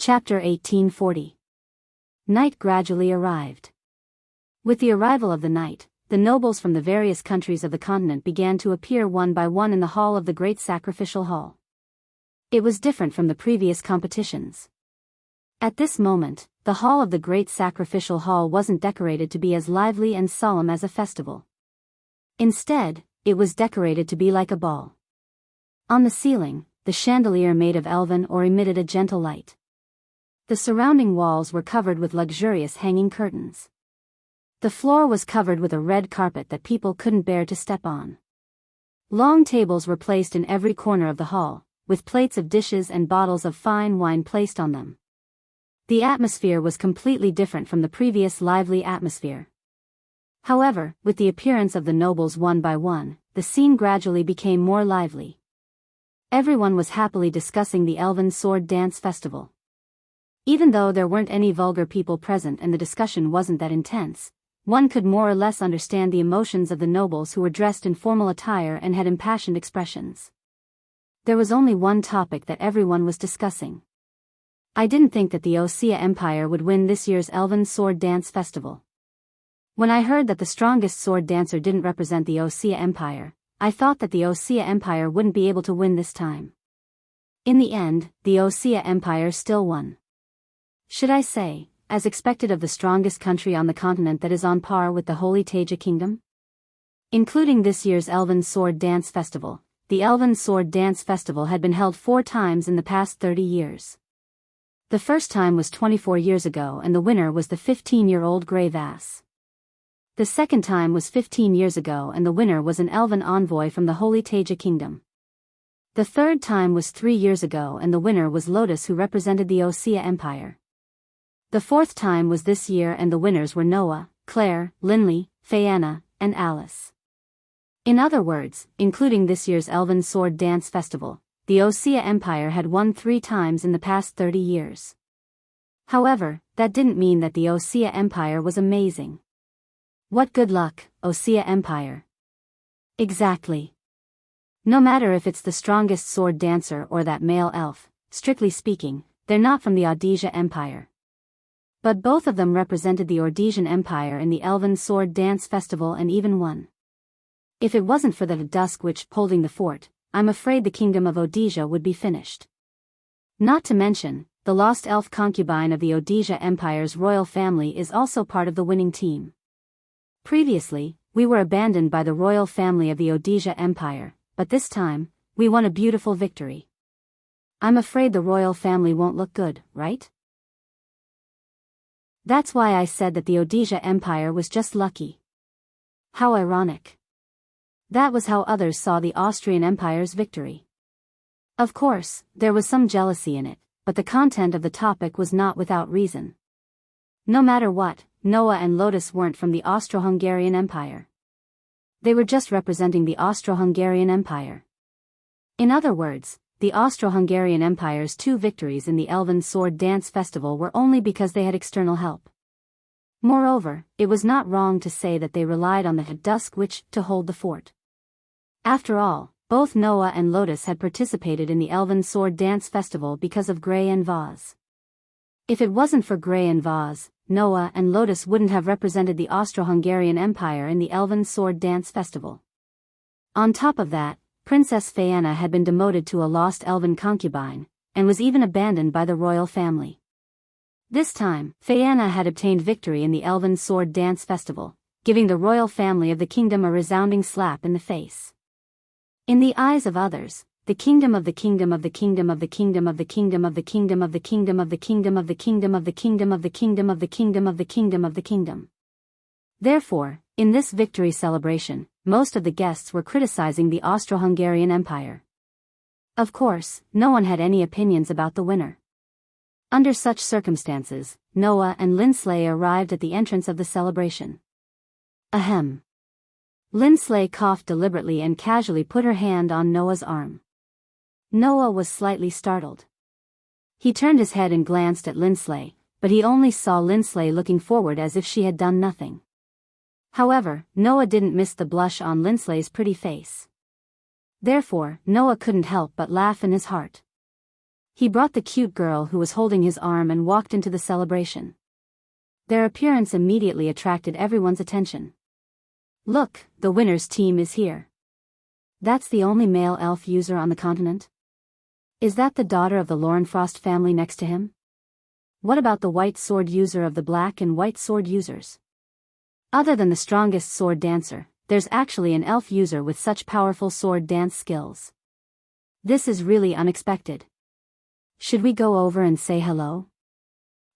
Chapter 1840. Night gradually arrived. With the arrival of the night, the nobles from the various countries of the continent began to appear one by one in the hall of the great sacrificial hall. It was different from the previous competitions. At this moment, the hall of the great sacrificial hall wasn't decorated to be as lively and solemn as a festival. Instead, it was decorated to be like a ball. On the ceiling, the chandelier made of elven or emitted a gentle light. The surrounding walls were covered with luxurious hanging curtains. The floor was covered with a red carpet that people couldn't bear to step on. Long tables were placed in every corner of the hall, with plates of dishes and bottles of fine wine placed on them. The atmosphere was completely different from the previous lively atmosphere. However, with the appearance of the nobles one by one, the scene gradually became more lively. Everyone was happily discussing the Elven Sword Dance Festival. Even though there weren't any vulgar people present and the discussion wasn't that intense, one could more or less understand the emotions of the nobles who were dressed in formal attire and had impassioned expressions. There was only one topic that everyone was discussing. I didn't think that the Osea Empire would win this year's Elven Sword Dance Festival. When I heard that the strongest sword dancer didn't represent the Osea Empire, I thought that the Osea Empire wouldn't be able to win this time. In the end, the Osea Empire still won. Should I say, as expected of the strongest country on the continent that is on par with the Holy Taija Kingdom? Including this year's Elven Sword Dance Festival, the Elven Sword Dance Festival had been held 4 times in the past 30 years. The first time was 24 years ago and the winner was the 15-year-old Grey Vass. The second time was 15 years ago and the winner was an elven envoy from the Holy Taija Kingdom. The third time was 3 years ago and the winner was Lotus, who represented the Osea Empire. The fourth time was this year and the winners were Noah, Claire, Linley, Fayanna, and Alice. In other words, including this year's Elven Sword Dance Festival, the Osea Empire had won 3 times in the past 30 years. However, that didn't mean that the Osea Empire was amazing. What good luck, Osea Empire. Exactly. No matter if it's the strongest sword dancer or that male elf, strictly speaking, they're not from the Audiobook Empire. But both of them represented the Ordesian Empire in the Elven Sword Dance Festival and even won. If it wasn't for the Dusk Witch holding the fort, I'm afraid the kingdom of Odisha would be finished. Not to mention, the lost elf concubine of the Odisha Empire's royal family is also part of the winning team. Previously, we were abandoned by the royal family of the Odisha Empire, but this time, we won a beautiful victory. I'm afraid the royal family won't look good, right? That's why I said that the Odisha Empire was just lucky. How ironic. That was how others saw the Austrian Empire's victory. Of course, there was some jealousy in it, but the content of the topic was not without reason. No matter what, Noah and Lotus weren't from the Austro-Hungarian Empire. They were just representing the Austro-Hungarian Empire. In other words, the Austro-Hungarian Empire's 2 victories in the Elven Sword Dance Festival were only because they had external help. Moreover, it was not wrong to say that they relied on the Dusk Witch to hold the fort. After all, both Noah and Lotus had participated in the Elven Sword Dance Festival because of Grey and Vaz. If it wasn't for Grey and Vaz, Noah and Lotus wouldn't have represented the Austro-Hungarian Empire in the Elven Sword Dance Festival. On top of that, Princess Fayanna had been demoted to a lost elven concubine, and was even abandoned by the royal family. This time, Fayanna had obtained victory in the Elven Sword Dance Festival, giving the royal family of the kingdom a resounding slap in the face. In the eyes of others, the kingdom of the kingdom of the kingdom of the kingdom of the kingdom of the kingdom of the kingdom of the kingdom of the kingdom of the kingdom of the kingdom of the kingdom of the kingdom of the kingdom. Therefore, in this victory celebration, most of the guests were criticizing the Austro-Hungarian Empire. Of course, no one had any opinions about the winner. Under such circumstances, Noah and Linsley arrived at the entrance of the celebration. Ahem. Linsley coughed deliberately and casually put her hand on Noah's arm. Noah was slightly startled. He turned his head and glanced at Linsley, but he only saw Linsley looking forward as if she had done nothing. However, Noah didn't miss the blush on Linsley's pretty face. Therefore, Noah couldn't help but laugh in his heart. He brought the cute girl who was holding his arm and walked into the celebration. Their appearance immediately attracted everyone's attention. Look, the winner's team is here. That's the only male elf user on the continent? Is that the daughter of the Lorenfrost family next to him? What about the white sword user of the black and white sword users? Other than the strongest sword dancer, there's actually an elf user with such powerful sword dance skills. This is really unexpected. Should we go over and say hello?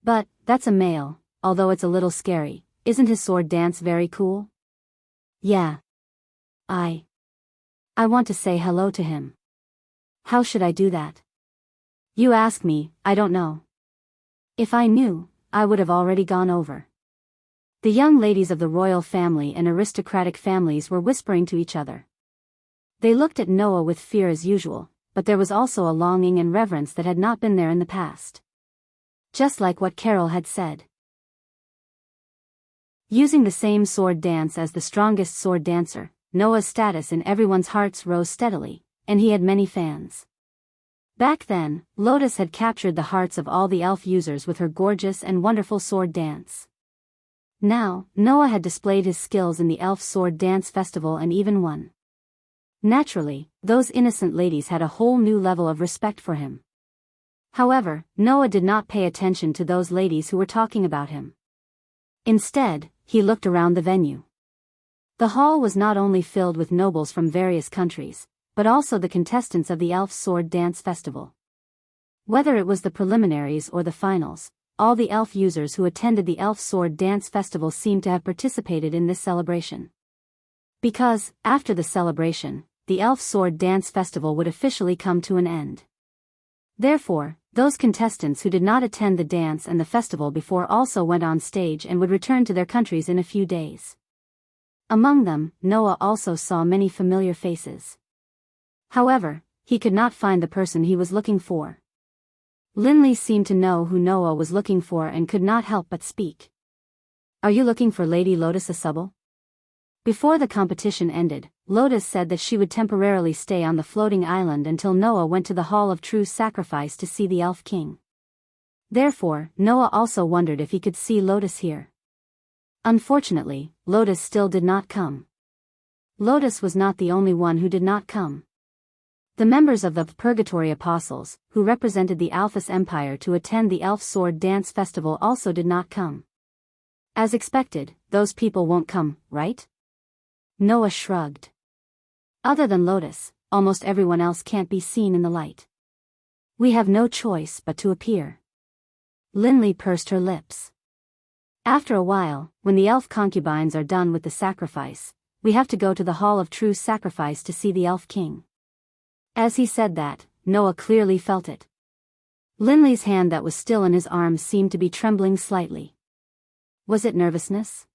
But, that's a male, although it's a little scary. Isn't his sword dance very cool? Yeah. I want to say hello to him. How should I do that? You ask me, I don't know. If I knew, I would have already gone over. The young ladies of the royal family and aristocratic families were whispering to each other. They looked at Noah with fear as usual, but there was also a longing and reverence that had not been there in the past. Just like what Carol had said. Using the same sword dance as the strongest sword dancer, Noah's status in everyone's hearts rose steadily, and he had many fans. Back then, Lotus had captured the hearts of all the elf users with her gorgeous and wonderful sword dance. Now, Noah had displayed his skills in the elf sword dance festival and even won. Naturally, those innocent ladies had a whole new level of respect for him. However, Noah did not pay attention to those ladies who were talking about him. Instead, he looked around the venue. The hall was not only filled with nobles from various countries, but also the contestants of the Elf Sword Dance Festival. Whether it was the preliminaries or the finals, all the elf users who attended the Elf Sword Dance Festival seemed to have participated in this celebration. Because, after the celebration, the Elf Sword Dance Festival would officially come to an end. Therefore, those contestants who did not attend the dance and the festival before also went on stage and would return to their countries in a few days. Among them, Noah also saw many familiar faces. However, he could not find the person he was looking for. Linley seemed to know who Noah was looking for and could not help but speak. Are you looking for Lady Lotus Asubble? Before the competition ended, Lotus said that she would temporarily stay on the floating island until Noah went to the Hall of True Sacrifice to see the Elf King. Therefore, Noah also wondered if he could see Lotus here. Unfortunately, Lotus still did not come. Lotus was not the only one who did not come. The members of the Purgatory Apostles, who represented the Alphys Empire to attend the Elf Sword Dance Festival, also did not come. As expected, those people won't come, right? Noah shrugged. Other than Lotus, almost everyone else can't be seen in the light. We have no choice but to appear. Linley pursed her lips. After a while, when the elf concubines are done with the sacrifice, we have to go to the Hall of True Sacrifice to see the Elf King. As he said that, Noah clearly felt it. Linley's hand that was still in his arm seemed to be trembling slightly. Was it nervousness?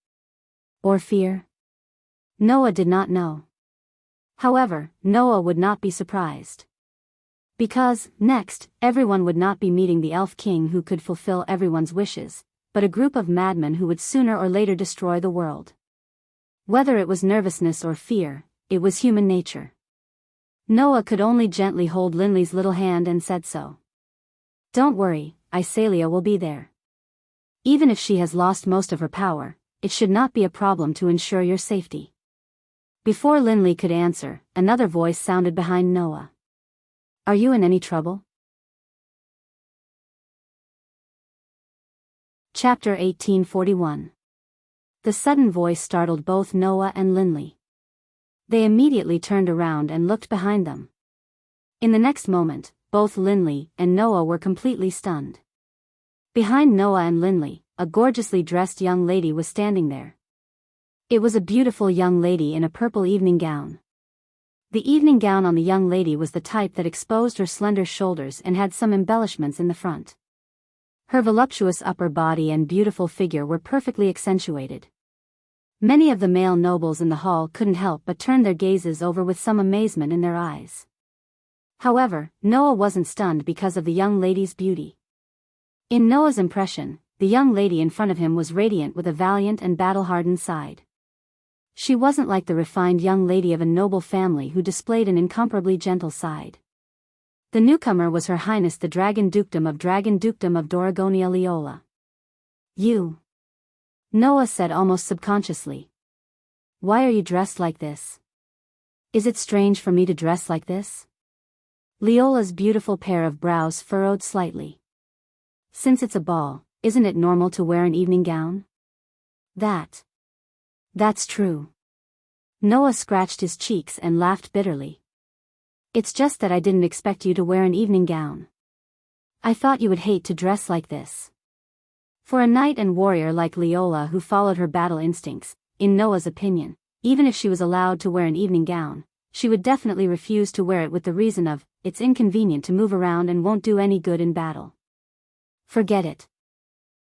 Or fear? Noah did not know. However, Noah would not be surprised. Because, next, everyone would not be meeting the Elf King who could fulfill everyone's wishes, but a group of madmen who would sooner or later destroy the world. Whether it was nervousness or fear, it was human nature. Noah could only gently hold Linley's little hand and said so. Don't worry, Isalia will be there. Even if she has lost most of her power, it should not be a problem to ensure your safety. Before Linley could answer, another voice sounded behind Noah. Are you in any trouble? Chapter 1841. The sudden voice startled both Noah and Linley. They immediately turned around and looked behind them. In the next moment, both Linley and Noah were completely stunned. Behind Noah and Linley, a gorgeously dressed young lady was standing there. It was a beautiful young lady in a purple evening gown. The evening gown on the young lady was the type that exposed her slender shoulders and had some embellishments in the front. Her voluptuous upper body and beautiful figure were perfectly accentuated. Many of the male nobles in the hall couldn't help but turn their gazes over with some amazement in their eyes. However, Noah wasn't stunned because of the young lady's beauty. In Noah's impression, the young lady in front of him was radiant with a valiant and battle-hardened side. She wasn't like the refined young lady of a noble family who displayed an incomparably gentle side. The newcomer was Her Highness the Dragon Dukedom of Doragonia Leola. You. Noah said almost subconsciously. Why are you dressed like this? Is it strange for me to dress like this? Leola's beautiful pair of brows furrowed slightly. Since it's a ball, isn't it normal to wear an evening gown? That's true. Noah scratched his cheeks and laughed bitterly. It's just that I didn't expect you to wear an evening gown. I thought you would hate to dress like this. For a knight and warrior like Leola who followed her battle instincts, in Noah's opinion, even if she was allowed to wear an evening gown, she would definitely refuse to wear it with the reason of, it's inconvenient to move around and won't do any good in battle. Forget it.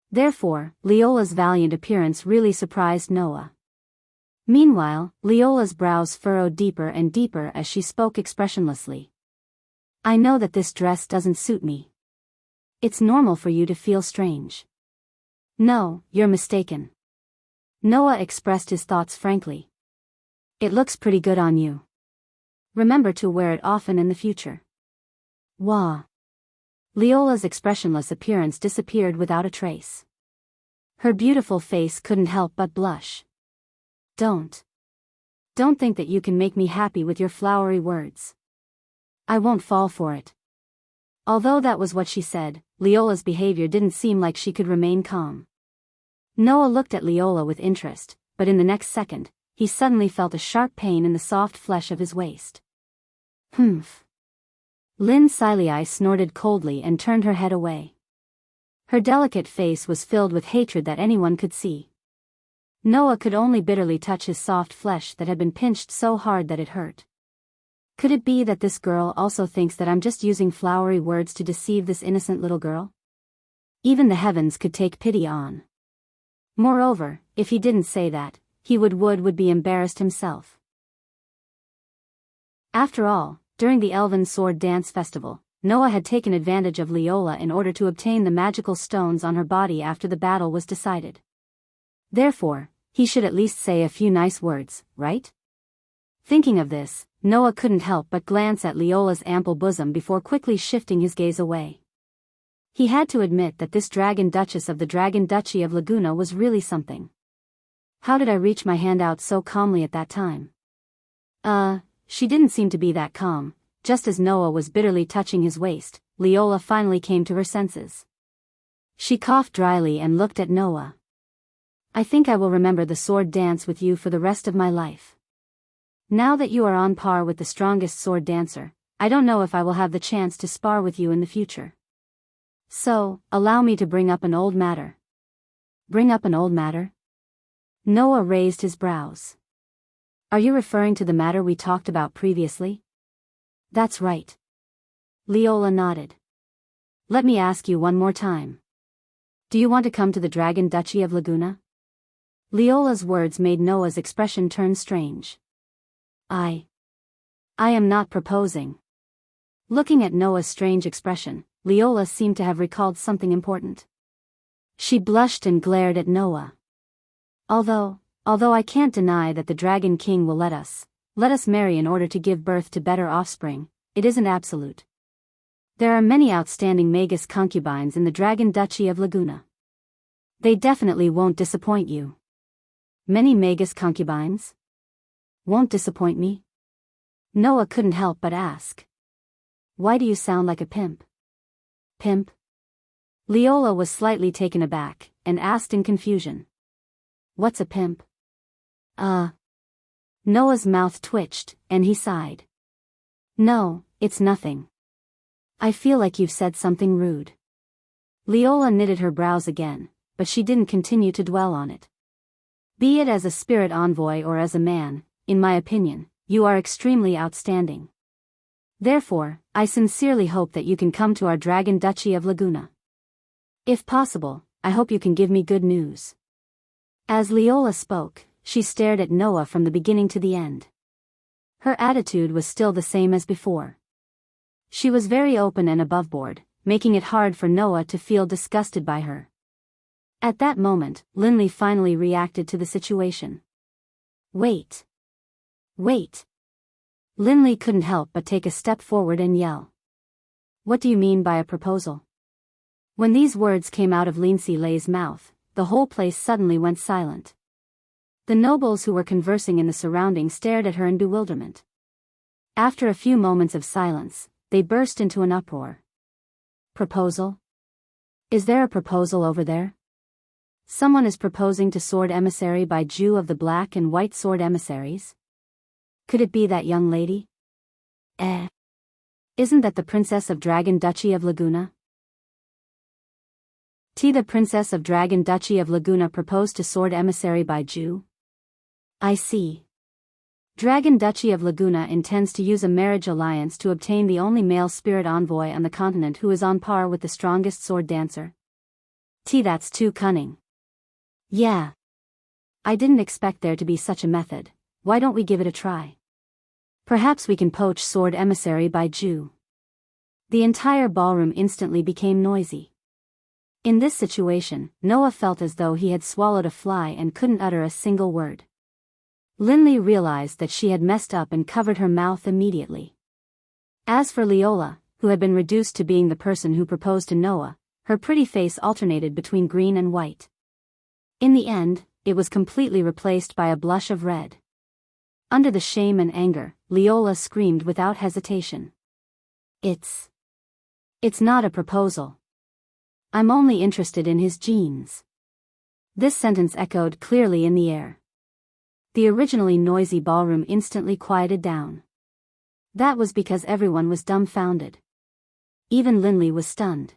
Therefore, Leola's valiant appearance really surprised Noah. Meanwhile, Leola's brows furrowed deeper and deeper as she spoke expressionlessly. I know that this dress doesn't suit me. It's normal for you to feel strange. No, you're mistaken. Noah expressed his thoughts frankly. It looks pretty good on you. Remember to wear it often in the future. Wah. Leola's expressionless appearance disappeared without a trace. Her beautiful face couldn't help but blush. Don't think that you can make me happy with your flowery words. I won't fall for it. Although that was what she said, Leola's behavior didn't seem like she could remain calm. Noah looked at Leola with interest, but in the next second, he suddenly felt a sharp pain in the soft flesh of his waist. Humph. Lynn Silei snorted coldly and turned her head away. Her delicate face was filled with hatred that anyone could see. Noah could only bitterly touch his soft flesh that had been pinched so hard that it hurt. Could it be that this girl also thinks that I'm just using flowery words to deceive this innocent little girl? Even the heavens could take pity on. Moreover, if he didn't say that, he would be embarrassed himself. After all, during the Elven Sword Dance Festival, Noah had taken advantage of Leola in order to obtain the magical stones on her body after the battle was decided. Therefore, he should at least say a few nice words, right? Thinking of this, Noah couldn't help but glance at Leola's ample bosom before quickly shifting his gaze away. He had to admit that this Dragon Duchess of the Dragon Duchy of Laguna was really something. How did I reach my hand out so calmly at that time? She didn't seem to be that calm. Just as Noah was bitterly touching his waist, Leola finally came to her senses. She coughed dryly and looked at Noah. I think I will remember the sword dance with you for the rest of my life. Now that you are on par with the strongest sword dancer, I don't know if I will have the chance to spar with you in the future. So, allow me to bring up an old matter. Bring up an old matter? Noah raised his brows. Are you referring to the matter we talked about previously? That's right. Leola nodded. Let me ask you one more time. Do you want to come to the Dragon Duchy of Laguna? Leola's words made Noah's expression turn strange. I am not proposing. Looking at Noah's strange expression, Leola seemed to have recalled something important. She blushed and glared at Noah. Although I can't deny that the Dragon King will let us marry in order to give birth to better offspring, it isn't absolute. There are many outstanding Magus concubines in the Dragon Duchy of Laguna. They definitely won't disappoint you. Many Magus concubines? Won't disappoint me? Noah couldn't help but ask. Why do you sound like a pimp? Pimp? Leola was slightly taken aback, and asked in confusion. What's a pimp? Noah's mouth twitched, and he sighed. No, it's nothing. I feel like you've said something rude. Leola knitted her brows again, but she didn't continue to dwell on it. Be it as a spirit envoy or as a man, in my opinion, you are extremely outstanding. Therefore, I sincerely hope that you can come to our Dragon Duchy of Laguna. If possible, I hope you can give me good news. As Leola spoke, she stared at Noah from the beginning to the end. Her attitude was still the same as before. She was very open and aboveboard, making it hard for Noah to feel disgusted by her. At that moment, Linley finally reacted to the situation. Wait. Linley couldn't help but take a step forward and yell. What do you mean by a proposal? When these words came out of Lindsay Lei's mouth, the whole place suddenly went silent. The nobles who were conversing in the surroundings stared at her in bewilderment. After a few moments of silence, they burst into an uproar. Proposal? Is there a proposal over there? Someone is proposing to Sword Emissary by Jew of the Black and White Sword Emissaries? Could it be that young lady? Isn't that the Princess of Dragon Duchy of Laguna? The Princess of Dragon Duchy of Laguna proposed to Sword Emissary by Jew? I see. Dragon Duchy of Laguna intends to use a marriage alliance to obtain the only male spirit envoy on the continent who is on par with the strongest sword dancer. That's too cunning. Yeah. I didn't expect there to be such a method. Why don't we give it a try? Perhaps we can poach Sword Emissary by Jew. The entire ballroom instantly became noisy. In this situation, Noah felt as though he had swallowed a fly and couldn't utter a single word. Linley realized that she had messed up and covered her mouth immediately. As for Leola, who had been reduced to being the person who proposed to Noah, her pretty face alternated between green and white. In the end, it was completely replaced by a blush of red. Under the shame and anger, Leola screamed without hesitation. It's not a proposal. I'm only interested in his genes. This sentence echoed clearly in the air. The originally noisy ballroom instantly quieted down. That was because everyone was dumbfounded. Even Linley was stunned.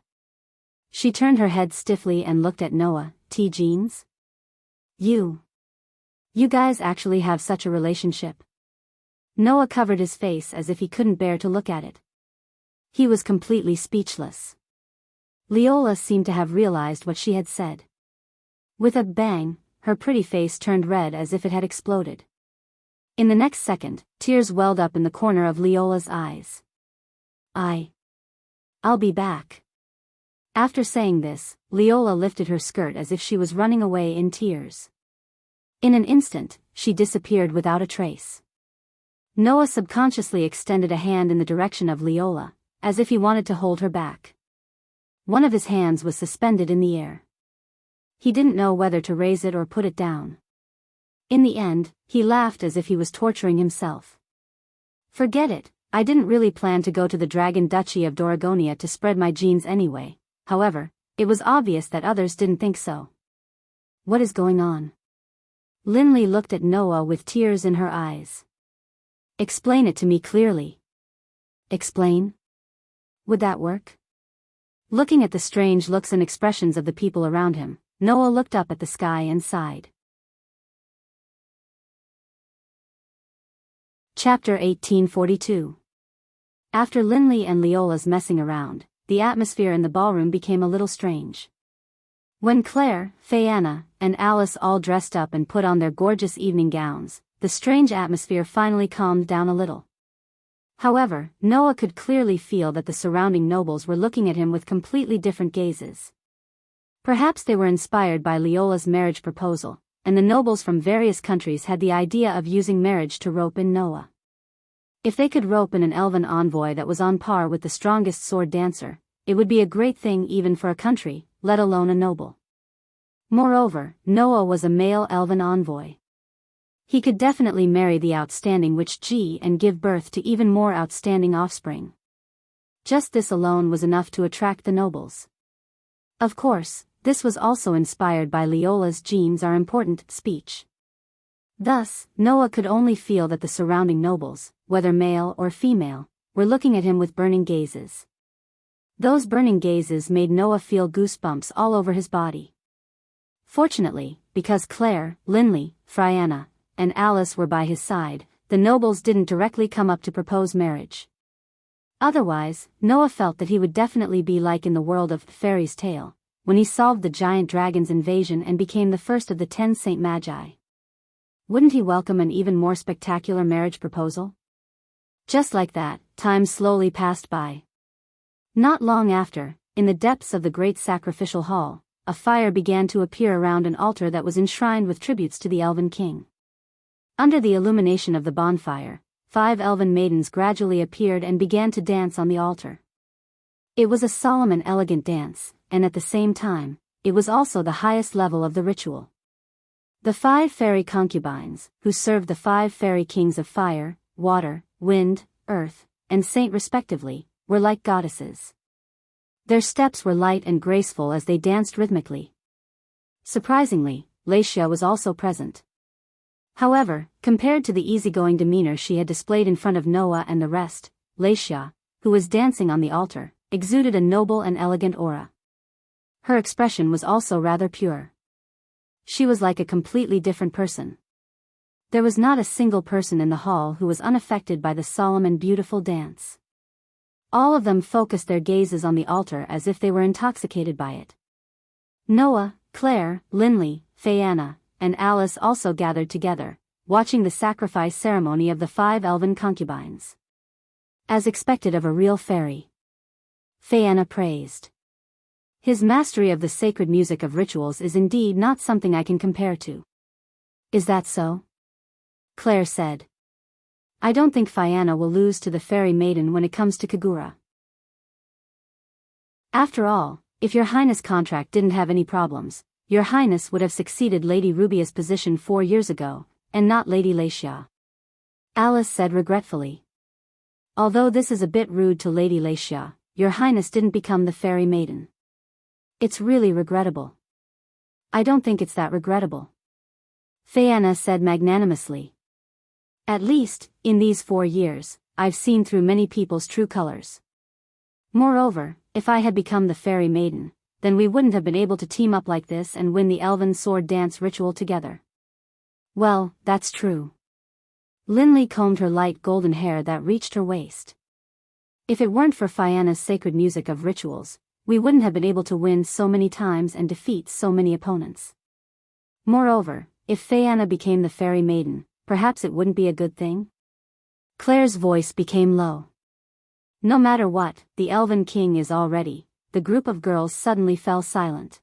She turned her head stiffly and looked at Noah. Genes? You guys actually have such a relationship? Noah covered his face as if he couldn't bear to look at it. He was completely speechless. Leola seemed to have realized what she had said. With a bang, her pretty face turned red as if it had exploded. In the next second, tears welled up in the corner of Leola's eyes. I'll be back. After saying this, Leola lifted her skirt as if she was running away in tears. In an instant, she disappeared without a trace. Noah subconsciously extended a hand in the direction of Leola, as if he wanted to hold her back. One of his hands was suspended in the air. He didn't know whether to raise it or put it down. In the end, he laughed as if he was torturing himself. Forget it, I didn't really plan to go to the Dragon Duchy of Doragonia to spread my genes anyway. However, it was obvious that others didn't think so. What is going on? Linley looked at Noah with tears in her eyes. Explain it to me clearly. Explain? Would that work? Looking at the strange looks and expressions of the people around him, Noah looked up at the sky and sighed. Chapter 1842. After Linley and Leola's messing around, the atmosphere in the ballroom became a little strange. When Claire, Phaeana, and Alice all dressed up and put on their gorgeous evening gowns, the strange atmosphere finally calmed down a little. However, Noah could clearly feel that the surrounding nobles were looking at him with completely different gazes. Perhaps they were inspired by Leola's marriage proposal, and the nobles from various countries had the idea of using marriage to rope in Noah. If they could rope in an elven envoy that was on par with the strongest sword dancer, it would be a great thing even for a country, let alone a noble. Moreover, Noah was a male elven envoy. He could definitely marry the outstanding witch G and give birth to even more outstanding offspring. Just this alone was enough to attract the nobles. Of course, this was also inspired by Leola's genes are important speech. Thus, Noah could only feel that the surrounding nobles, whether male or female, were looking at him with burning gazes. Those burning gazes made Noah feel goosebumps all over his body. Fortunately, because Claire, Linley, Phaeana, and Alice were by his side, the nobles didn't directly come up to propose marriage. Otherwise, Noah felt that he would definitely be like in the world of Fairy's Tale, when he solved the giant dragon's invasion and became the first of the 10 Saint Magi. Wouldn't he welcome an even more spectacular marriage proposal? Just like that, time slowly passed by. Not long after, in the depths of the great sacrificial hall, a fire began to appear around an altar that was enshrined with tributes to the Elven King. Under the illumination of the bonfire, 5 elven maidens gradually appeared and began to dance on the altar. It was a solemn and elegant dance, and at the same time, it was also the highest level of the ritual. The 5 fairy concubines, who served the 5 fairy kings of fire, water, wind, earth, and saint respectively, were like goddesses. Their steps were light and graceful as they danced rhythmically. Surprisingly, Latia was also present. However, compared to the easygoing demeanor she had displayed in front of Noah and the rest, Latia, who was dancing on the altar, exuded a noble and elegant aura. Her expression was also rather pure. She was like a completely different person. There was not a single person in the hall who was unaffected by the solemn and beautiful dance. All of them focused their gazes on the altar as if they were intoxicated by it. Noah, Claire, Linley, Phaeana, and Alice also gathered together, watching the sacrifice ceremony of the 5 elven concubines. As expected of a real fairy, Phaeana praised. His mastery of the sacred music of rituals is indeed not something I can compare to. Is that so? Claire said. I don't think Phaeana will lose to the fairy maiden when it comes to Kagura. After all, if your highness' contract didn't have any problems, your highness would have succeeded Lady Rubia's position 4 years ago, and not Lady Latia. Alice said regretfully. Although this is a bit rude to Lady Latia, your highness didn't become the fairy maiden. It's really regrettable. I don't think it's that regrettable. Phaeana said magnanimously. At least, in these 4 years, I've seen through many people's true colors. Moreover, if I had become the fairy maiden, then we wouldn't have been able to team up like this and win the elven sword dance ritual together. Well, that's true. Linley combed her light golden hair that reached her waist. If it weren't for Phaeana's sacred music of rituals, we wouldn't have been able to win so many times and defeat so many opponents. Moreover, if Phaeana became the fairy maiden, perhaps it wouldn't be a good thing? Claire's voice became low. No matter what, the Elven King is already. The group of girls suddenly fell silent.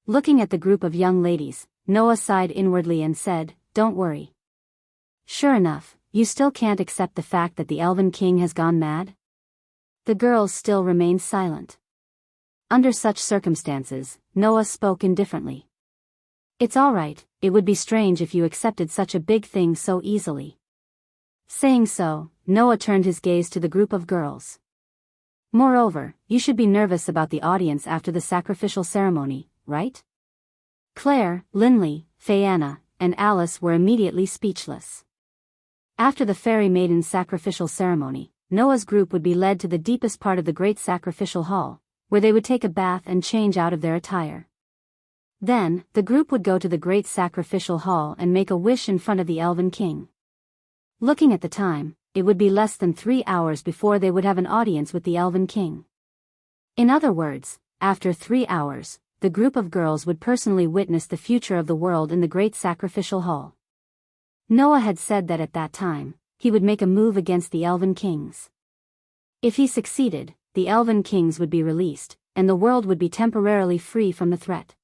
Looking at the group of young ladies, Noah sighed inwardly and said, Don't worry. Sure enough, you still can't accept the fact that the Elven King has gone mad? The girls still remained silent. Under such circumstances, Noah spoke indifferently. It's all right, it would be strange if you accepted such a big thing so easily. Saying so, Noah turned his gaze to the group of girls. Moreover, you should be nervous about the audience after the sacrificial ceremony, right? Claire, Linley, Phaeana, and Alice were immediately speechless. After the fairy maiden's sacrificial ceremony, Noah's group would be led to the deepest part of the great sacrificial hall, where they would take a bath and change out of their attire. Then, the group would go to the great sacrificial hall and make a wish in front of the Elven King. Looking at the time, it would be less than 3 hours before they would have an audience with the Elven King. In other words, after 3 hours, the group of girls would personally witness the future of the world in the great sacrificial hall. Noah had said that at that time, he would make a move against the Elven Kings. If he succeeded, the Elven Kings would be released, and the world would be temporarily free from the threat.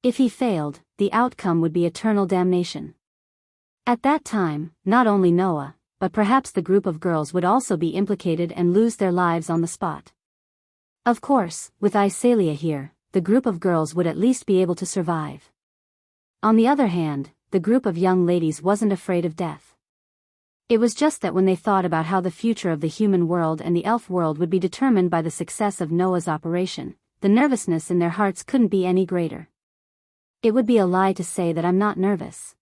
If he failed, the outcome would be eternal damnation. At that time, not only Noah, but perhaps the group of girls would also be implicated and lose their lives on the spot. Of course, with Iselia here, the group of girls would at least be able to survive. On the other hand, the group of young ladies wasn't afraid of death. It was just that when they thought about how the future of the human world and the elf world would be determined by the success of Noah's operation, the nervousness in their hearts couldn't be any greater. It would be a lie to say that I'm not nervous.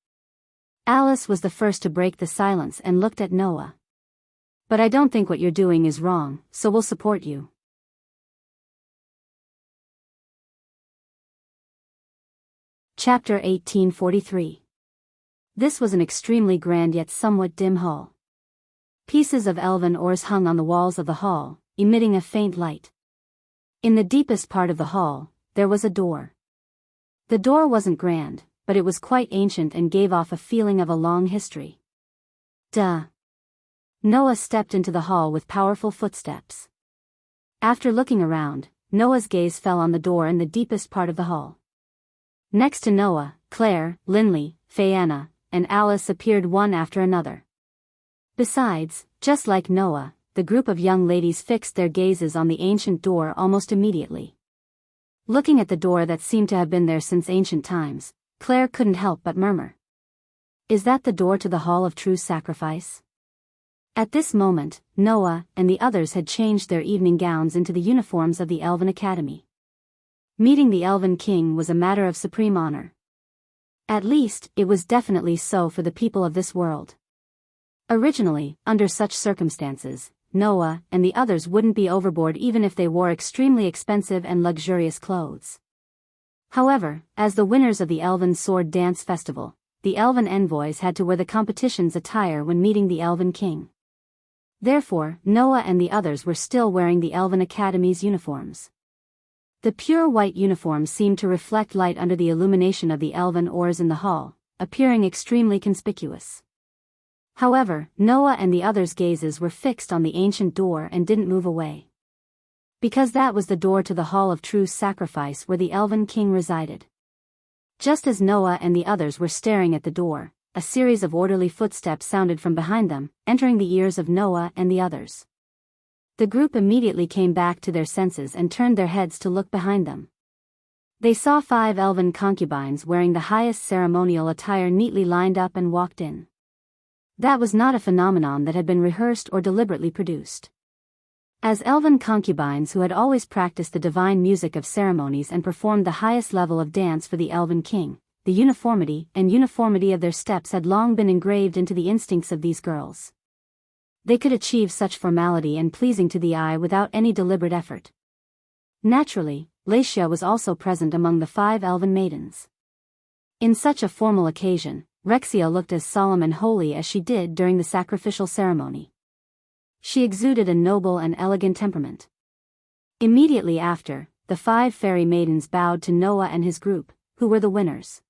Alice was the first to break the silence and looked at Noah. But I don't think what you're doing is wrong, so we'll support you. Chapter 1843. This was an extremely grand yet somewhat dim hall. Pieces of elven ores hung on the walls of the hall, emitting a faint light. In the deepest part of the hall, there was a door. The door wasn't grand, but it was quite ancient and gave off a feeling of a long history. Duh. Noah stepped into the hall with powerful footsteps. After looking around, Noah's gaze fell on the door in the deepest part of the hall. Next to Noah, Claire, Linley, Phaeana, and Alice appeared one after another. Besides, just like Noah, the group of young ladies fixed their gazes on the ancient door almost immediately. Looking at the door that seemed to have been there since ancient times, Claire couldn't help but murmur. Is that the door to the Hall of True Sacrifice? At this moment, Noah and the others had changed their evening gowns into the uniforms of the Elven Academy. Meeting the Elven King was a matter of supreme honor. At least, it was definitely so for the people of this world. Originally, under such circumstances, Noah and the others wouldn't be overboard even if they wore extremely expensive and luxurious clothes. However, as the winners of the Elven Sword Dance Festival, the Elven envoys had to wear the competition's attire when meeting the Elven King. Therefore, Noah and the others were still wearing the Elven Academy's uniforms. The pure white uniforms seemed to reflect light under the illumination of the elven oars in the hall, appearing extremely conspicuous. However, Noah and the others' gazes were fixed on the ancient door and didn't move away. Because that was the door to the Hall of True Sacrifice where the Elven King resided. Just as Noah and the others were staring at the door, a series of orderly footsteps sounded from behind them, entering the ears of Noah and the others. The group immediately came back to their senses and turned their heads to look behind them. They saw 5 elven concubines wearing the highest ceremonial attire neatly lined up and walked in. That was not a phenomenon that had been rehearsed or deliberately produced. As elven concubines who had always practiced the divine music of ceremonies and performed the highest level of dance for the Elven King, the uniformity of their steps had long been engraved into the instincts of these girls. They could achieve such formality and pleasing to the eye without any deliberate effort. Naturally, Laetia was also present among the 5 elven maidens. In such a formal occasion, Rexia looked as solemn and holy as she did during the sacrificial ceremony. She exuded a noble and elegant temperament. Immediately after, the 5 fairy maidens bowed to Noah and his group, who were the winners.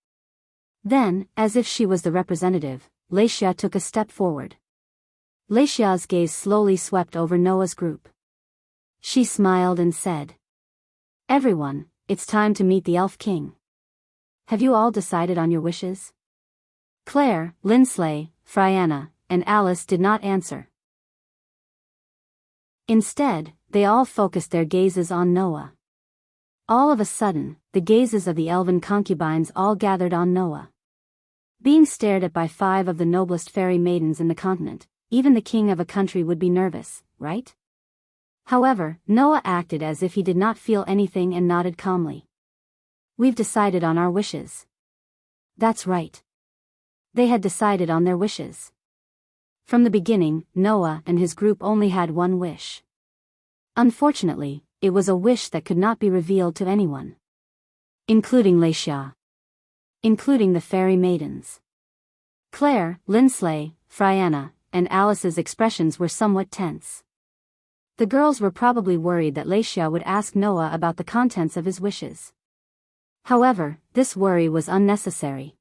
Then, as if she was the representative, Laetia took a step forward. Laetia's gaze slowly swept over Noah's group. She smiled and said, "Everyone, it's time to meet the Elf King. Have you all decided on your wishes?" Claire, Linsley, Frianna, and Alice did not answer. Instead, they all focused their gazes on Noah. All of a sudden, the gazes of the elven concubines all gathered on Noah. Being stared at by 5 of the noblest fairy maidens in the continent, even the king of a country would be nervous, right? However, Noah acted as if he did not feel anything and nodded calmly. "We've decided on our wishes." That's right. They had decided on their wishes. From the beginning, Noah and his group only had one wish. Unfortunately, it was a wish that could not be revealed to anyone. Including Laetia. Including the fairy maidens. Claire, Linsley, Frianna, and Alice's expressions were somewhat tense. The girls were probably worried that Laetia would ask Noah about the contents of his wishes. However, this worry was unnecessary.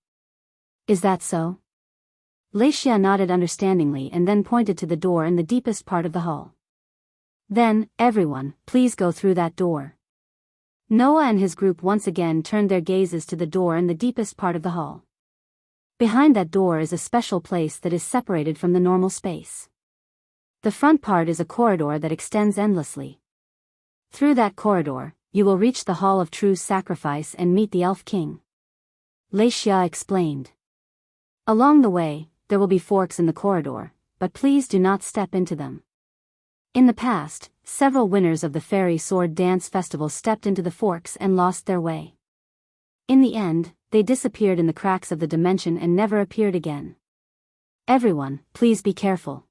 "Is that so?" Laetia nodded understandingly and then pointed to the door in the deepest part of the hall. "Then, everyone, please go through that door." Noah and his group once again turned their gazes to the door in the deepest part of the hall. Behind that door is a special place that is separated from the normal space. The front part is a corridor that extends endlessly. Through that corridor, you will reach the Hall of True Sacrifice and meet the Elf King. Laetia explained. Along the way, there will be forks in the corridor, but please do not step into them. In the past, several winners of the Fairy Sword Dance Festival stepped into the forks and lost their way. In the end, they disappeared in the cracks of the dimension and never appeared again. Everyone, please be careful.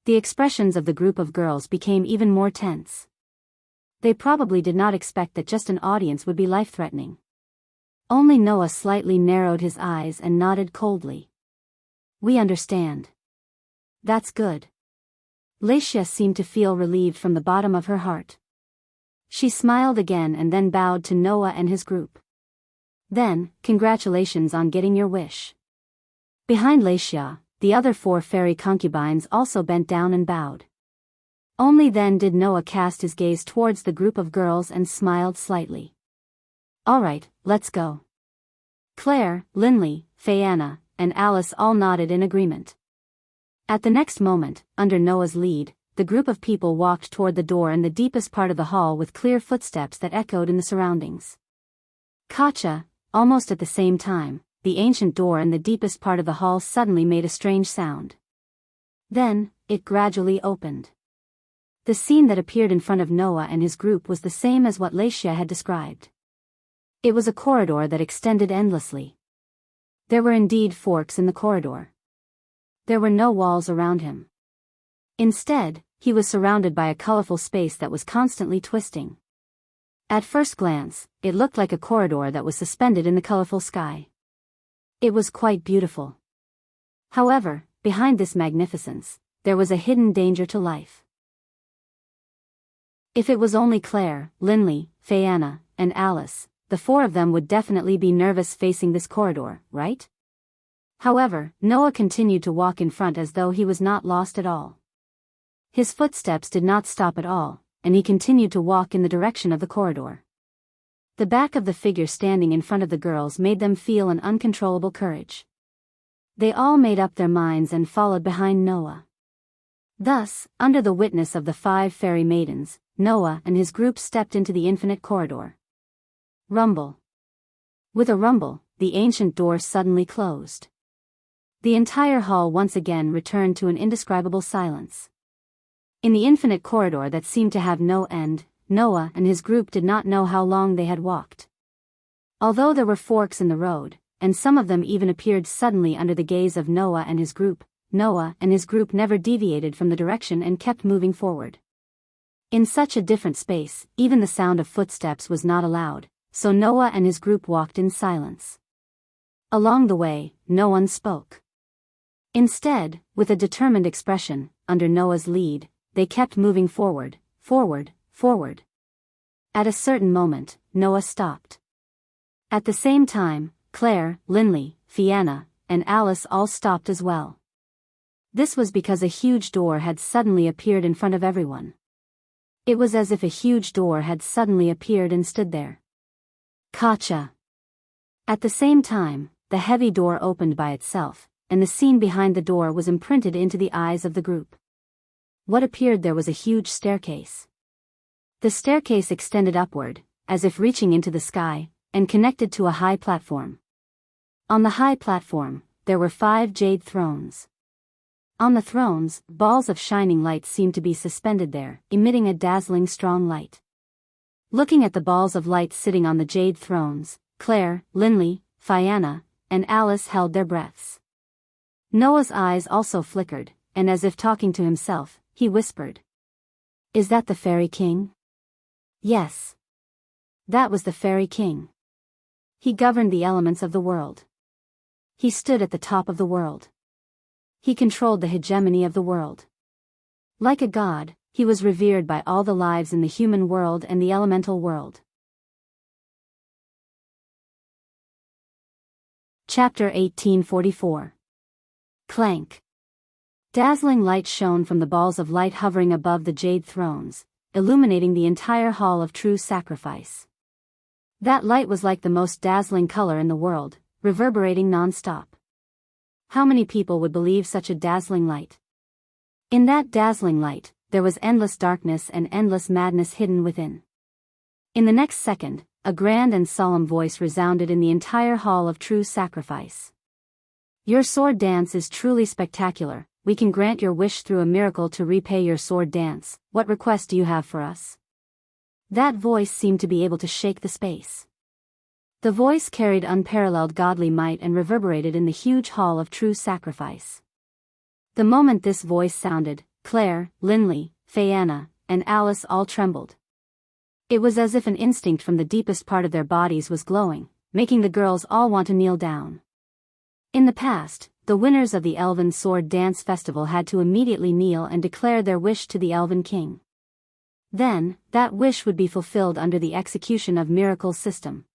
The expressions of the group of girls became even more tense. They probably did not expect that just an audience would be life-threatening. Only Noah slightly narrowed his eyes and nodded coldly. "We understand." "That's good." Laetia seemed to feel relieved from the bottom of her heart. She smiled again and then bowed to Noah and his group. "Then, congratulations on getting your wish." Behind Laetia, the other 4 fairy concubines also bent down and bowed. Only then did Noah cast his gaze towards the group of girls and smiled slightly. "All right, let's go." Claire, Linley, Frianna, and Alice all nodded in agreement. At the next moment, under Noah's lead, the group of people walked toward the door in the deepest part of the hall with clear footsteps that echoed in the surroundings. Gotcha! Almost at the same time, the ancient door in the deepest part of the hall suddenly made a strange sound. Then, it gradually opened. The scene that appeared in front of Noah and his group was the same as what Laisha had described. It was a corridor that extended endlessly. There were indeed forks in the corridor. There were no walls around him. Instead, he was surrounded by a colorful space that was constantly twisting. At first glance, it looked like a corridor that was suspended in the colorful sky. It was quite beautiful. However, behind this magnificence, there was a hidden danger to life. If it was only Claire, Linley, Fianna, and Alice, the four of them would definitely be nervous facing this corridor, right? However, Noah continued to walk in front as though he was not lost at all. His footsteps did not stop at all, and he continued to walk in the direction of the corridor. The back of the figure standing in front of the girls made them feel an uncontrollable courage. They all made up their minds and followed behind Noah. Thus, under the witness of the 5 fairy maidens, Noah and his group stepped into the infinite corridor. Rumble. With a rumble, the ancient door suddenly closed. The entire hall once again returned to an indescribable silence. In the infinite corridor that seemed to have no end, Noah and his group did not know how long they had walked. Although there were forks in the road, and some of them even appeared suddenly under the gaze of Noah and his group, Noah and his group never deviated from the direction and kept moving forward. In such a different space, even the sound of footsteps was not allowed, so Noah and his group walked in silence. Along the way, no one spoke. Instead, with a determined expression, under Noah's lead, they kept moving forward, forward, forward. At a certain moment, Noah stopped. At the same time, Claire, Linley, Fianna, and Alice all stopped as well. This was because a huge door had suddenly appeared in front of everyone. It was as if a huge door had suddenly appeared and stood there. Gotcha! At the same time, the heavy door opened by itself, and the scene behind the door was imprinted into the eyes of the group. What appeared there was a huge staircase. The staircase extended upward, as if reaching into the sky, and connected to a high platform. On the high platform, there were 5 jade thrones. On the thrones, balls of shining light seemed to be suspended there, emitting a dazzling strong light. Looking at the balls of light sitting on the jade thrones, Claire, Linley, Fianna, and Alice held their breaths. Noah's eyes also flickered, and as if talking to himself, he whispered. "Is that the Fairy King?" Yes. That was the Fairy King. He governed the elements of the world. He stood at the top of the world. He controlled the hegemony of the world. Like a god, he was revered by all the lives in the human world and the elemental world. Chapter 1844. Clank. Dazzling light shone from the balls of light hovering above the jade thrones, illuminating the entire hall of true sacrifice. That light was like the most dazzling color in the world, reverberating non-stop. How many people would believe such a dazzling light? In that dazzling light, there was endless darkness and endless madness hidden within. In the next second, a grand and solemn voice resounded in the entire hall of true sacrifice. "Your sword dance is truly spectacular. We can grant your wish through a miracle to repay your sword dance. What request do you have for us?" That voice seemed to be able to shake the space. The voice carried unparalleled godly might and reverberated in the huge hall of true sacrifice. The moment this voice sounded, Claire, Linley, Fianna, and Alice all trembled. It was as if an instinct from the deepest part of their bodies was glowing, making the girls all want to kneel down. In the past, the winners of the Elven Sword Dance Festival had to immediately kneel and declare their wish to the Elven King. Then, that wish would be fulfilled under the execution of Miracle's system.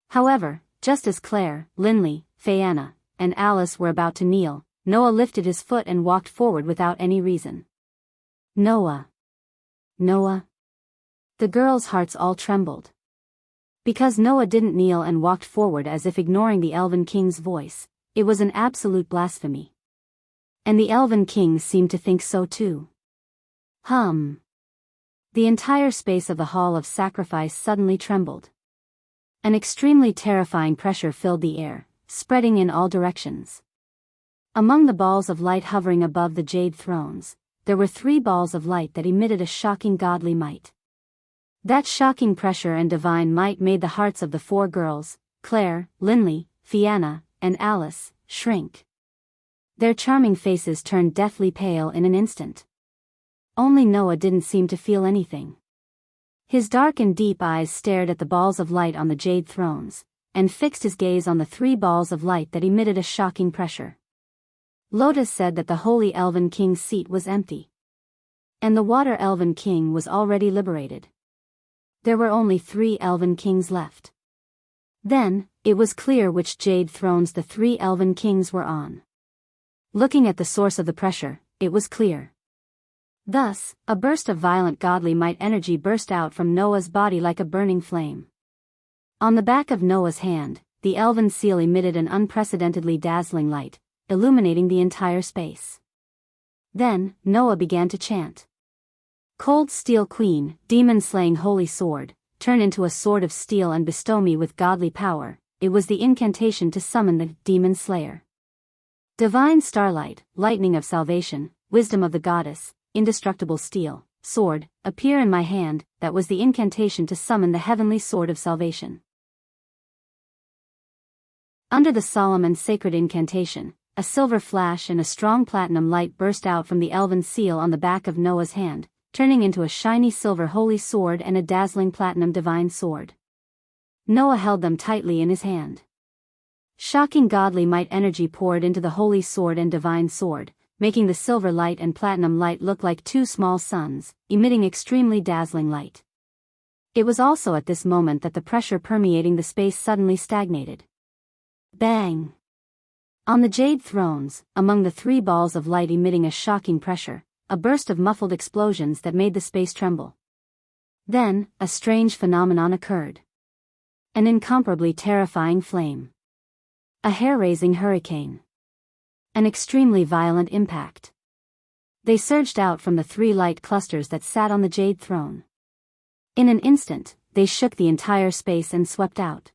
However, just as Claire, Linley, Fianna, and Alice were about to kneel, Noah lifted his foot and walked forward without any reason. Noah. Noah. The girls' hearts all trembled. Because Noah didn't kneel and walked forward as if ignoring the Elven King's voice, it was an absolute blasphemy. And the Elven King seemed to think so too. Hum. The entire space of the Hall of Sacrifice suddenly trembled. An extremely terrifying pressure filled the air, spreading in all directions. Among the balls of light hovering above the jade thrones, there were 3 balls of light that emitted a shocking godly might. That shocking pressure and divine might made the hearts of the 4 girls, Claire, Linley, Fianna, and Alice, shrink. Their charming faces turned deathly pale in an instant. Only Noah didn't seem to feel anything. His dark and deep eyes stared at the balls of light on the jade thrones, and fixed his gaze on the 3 balls of light that emitted a shocking pressure. Lotus said that the Holy Elven King's seat was empty. And the Water Elven King was already liberated. There were only 3 Elven Kings left. Then, it was clear which jade thrones the 3 Elven Kings were on. Looking at the source of the pressure, it was clear. Thus, a burst of violent godly might energy burst out from Noah's body like a burning flame. On the back of Noah's hand, the elven seal emitted an unprecedentedly dazzling light, illuminating the entire space. Then, Noah began to chant. Cold Steel Queen, demon-slaying holy sword, turn into a sword of steel and bestow me with godly power. It was the incantation to summon the demon slayer. Divine starlight, lightning of salvation, wisdom of the goddess, indestructible steel, sword, appear in my hand. That was the incantation to summon the heavenly sword of salvation. Under the solemn and sacred incantation, a silver flash and a strong platinum light burst out from the elven seal on the back of Noah's hand, turning into a shiny silver holy sword and a dazzling platinum divine sword. Noah held them tightly in his hand. Shocking godly might energy poured into the holy sword and divine sword, making the silver light and platinum light look like 2 small suns, emitting extremely dazzling light. It was also at this moment that the pressure permeating the space suddenly stagnated. Bang! On the jade thrones, among the 3 balls of light emitting a shocking pressure, a burst of muffled explosions that made the space tremble. Then, a strange phenomenon occurred. An incomparably terrifying flame. A hair-raising hurricane. An extremely violent impact. They surged out from the 3 light clusters that sat on the jade throne. In an instant, they shook the entire space and swept out.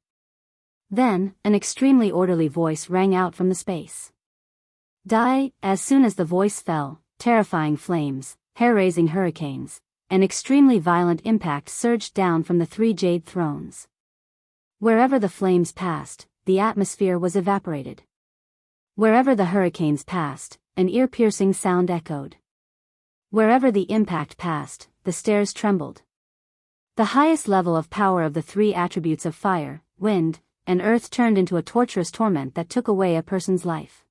Then, an extremely orderly voice rang out from the space. Die. As soon as the voice fell, terrifying flames, hair-raising hurricanes, an extremely violent impact surged down from the 3 jade thrones. Wherever the flames passed, the atmosphere was evaporated. Wherever the hurricanes passed, an ear-piercing sound echoed. Wherever the impact passed, the stairs trembled. The highest level of power of the 3 attributes of fire, wind, and earth turned into a torturous torment that took away a person's life.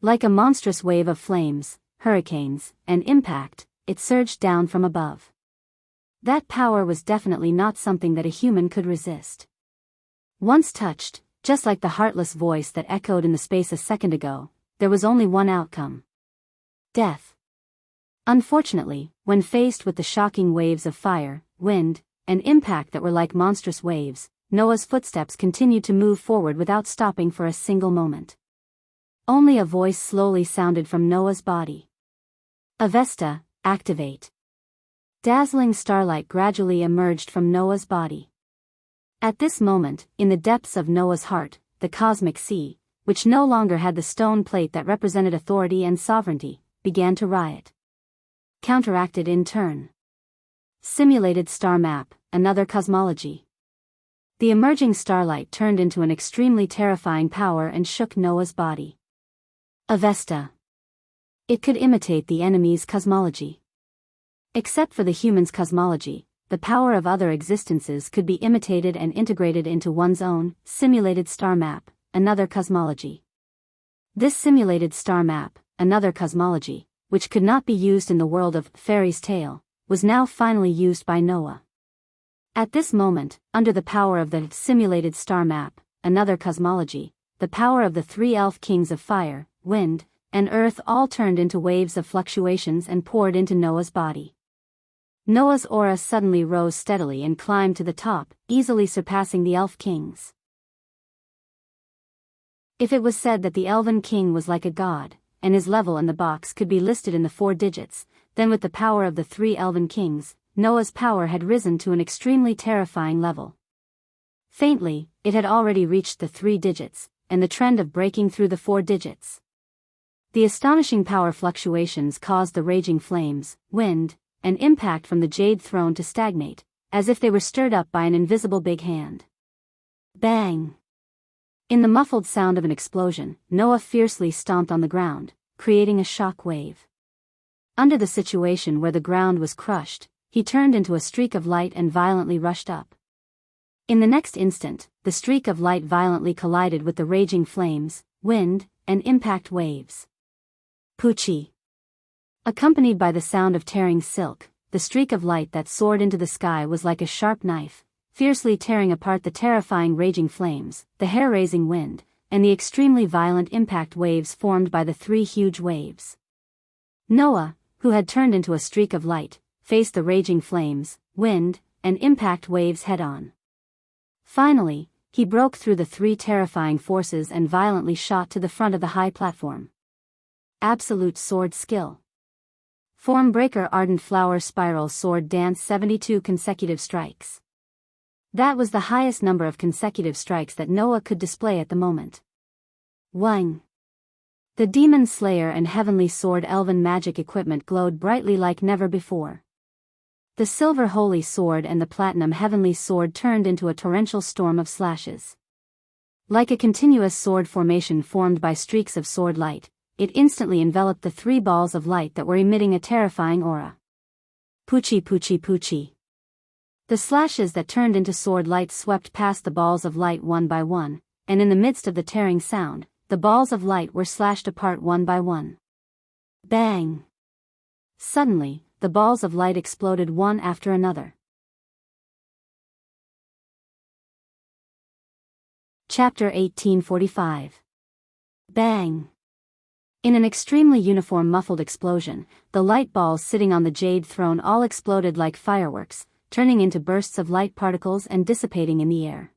Like a monstrous wave of flames, hurricanes, and impact, it surged down from above. That power was definitely not something that a human could resist. Once touched, just like the heartless voice that echoed in the space a second ago, there was only one outcome. Death. Unfortunately, when faced with the shocking waves of fire, wind, and impact that were like monstrous waves, Noah's footsteps continued to move forward without stopping for a single moment. Only a voice slowly sounded from Noah's body. Avesta, activate. Dazzling starlight gradually emerged from Noah's body. At this moment, in the depths of Noah's heart, the cosmic sea, which no longer had the stone plate that represented authority and sovereignty, began to riot. Counteracted in turn. Simulated star map, another cosmology. The emerging starlight turned into an extremely terrifying power and shook Noah's body. Avesta. It could imitate the enemy's cosmology. Except for the human's cosmology, the power of other existences could be imitated and integrated into one's own simulated star map, another cosmology. This simulated star map, another cosmology, which could not be used in the world of fairy's tale, was now finally used by Noah. At this moment, under the power of the simulated star map, another cosmology, the power of the 3 elf kings of fire, wind, and earth all turned into waves of fluctuations and poured into Noah's body. Noah's aura suddenly rose steadily and climbed to the top, easily surpassing the elf kings. If it was said that the elven king was like a god, and his level in the box could be listed in the 4 digits, then with the power of the 3 elven kings, Noah's power had risen to an extremely terrifying level. Faintly, it had already reached the 3 digits, and the trend of breaking through the 4 digits. The astonishing power fluctuations caused the raging flames, wind, and impact from the jade throne to stagnate, as if they were stirred up by an invisible big hand. Bang! In the muffled sound of an explosion, Noah fiercely stomped on the ground, creating a shock wave. Under the situation where the ground was crushed, he turned into a streak of light and violently rushed up. In the next instant, the streak of light violently collided with the raging flames, wind, and impact waves. Poochie! Accompanied by the sound of tearing silk, the streak of light that soared into the sky was like a sharp knife, fiercely tearing apart the terrifying raging flames, the hair-raising wind, and the extremely violent impact waves formed by the 3 huge waves. Noah, who had turned into a streak of light, faced the raging flames, wind, and impact waves head-on. Finally, he broke through the 3 terrifying forces and violently shot to the front of the high platform. Absolute sword skill. Form breaker ardent flower spiral sword dance 72 consecutive strikes. That was the highest number of consecutive strikes that Noah could display at the moment. Wang! The demon slayer and heavenly sword elven magic equipment glowed brightly like never before. The silver holy sword and the platinum heavenly sword turned into a torrential storm of slashes. Like a continuous sword formation formed by streaks of sword light, it instantly enveloped the 3 balls of light that were emitting a terrifying aura. Poochie poochie poochie. The slashes that turned into sword light swept past the balls of light one by one, and in the midst of the tearing sound, the balls of light were slashed apart one by one. Bang! Suddenly, the balls of light exploded one after another. Chapter 1845. Bang! In an extremely uniform muffled explosion, the light balls sitting on the jade throne all exploded like fireworks, turning into bursts of light particles and dissipating in the air.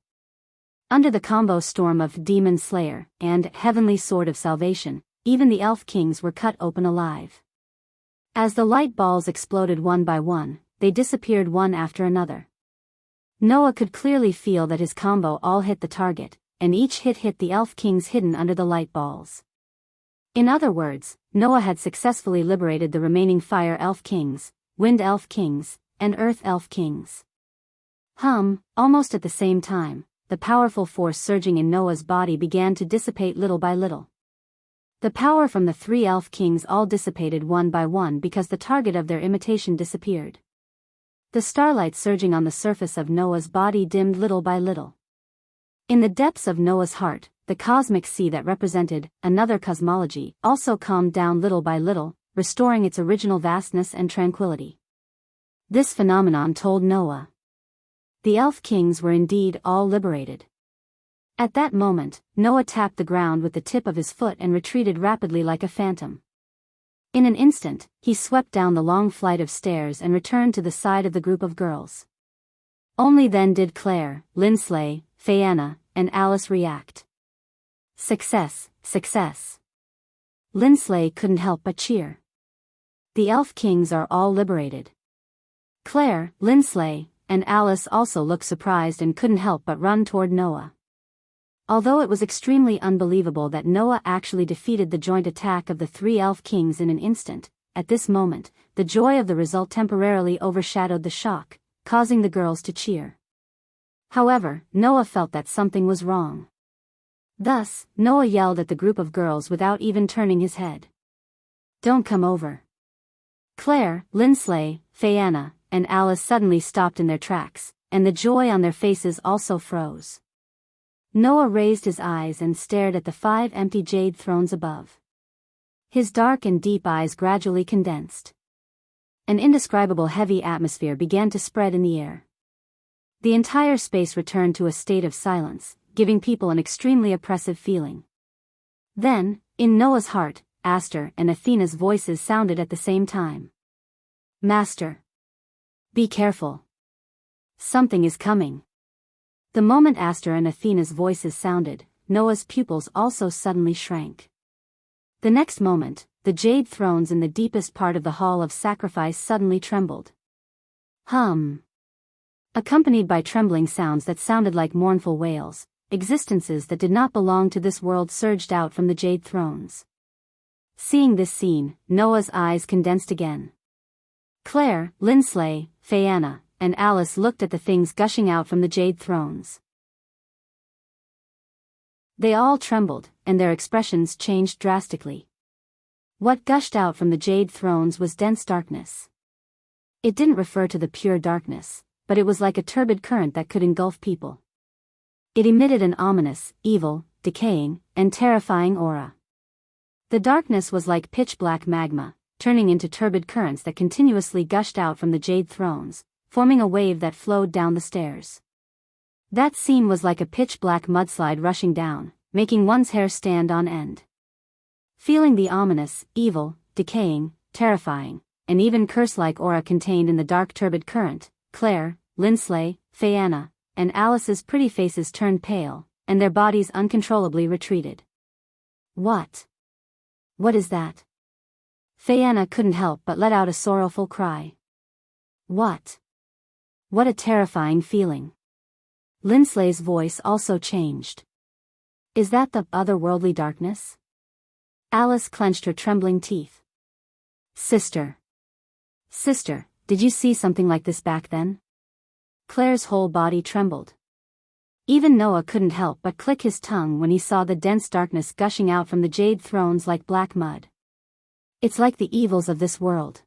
Under the combo storm of Demon Slayer and Heavenly Sword of Salvation, even the elf kings were cut open alive. As the light balls exploded one by one, they disappeared one after another. Noah could clearly feel that his combo all hit the target, and each hit the elf kings hidden under the light balls. In other words, Noah had successfully liberated the remaining fire elf kings, wind elf kings, and earth elf kings. Almost at the same time, the powerful force surging in Noah's body began to dissipate little by little. The power from the 3 elf kings all dissipated one by one because the target of their imitation disappeared. The starlight surging on the surface of Noah's body dimmed little by little. In the depths of Noah's heart, the cosmic sea that represented another cosmology also calmed down little by little, restoring its original vastness and tranquility. This phenomenon told Noah. The elf kings were indeed all liberated. At that moment, Noah tapped the ground with the tip of his foot and retreated rapidly like a phantom. In an instant, he swept down the long flight of stairs and returned to the side of the group of girls. Only then did Claire, Linsley, Fayanna, and Alice react. Success, success. Linsley couldn't help but cheer. The elf kings are all liberated. Claire, Linsley, and Alice also looked surprised and couldn't help but run toward Noah. Although it was extremely unbelievable that Noah actually defeated the joint attack of the 3 elf kings in an instant, at this moment, the joy of the result temporarily overshadowed the shock, causing the girls to cheer. However, Noah felt that something was wrong. Thus, Noah yelled at the group of girls without even turning his head. "Don't come over." Claire, Linsley, Fayanna, and Alice suddenly stopped in their tracks, and the joy on their faces also froze. Noah raised his eyes and stared at the 5 empty jade thrones above. His dark and deep eyes gradually condensed. An indescribable heavy atmosphere began to spread in the air. The entire space returned to a state of silence, giving people an extremely oppressive feeling. Then, in Noah's heart, Aster and Athena's voices sounded at the same time. "Master! Be careful. Something is coming." The moment Aster and Athena's voices sounded, Noah's pupils also suddenly shrank. The next moment, the jade thrones in the deepest part of the hall of sacrifice suddenly trembled. Hum. Accompanied by trembling sounds that sounded like mournful wails, existences that did not belong to this world surged out from the jade thrones. Seeing this scene, Noah's eyes condensed again. Claire, Lindsley, Fayanna, and Alice looked at the things gushing out from the jade thrones. They all trembled, and their expressions changed drastically. What gushed out from the jade thrones was dense darkness. It didn't refer to the pure darkness, but it was like a turbid current that could engulf people. It emitted an ominous, evil, decaying, and terrifying aura. The darkness was like pitch-black magma, turning into turbid currents that continuously gushed out from the jade thrones, forming a wave that flowed down the stairs. That scene was like a pitch-black mudslide rushing down, making one's hair stand on end. Feeling the ominous, evil, decaying, terrifying, and even curse-like aura contained in the dark turbid current, Claire, Lindsley, Fayanna, and Alice's pretty faces turned pale, and their bodies uncontrollably retreated. What? What is that? Fayanna couldn't help but let out a sorrowful cry. What? What a terrifying feeling. Lindsley's voice also changed. Is that the otherworldly darkness? Alice clenched her trembling teeth. Sister. Sister, did you see something like this back then? Claire's whole body trembled. Even Noah couldn't help but click his tongue when he saw the dense darkness gushing out from the jade thrones like black mud. It's like the evils of this world.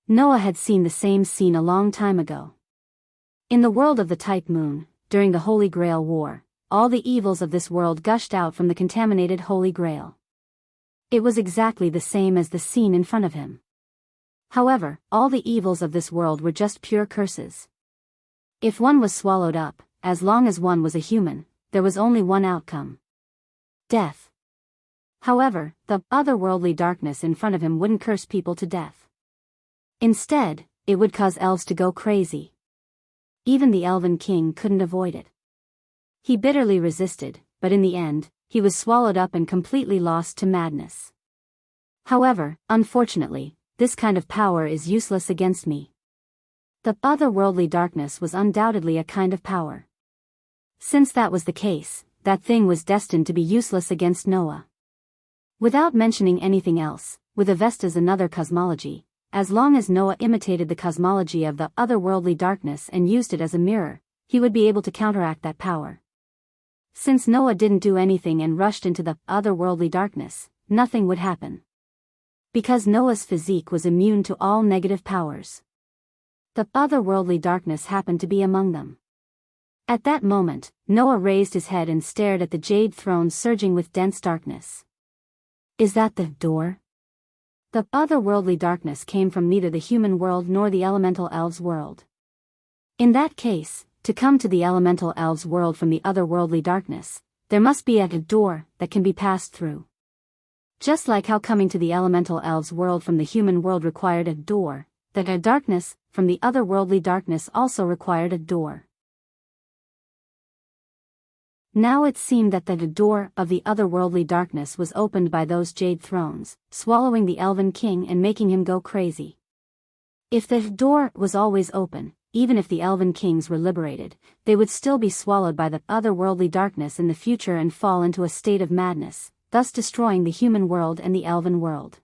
Noah had seen the same scene a long time ago. In the world of the Type Moon, during the Holy Grail War, all the evils of this world gushed out from the contaminated Holy Grail. It was exactly the same as the scene in front of him. However, all the evils of this world were just pure curses. If one was swallowed up, as long as one was a human, there was only one outcome. Death. However, the otherworldly darkness in front of him wouldn't curse people to death. Instead, it would cause elves to go crazy. Even the Elven King couldn't avoid it. He bitterly resisted, but in the end, he was swallowed up and completely lost to madness. However, unfortunately, this kind of power is useless against me. The otherworldly darkness was undoubtedly a kind of power. Since that was the case, that thing was destined to be useless against Noah. Without mentioning anything else, with Avesta's another cosmology, as long as Noah imitated the cosmology of the otherworldly darkness and used it as a mirror, he would be able to counteract that power. Since Noah didn't do anything and rushed into the otherworldly darkness, nothing would happen. Because Noah's physique was immune to all negative powers. The otherworldly darkness happened to be among them. At that moment, Noah raised his head and stared at the jade throne surging with dense darkness. Is that the door? The otherworldly darkness came from neither the human world nor the elemental elves' world. In that case, to come to the elemental elves' world from the otherworldly darkness, there must be a door that can be passed through. Just like how coming to the elemental elves' world from the human world required a door, that a darkness from the otherworldly darkness also required a door. Now it seemed that the door of the otherworldly darkness was opened by those jade thrones, swallowing the Elven King and making him go crazy. If the door was always open, even if the Elven Kings were liberated, they would still be swallowed by the otherworldly darkness in the future and fall into a state of madness, thus destroying the human world and the Elven world.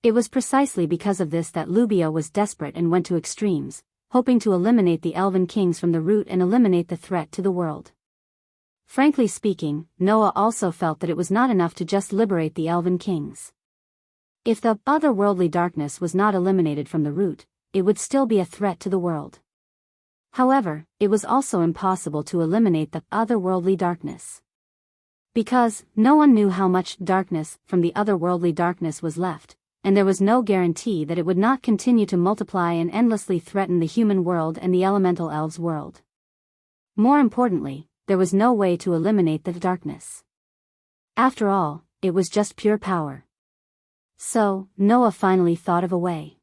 It was precisely because of this that Lubia was desperate and went to extremes, hoping to eliminate the Elven Kings from the root and eliminate the threat to the world. Frankly speaking, Noah also felt that it was not enough to just liberate the Elven Kings. If the otherworldly darkness was not eliminated from the root, it would still be a threat to the world. However, it was also impossible to eliminate the otherworldly darkness. Because no one knew how much darkness from the otherworldly darkness was left, and there was no guarantee that it would not continue to multiply and endlessly threaten the human world and the elemental elves' world. More importantly, there was no way to eliminate the darkness. After all, it was just pure power. So, Noah finally thought of a way.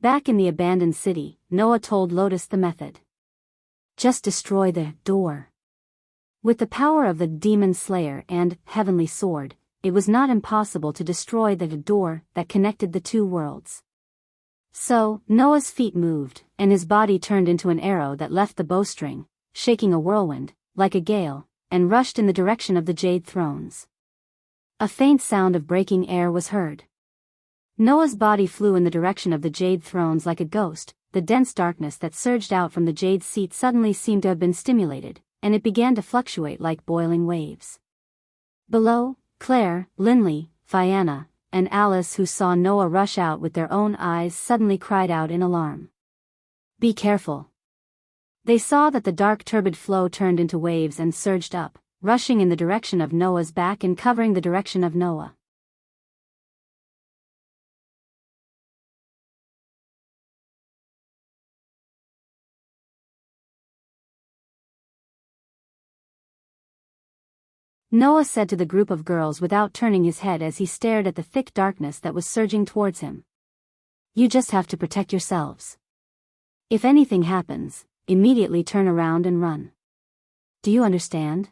Back in the abandoned city, Noah told Lotus the method. Just destroy the door. With the power of the Demon Slayer and Heavenly Sword, it was not impossible to destroy the door that connected the two worlds. So, Noah's feet moved, and his body turned into an arrow that left the bowstring, shaking a whirlwind, like a gale, and rushed in the direction of the jade thrones. A faint sound of breaking air was heard. Noah's body flew in the direction of the jade thrones like a ghost. The dense darkness that surged out from the jade seat suddenly seemed to have been stimulated, and it began to fluctuate like boiling waves. Below, Claire, Linley, Fianna, and Alice, who saw Noah rush out with their own eyes, suddenly cried out in alarm. "Be careful!" They saw that the dark turbid flow turned into waves and surged up, rushing in the direction of Noah's back and covering the direction of Noah. Noah said to the group of girls without turning his head as he stared at the thick darkness that was surging towards him. "You just have to protect yourselves. If anything happens, immediately turn around and run. Do you understand?"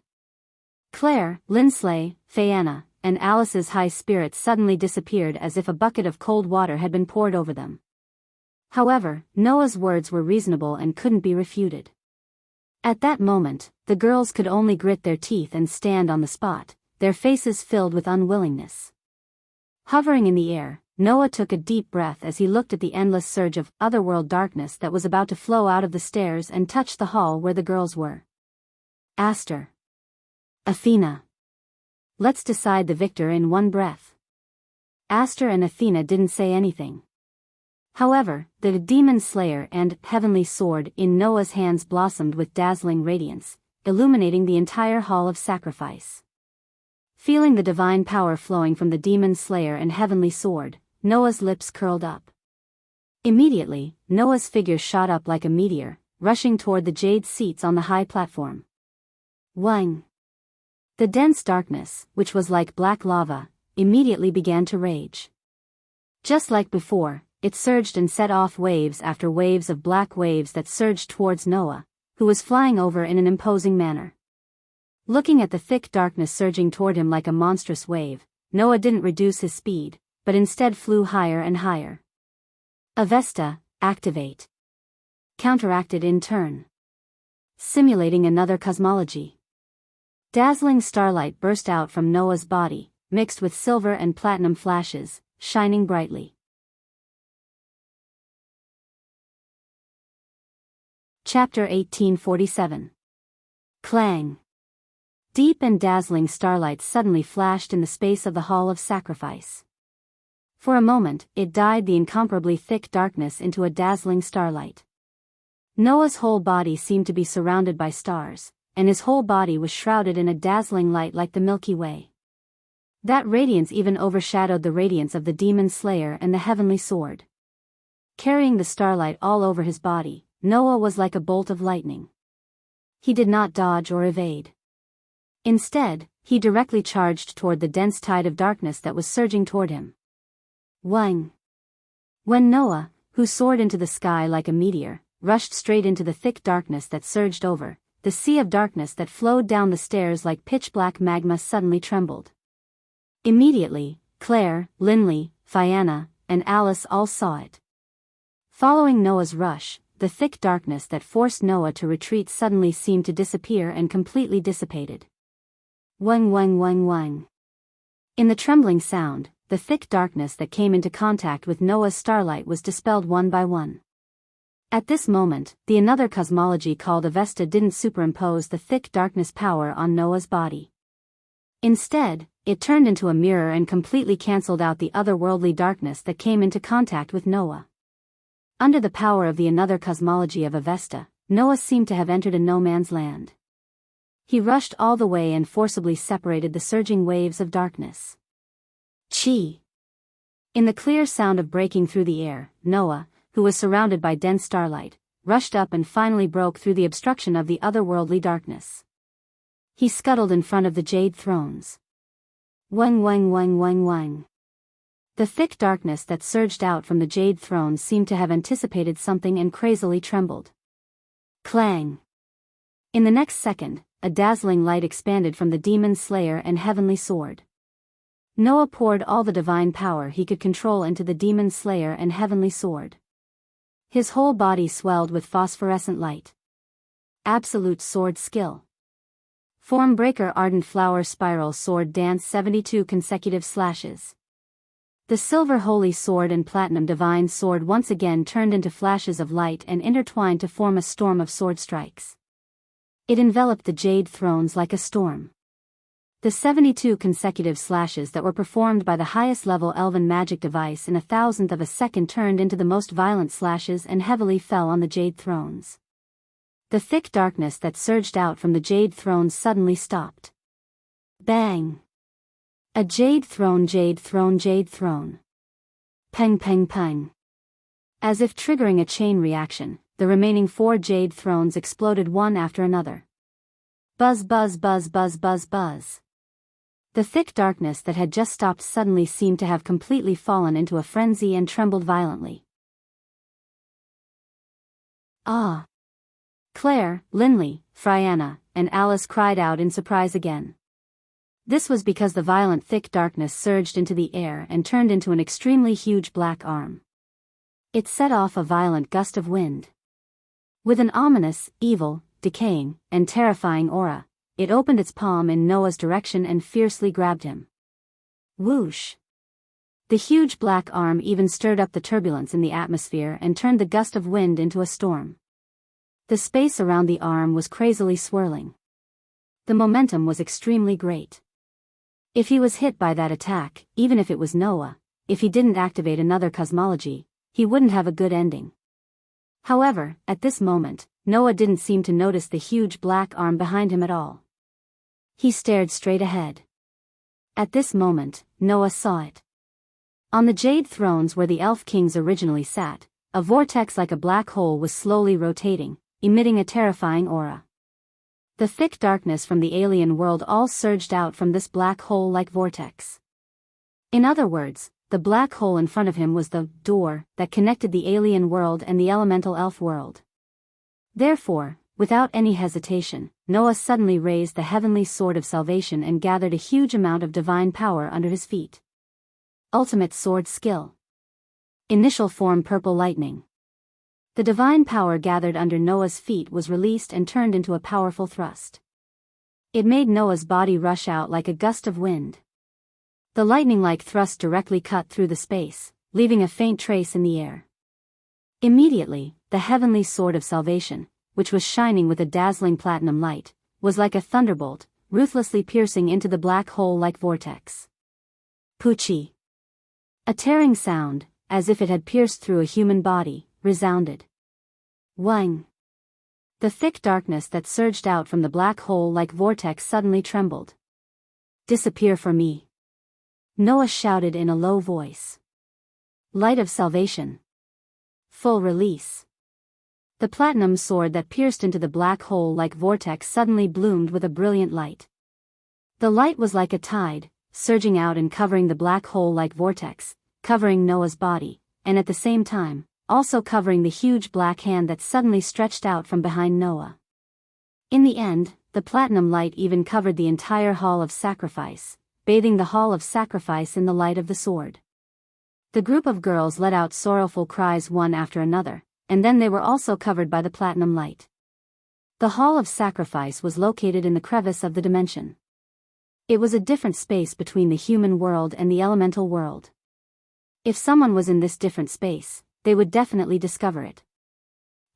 Claire, Linsley, Fianna, and Alice's high spirits suddenly disappeared as if a bucket of cold water had been poured over them. However, Noah's words were reasonable and couldn't be refuted. At that moment, the girls could only grit their teeth and stand on the spot, their faces filled with unwillingness. Hovering in the air, Noah took a deep breath as he looked at the endless surge of otherworld darkness that was about to flow out of the stairs and touch the hall where the girls were. Aster. Athena. Let's decide the victor in one breath. Aster and Athena didn't say anything. However, the demon slayer and heavenly sword in Noah's hands blossomed with dazzling radiance, illuminating the entire hall of sacrifice. Feeling the divine power flowing from the demon slayer and heavenly sword, Noah's lips curled up. Immediately, Noah's figure shot up like a meteor, rushing toward the jade seats on the high platform. Wang! The dense darkness, which was like black lava, immediately began to rage. Just like before, it surged and set off waves after waves of black waves that surged towards Noah, who was flying over in an imposing manner. Looking at the thick darkness surging toward him like a monstrous wave, Noah didn't reduce his speed, but instead flew higher and higher. Avesta, activate. Counteracted in turn. Simulating another cosmology. Dazzling starlight burst out from Noah's body, mixed with silver and platinum flashes, shining brightly. Chapter 1847. Clang. Deep and dazzling starlight suddenly flashed in the space of the Hall of Sacrifice. For a moment, it dyed the incomparably thick darkness into a dazzling starlight. Noah's whole body seemed to be surrounded by stars, and his whole body was shrouded in a dazzling light like the Milky Way. That radiance even overshadowed the radiance of the demon slayer and the heavenly sword. Carrying the starlight all over his body, Noah was like a bolt of lightning. He did not dodge or evade. Instead, he directly charged toward the dense tide of darkness that was surging toward him. Wang! When Noah, who soared into the sky like a meteor, rushed straight into the thick darkness that surged over, the sea of darkness that flowed down the stairs like pitch-black magma suddenly trembled. Immediately, Claire, Linley, Fianna, and Alice all saw it. Following Noah's rush, the thick darkness that forced Noah to retreat suddenly seemed to disappear and completely dissipated. Wang wang wang wang. In the trembling sound, the thick darkness that came into contact with Noah's starlight was dispelled one by one. At this moment, the another cosmology called Avesta didn't superimpose the thick darkness power on Noah's body. Instead, it turned into a mirror and completely cancelled out the otherworldly darkness that came into contact with Noah. Under the power of the another cosmology of Avesta, Noah seemed to have entered a no-man's land. He rushed all the way and forcibly separated the surging waves of darkness. Chi! In the clear sound of breaking through the air, Noah, who was surrounded by dense starlight, rushed up and finally broke through the obstruction of the otherworldly darkness. He scuttled in front of the jade thrones. Wang wang wang wang wang. The thick darkness that surged out from the jade throne seemed to have anticipated something and crazily trembled. Clang! In the next second, a dazzling light expanded from the demon slayer and heavenly sword. Noah poured all the divine power he could control into the demon slayer and heavenly sword. His whole body swelled with phosphorescent light. Absolute sword skill. Form breaker ardent flower spiral sword dance 72 consecutive slashes. The silver holy sword and platinum divine sword once again turned into flashes of light and intertwined to form a storm of sword strikes. It enveloped the jade thrones like a storm. The 72 consecutive slashes that were performed by the highest level elven magic device in 1,000th of a second turned into the most violent slashes and heavily fell on the jade thrones. The thick darkness that surged out from the jade thrones suddenly stopped. Bang! A jade throne, jade throne, jade throne. Peng, peng, peng. As if triggering a chain reaction, the remaining 4 jade thrones exploded one after another. Buzz, buzz, buzz, buzz, buzz, buzz. The thick darkness that had just stopped suddenly seemed to have completely fallen into a frenzy and trembled violently. Ah! Claire, Linley, Frianna, and Alice cried out in surprise again. This was because the violent thick darkness surged into the air and turned into an extremely huge black arm. It set off a violent gust of wind. With an ominous, evil, decaying, and terrifying aura, it opened its palm in Noah's direction and fiercely grabbed him. Whoosh! The huge black arm even stirred up the turbulence in the atmosphere and turned the gust of wind into a storm. The space around the arm was crazily swirling. The momentum was extremely great. If he was hit by that attack, even if it was Noah, if he didn't activate another cosmology, he wouldn't have a good ending. However, at this moment, Noah didn't seem to notice the huge black arm behind him at all. He stared straight ahead. At this moment, Noah saw it. On the jade thrones where the elf kings originally sat, a vortex like a black hole was slowly rotating, emitting a terrifying aura. The thick darkness from the alien world all surged out from this black hole-like vortex. In other words, the black hole in front of him was the door that connected the alien world and the elemental elf world. Therefore, without any hesitation, Noah suddenly raised the heavenly sword of salvation and gathered a huge amount of divine power under his feet. Ultimate sword skill. Initial form purple lightning. The divine power gathered under Noah's feet was released and turned into a powerful thrust. It made Noah's body rush out like a gust of wind. The lightning-like thrust directly cut through the space, leaving a faint trace in the air. Immediately, the heavenly sword of salvation, which was shining with a dazzling platinum light, was like a thunderbolt, ruthlessly piercing into the black hole-like vortex. Poochie! A tearing sound, as if it had pierced through a human body, resounded. Wang! The thick darkness that surged out from the black hole-like vortex suddenly trembled. Disappear for me! Noah shouted in a low voice. Light of salvation. Full release. The platinum sword that pierced into the black hole-like vortex suddenly bloomed with a brilliant light. The light was like a tide, surging out and covering the black hole-like vortex, covering Noah's body, and at the same time, also covering the huge black hand that suddenly stretched out from behind Noah. In the end, the platinum light even covered the entire Hall of Sacrifice, bathing the Hall of Sacrifice in the light of the sword. The group of girls let out sorrowful cries one after another, and then they were also covered by the platinum light. The Hall of Sacrifice was located in the crevice of the dimension. It was a different space between the human world and the elemental world. If someone was in this different space, they would definitely discover it.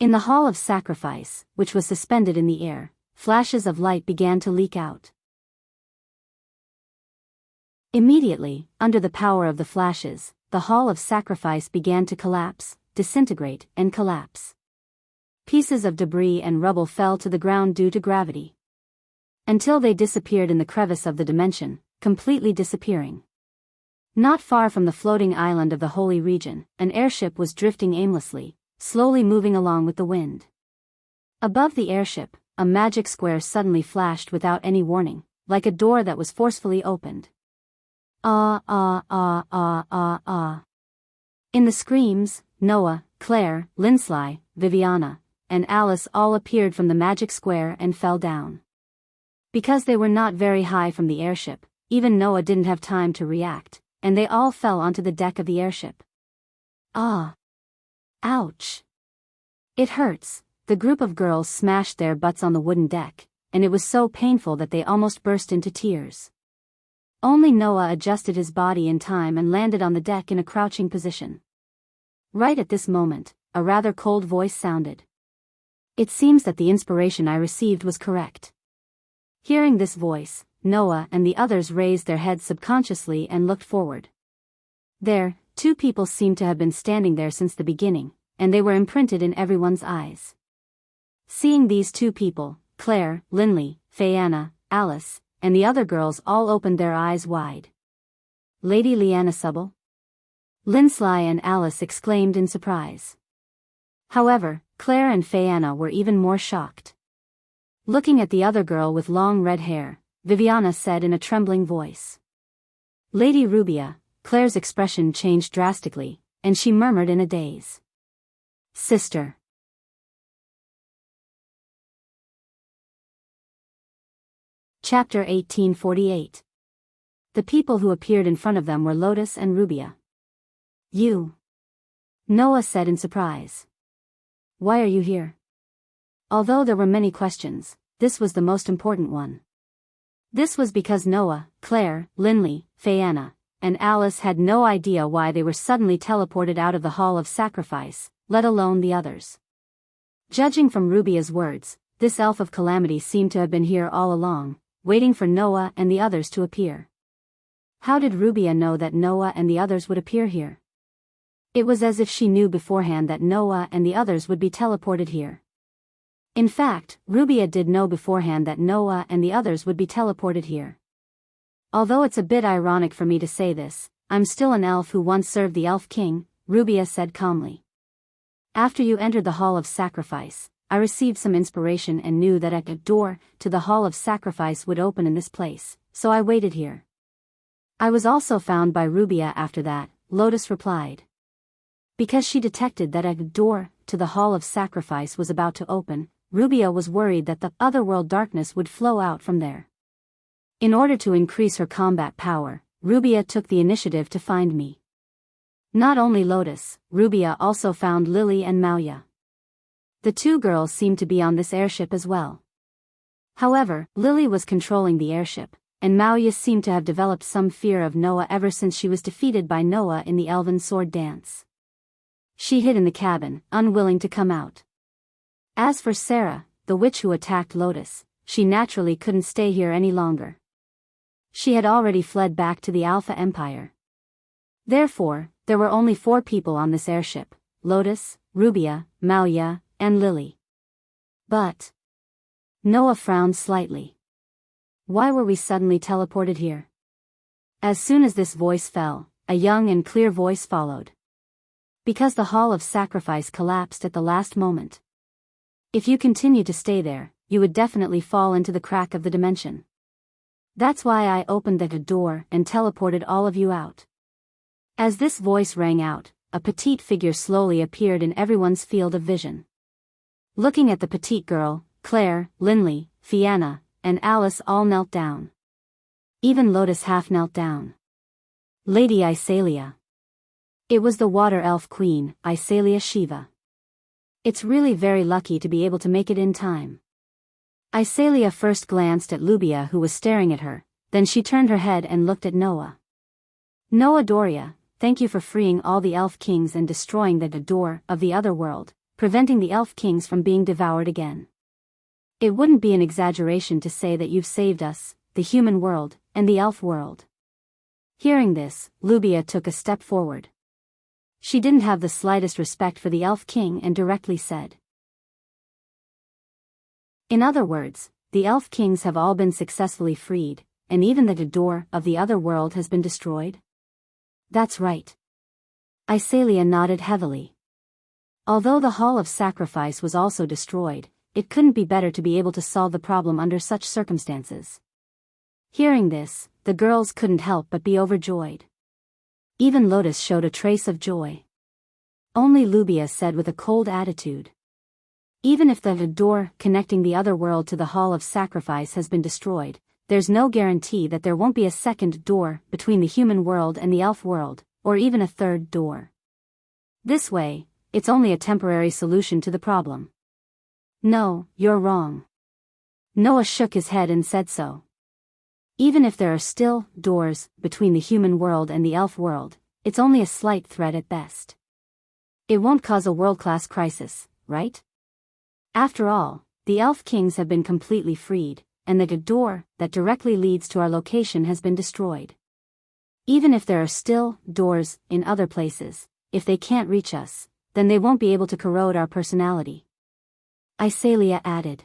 In the Hall of Sacrifice, which was suspended in the air, flashes of light began to leak out. Immediately, under the power of the flashes, the Hall of Sacrifice began to collapse, disintegrate, and collapse. Pieces of debris and rubble fell to the ground due to gravity. Until they disappeared in the crevice of the dimension, completely disappearing. Not far from the floating island of the Holy Region, an airship was drifting aimlessly, slowly moving along with the wind. Above the airship, a magic square suddenly flashed without any warning, like a door that was forcefully opened. Ah ah ah ah ah ah. In the screams, Noah, Claire, Lindsly, Viviana, and Alice all appeared from the magic square and fell down. Because they were not very high from the airship, even Noah didn't have time to react, and they all fell onto the deck of the airship. Ah! Ouch! It hurts. The group of girls smashed their butts on the wooden deck, and it was so painful that they almost burst into tears. Only Noah adjusted his body in time and landed on the deck in a crouching position. Right at this moment, a rather cold voice sounded. It seems that the inspiration I received was correct. Hearing this voice, Noah and the others raised their heads subconsciously and looked forward. There, two people seemed to have been standing there since the beginning, and they were imprinted in everyone's eyes. Seeing these two people, Claire, Linley, Fayanna, Alice, and the other girls all opened their eyes wide. Lady Leanna Subble? Linsley and Alice exclaimed in surprise. However, Claire and Fayanna were even more shocked. Looking at the other girl with long red hair, Viviana said in a trembling voice. Lady Rubia. Claire's expression changed drastically, and she murmured in a daze. Sister. Chapter 1848. The people who appeared in front of them were Lotus and Rubia. You. Noah said in surprise. Why are you here? Although there were many questions, this was the most important one. This was because Noah, Claire, Linley, Fayanna, and Alice had no idea why they were suddenly teleported out of the Hall of Sacrifice, let alone the others. Judging from Rubia's words, this elf of calamity seemed to have been here all along, waiting for Noah and the others to appear. How did Rubia know that Noah and the others would appear here? It was as if she knew beforehand that Noah and the others would be teleported here. In fact, Rubia did know beforehand that Noah and the others would be teleported here. Although it's a bit ironic for me to say this, I'm still an elf who once served the Elf King, Rubia said calmly. After you entered the Hall of Sacrifice, I received some inspiration and knew that a door to the Hall of Sacrifice would open in this place, so I waited here. I was also found by Rubia after that, Lotus replied. Because she detected that a door to the Hall of Sacrifice was about to open, Rubia was worried that the otherworld darkness would flow out from there. In order to increase her combat power, Rubia took the initiative to find me. Not only Lotus, Rubia also found Lily and Mauya. The two girls seemed to be on this airship as well. However, Lily was controlling the airship, and Mauya seemed to have developed some fear of Noah ever since she was defeated by Noah in the Elven Sword Dance. She hid in the cabin, unwilling to come out. As for Sarah, the witch who attacked Lotus, she naturally couldn't stay here any longer. She had already fled back to the Alpha Empire. Therefore, there were only 4 people on this airship: Lotus, Rubia, Mauya, and Lily. But Noah frowned slightly. Why were we suddenly teleported here? As soon as this voice fell, a young and clear voice followed. Because the Hall of Sacrifice collapsed at the last moment. If you continue to stay there, you would definitely fall into the crack of the dimension. That's why I opened the door and teleported all of you out. As this voice rang out, a petite figure slowly appeared in everyone's field of vision. Looking at the petite girl, Claire, Linley, Fayanna, and Alice all knelt down. Even Lotus half knelt down. Lady Isalia. It was the Water Elf Queen, Isalia Shiva. It's really very lucky to be able to make it in time. Isalia first glanced at Lubia, who was staring at her, then she turned her head and looked at Noah. Noah Doria, thank you for freeing all the Elf Kings and destroying the door of the other world, preventing the Elf Kings from being devoured again. It wouldn't be an exaggeration to say that you've saved us, the human world, and the elf world. Hearing this, Lubia took a step forward. She didn't have the slightest respect for the Elf King and directly said. In other words, the Elf Kings have all been successfully freed, and even the door of the other world has been destroyed? That's right. Isalia nodded heavily. Although the Hall of Sacrifice was also destroyed, it couldn't be better to be able to solve the problem under such circumstances. Hearing this, the girls couldn't help but be overjoyed. Even Lotus showed a trace of joy. Only Lubia said with a cold attitude. Even if the door connecting the other world to the Hall of Sacrifice has been destroyed, there's no guarantee that there won't be a second door between the human world and the elf world, or even a third door. This way, it's only a temporary solution to the problem. No, you're wrong. Noah shook his head and said so. Even if there are still doors between the human world and the elf world, it's only a slight threat at best. It won't cause a world-class crisis, right? After all, the elf kings have been completely freed, and the door that directly leads to our location has been destroyed. Even if there are still doors in other places, if they can't reach us, then they won't be able to corrode our personality. Isalia added.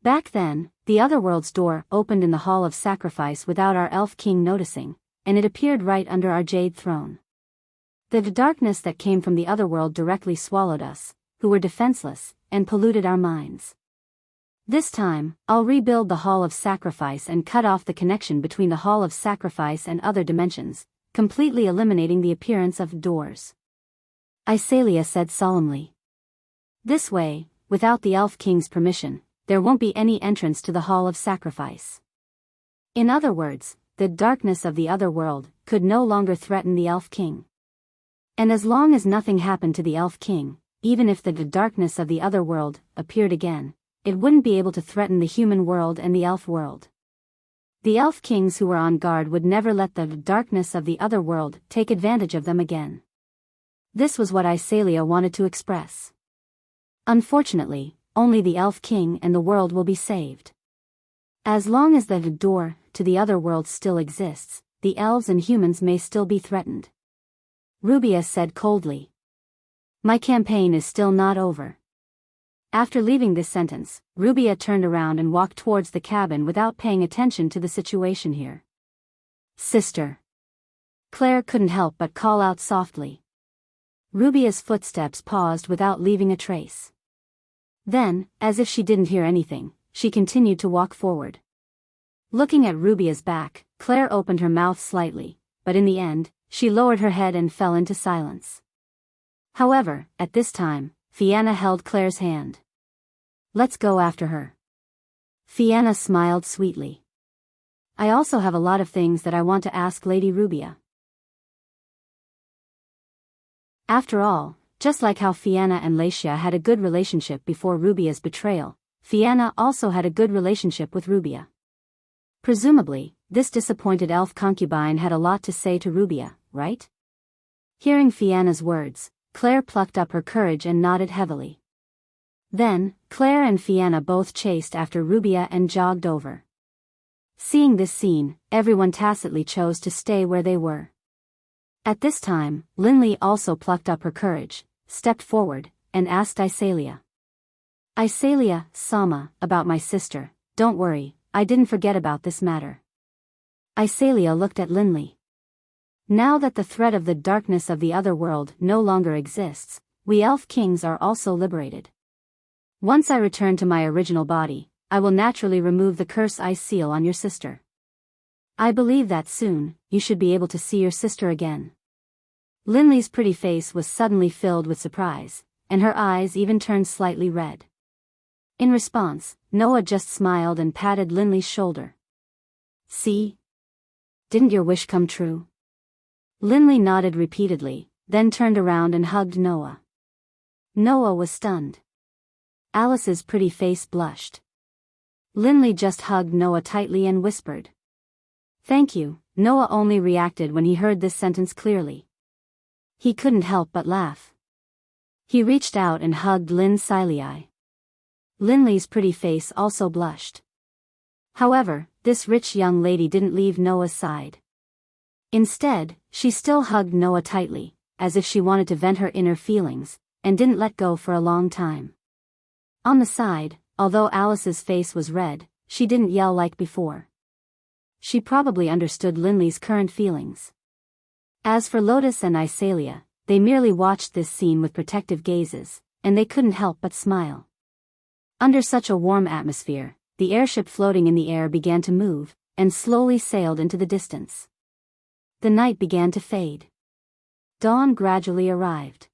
Back then, the otherworld's door opened in the Hall of Sacrifice without our elf king noticing, and it appeared right under our jade throne. The darkness that came from the otherworld directly swallowed us, who were defenseless, and polluted our minds. This time, I'll rebuild the Hall of Sacrifice and cut off the connection between the Hall of Sacrifice and other dimensions, completely eliminating the appearance of doors. Isalia said solemnly. This way, without the Elf King's permission, there won't be any entrance to the Hall of Sacrifice. In other words, the darkness of the other world could no longer threaten the Elf King. And as long as nothing happened to the Elf King, even if the darkness of the other world appeared again, it wouldn't be able to threaten the human world and the elf world. The elf kings who were on guard would never let the darkness of the other world take advantage of them again. This was what Isalia wanted to express. Unfortunately, only the elf king and the world will be saved. As long as the door to the other world still exists, the elves and humans may still be threatened. Rubia said coldly. My campaign is still not over. After leaving this sentence, Rubia turned around and walked towards the cabin without paying attention to the situation here. Sister. Claire couldn't help but call out softly. Rubia's footsteps paused without leaving a trace. Then, as if she didn't hear anything, she continued to walk forward. Looking at Rubia's back, Claire opened her mouth slightly, but in the end, she lowered her head and fell into silence. However, at this time, Fianna held Claire's hand. Let's go after her. Fianna smiled sweetly. I also have a lot of things that I want to ask Lady Rubia. After all, just like how Fianna and Lacia had a good relationship before Rubia's betrayal, Fianna also had a good relationship with Rubia. Presumably, this disappointed elf concubine had a lot to say to Rubia, right? Hearing Fianna's words, Claire plucked up her courage and nodded heavily. Then, Claire and Fianna both chased after Rubia and jogged over. Seeing this scene, everyone tacitly chose to stay where they were. At this time, Linley also plucked up her courage, stepped forward, and asked Isalia. Isalia, Sama, about my sister, don't worry, I didn't forget about this matter. Isalia looked at Linley. Now that the threat of the darkness of the other world no longer exists, we elf kings are also liberated. Once I return to my original body, I will naturally remove the curse I seal on your sister. I believe that soon, you should be able to see your sister again. Linley's pretty face was suddenly filled with surprise, and her eyes even turned slightly red. In response, Noah just smiled and patted Linley's shoulder. See? Didn't your wish come true? Linley nodded repeatedly, then turned around and hugged Noah. Noah was stunned. Alice's pretty face blushed. Linley just hugged Noah tightly and whispered. Thank you. Noah only reacted when he heard this sentence clearly. He couldn't help but laugh. He reached out and hugged Lynn Silei. Linley's pretty face also blushed. However, this rich young lady didn't leave Noah's side. Instead, she still hugged Noah tightly, as if she wanted to vent her inner feelings, and didn't let go for a long time. On the side, although Alice's face was red, she didn't yell like before. She probably understood Linley's current feelings. As for Lotus and Isalia, they merely watched this scene with protective gazes, and they couldn't help but smile. Under such a warm atmosphere, the airship floating in the air began to move, and slowly sailed into the distance. The night began to fade. Dawn gradually arrived.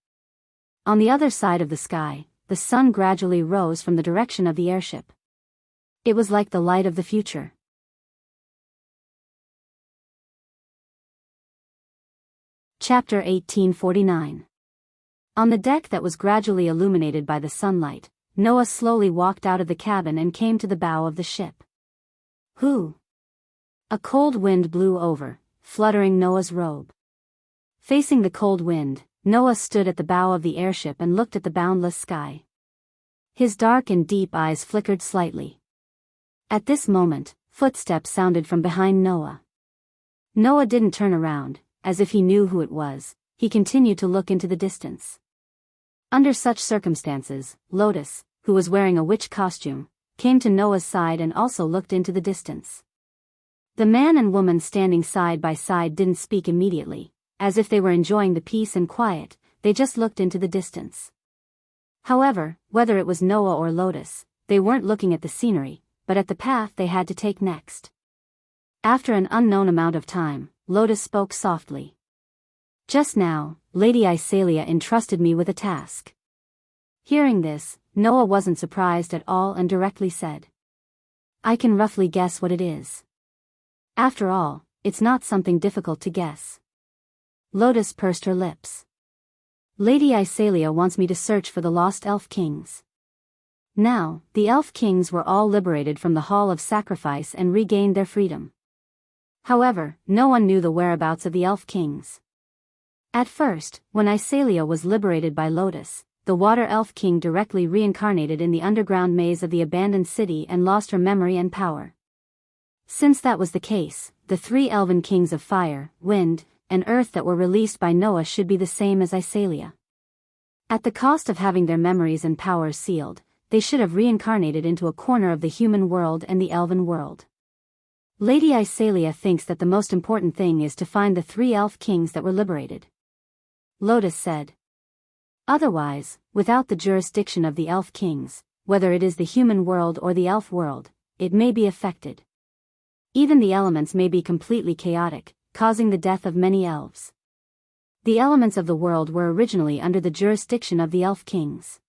On the other side of the sky, the sun gradually rose from the direction of the airship. It was like the light of the future. Chapter 1849. On the deck that was gradually illuminated by the sunlight, Noah slowly walked out of the cabin and came to the bow of the ship. Who? A cold wind blew over, fluttering Noah's robe. Facing the cold wind, Noah stood at the bow of the airship and looked at the boundless sky. His dark and deep eyes flickered slightly. At this moment, footsteps sounded from behind Noah. Noah didn't turn around, as if he knew who it was. He continued to look into the distance. Under such circumstances, Lotus, who was wearing a witch costume, came to Noah's side and also looked into the distance. The man and woman standing side by side didn't speak immediately, as if they were enjoying the peace and quiet, they just looked into the distance. However, whether it was Noah or Lotus, they weren't looking at the scenery, but at the path they had to take next. After an unknown amount of time, Lotus spoke softly. Just now, Lady Isalia entrusted me with a task. Hearing this, Noah wasn't surprised at all and directly said, I can roughly guess what it is. After all, it's not something difficult to guess. Lotus pursed her lips. Lady Isalia wants me to search for the lost elf kings. Now, the elf kings were all liberated from the Hall of Sacrifice and regained their freedom. However, no one knew the whereabouts of the elf kings. At first, when Isalia was liberated by Lotus, the Water Elf King directly reincarnated in the underground maze of the abandoned city and lost her memory and power. Since that was the case, the three elven kings of fire, wind, and earth that were released by Noah should be the same as Isalia. At the cost of having their memories and powers sealed, they should have reincarnated into a corner of the human world and the elven world. Lady Isalia thinks that the most important thing is to find the three elf kings that were liberated. Lotus said. Otherwise, without the jurisdiction of the elf kings, whether it is the human world or the elf world, it may be affected. Even the elements may be completely chaotic, causing the death of many elves. The elements of the world were originally under the jurisdiction of the elf kings.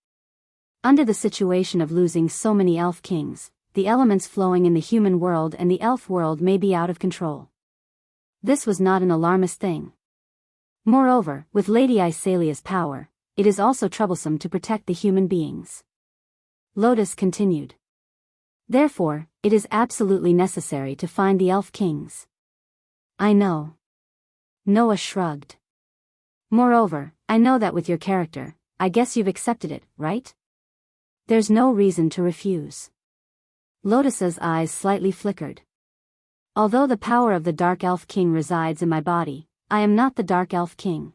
Under the situation of losing so many elf kings, the elements flowing in the human world and the elf world may be out of control. This was not an alarmist thing. Moreover, with Lady Isalia's power, it is also troublesome to protect the human beings. Lotus continued. Therefore, it is absolutely necessary to find the elf kings. I know. Noah shrugged. Moreover, I know that with your character, I guess you've accepted it, right? There's no reason to refuse. Lotus's eyes slightly flickered. Although the power of the Dark Elf King resides in my body, I am not the Dark Elf King.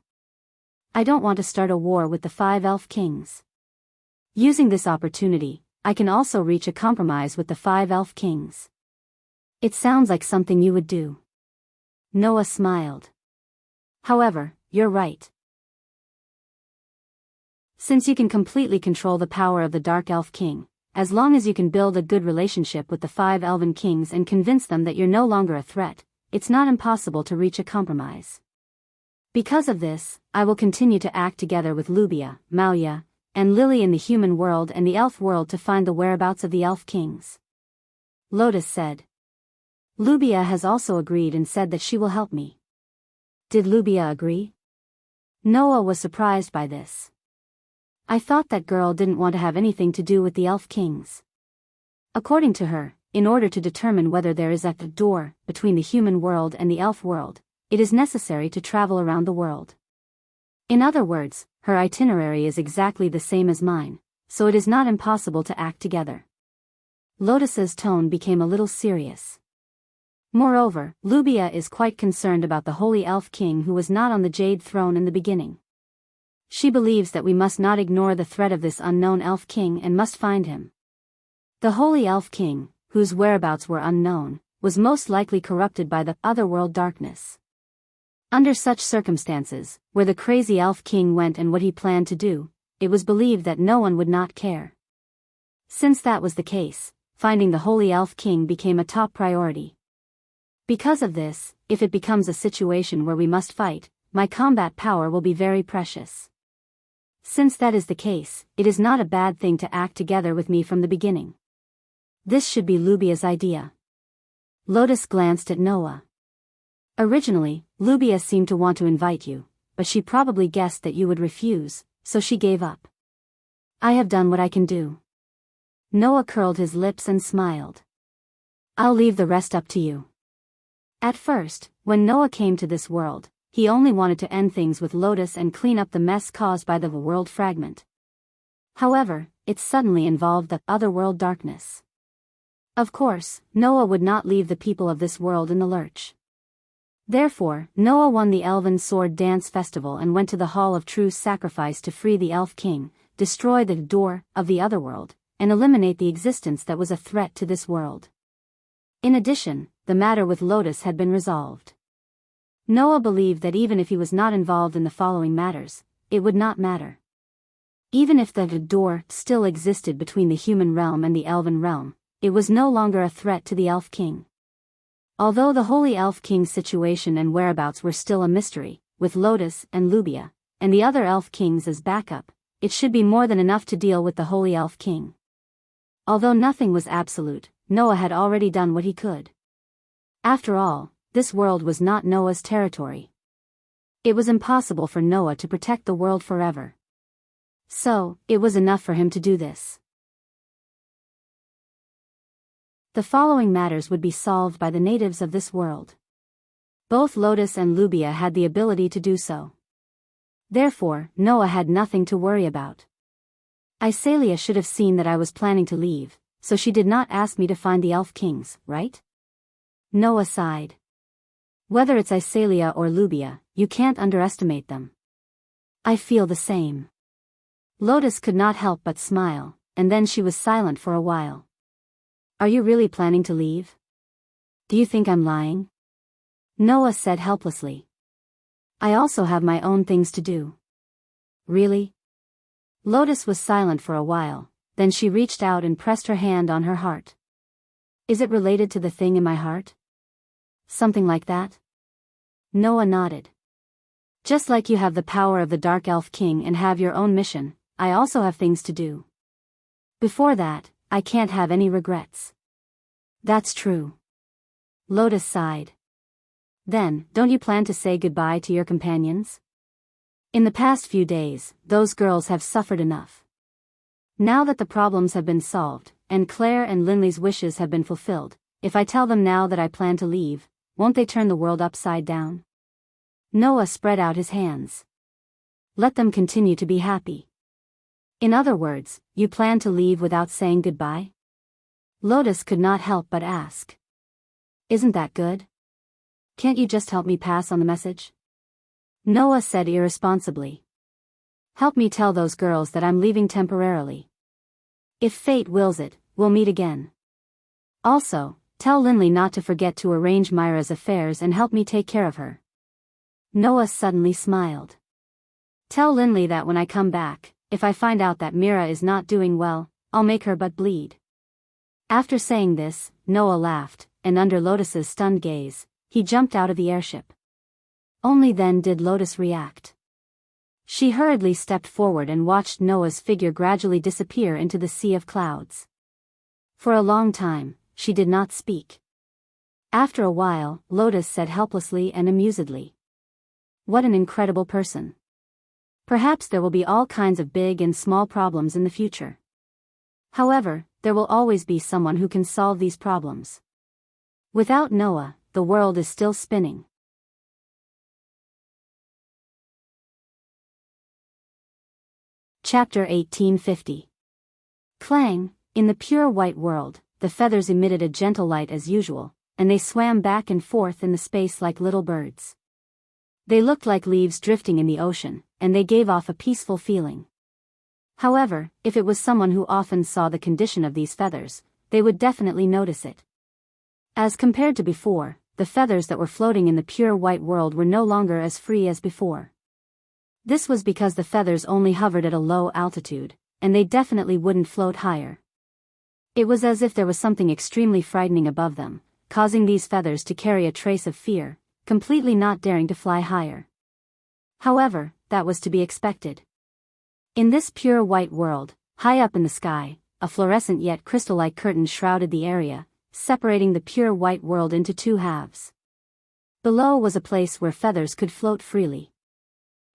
I don't want to start a war with the 5 Elf Kings. Using this opportunity, I can also reach a compromise with the 5 Elf Kings. It sounds like something you would do. Noah smiled. However, you're right. Since you can completely control the power of the Dark Elf King, as long as you can build a good relationship with the 5 Elven Kings and convince them that you're no longer a threat, it's not impossible to reach a compromise. Because of this, I will continue to act together with Lubia, Mauya, and Lily in the human world and the elf world to find the whereabouts of the elf kings. Lotus said. Lubia has also agreed and said that she will help me. Did Lubia agree? Noah was surprised by this. I thought that girl didn't want to have anything to do with the elf kings. According to her, in order to determine whether there is a door between the human world and the elf world, it is necessary to travel around the world. In other words, her itinerary is exactly the same as mine, so it is not impossible to act together. Lotus's tone became a little serious. Moreover, Lubia is quite concerned about the Holy Elf King who was not on the Jade Throne in the beginning. She believes that we must not ignore the threat of this unknown Elf King and must find him. The Holy Elf King, whose whereabouts were unknown, was most likely corrupted by the otherworld darkness. Under such circumstances, where the crazy Elf King went and what he planned to do, it was believed that no one would not care. Since that was the case, finding the Holy Elf King became a top priority. Because of this, if it becomes a situation where we must fight, my combat power will be very precious. Since that is the case, it is not a bad thing to act together with me from the beginning. This should be Lubia's idea. Lotus glanced at Noah. Originally, Lubia seemed to want to invite you, but she probably guessed that you would refuse, so she gave up. I have done what I can do. Noah curled his lips and smiled. I'll leave the rest up to you. At first, when Noah came to this world, he only wanted to end things with Lotus and clean up the mess caused by the world fragment. However, it suddenly involved the otherworld darkness. Of course, Noah would not leave the people of this world in the lurch. Therefore, Noah won the Elven Sword Dance Festival and went to the Hall of True Sacrifice to free the Elf King, destroy the door of the otherworld, and eliminate the existence that was a threat to this world. In addition, the matter with Lotus had been resolved. Noah believed that even if he was not involved in the following matters, it would not matter. Even if the door still existed between the human realm and the elven realm, it was no longer a threat to the Elf King. Although the Holy Elf King's situation and whereabouts were still a mystery, with Lotus and Lubia, and the other Elf Kings as backup, it should be more than enough to deal with the Holy Elf King. Although nothing was absolute, Noah had already done what he could. After all, this world was not Noah's territory. It was impossible for Noah to protect the world forever. So, it was enough for him to do this. The following matters would be solved by the natives of this world. Both Lotus and Lubia had the ability to do so. Therefore, Noah had nothing to worry about. Iselia should have seen that I was planning to leave, so she did not ask me to find the Elf Kings, right? Noah sighed. Whether it's Iselia or Lubia, you can't underestimate them. I feel the same. Lotus could not help but smile, and then she was silent for a while. Are you really planning to leave? Do you think I'm lying? Noah said helplessly. I also have my own things to do. Really? Lotus was silent for a while, then she reached out and pressed her hand on her heart. Is it related to the thing in my heart? Something like that? Noah nodded. Just like you have the power of the Dark Elf King and have your own mission, I also have things to do. Before that, I can't have any regrets. That's true. Lotus sighed. Then, don't you plan to say goodbye to your companions? In the past few days, those girls have suffered enough. Now that the problems have been solved, and Claire and Linley's wishes have been fulfilled, if I tell them now that I plan to leave, won't they turn the world upside down? Noah spread out his hands. Let them continue to be happy. In other words, you plan to leave without saying goodbye? Lotus could not help but ask. Isn't that good? Can't you just help me pass on the message? Noah said irresponsibly. Help me tell those girls that I'm leaving temporarily. If fate wills it, we'll meet again. Also, tell Linley not to forget to arrange Myra's affairs and help me take care of her. Noah suddenly smiled. Tell Linley that when I come back, if I find out that Mira is not doing well, I'll make her but bleed. After saying this, Noah laughed, and under Lotus's stunned gaze, he jumped out of the airship. Only then did Lotus react. She hurriedly stepped forward and watched Noah's figure gradually disappear into the sea of clouds. For a long time, she did not speak. After a while, Lotus said helplessly and amusedly. What an incredible person. Perhaps there will be all kinds of big and small problems in the future. However, there will always be someone who can solve these problems. Without Noah, the world is still spinning. Chapter 1850. Clang, in the pure white world, the feathers emitted a gentle light as usual, and they swam back and forth in the space like little birds. They looked like leaves drifting in the ocean, and they gave off a peaceful feeling. However, if it was someone who often saw the condition of these feathers, they would definitely notice it. As compared to before, the feathers that were floating in the pure white world were no longer as free as before. This was because the feathers only hovered at a low altitude, and they definitely wouldn't float higher. It was as if there was something extremely frightening above them, causing these feathers to carry a trace of fear, completely not daring to fly higher. However, that was to be expected. In this pure white world, high up in the sky, a fluorescent yet crystal-like curtain shrouded the area, separating the pure white world into two halves. Below was a place where feathers could float freely.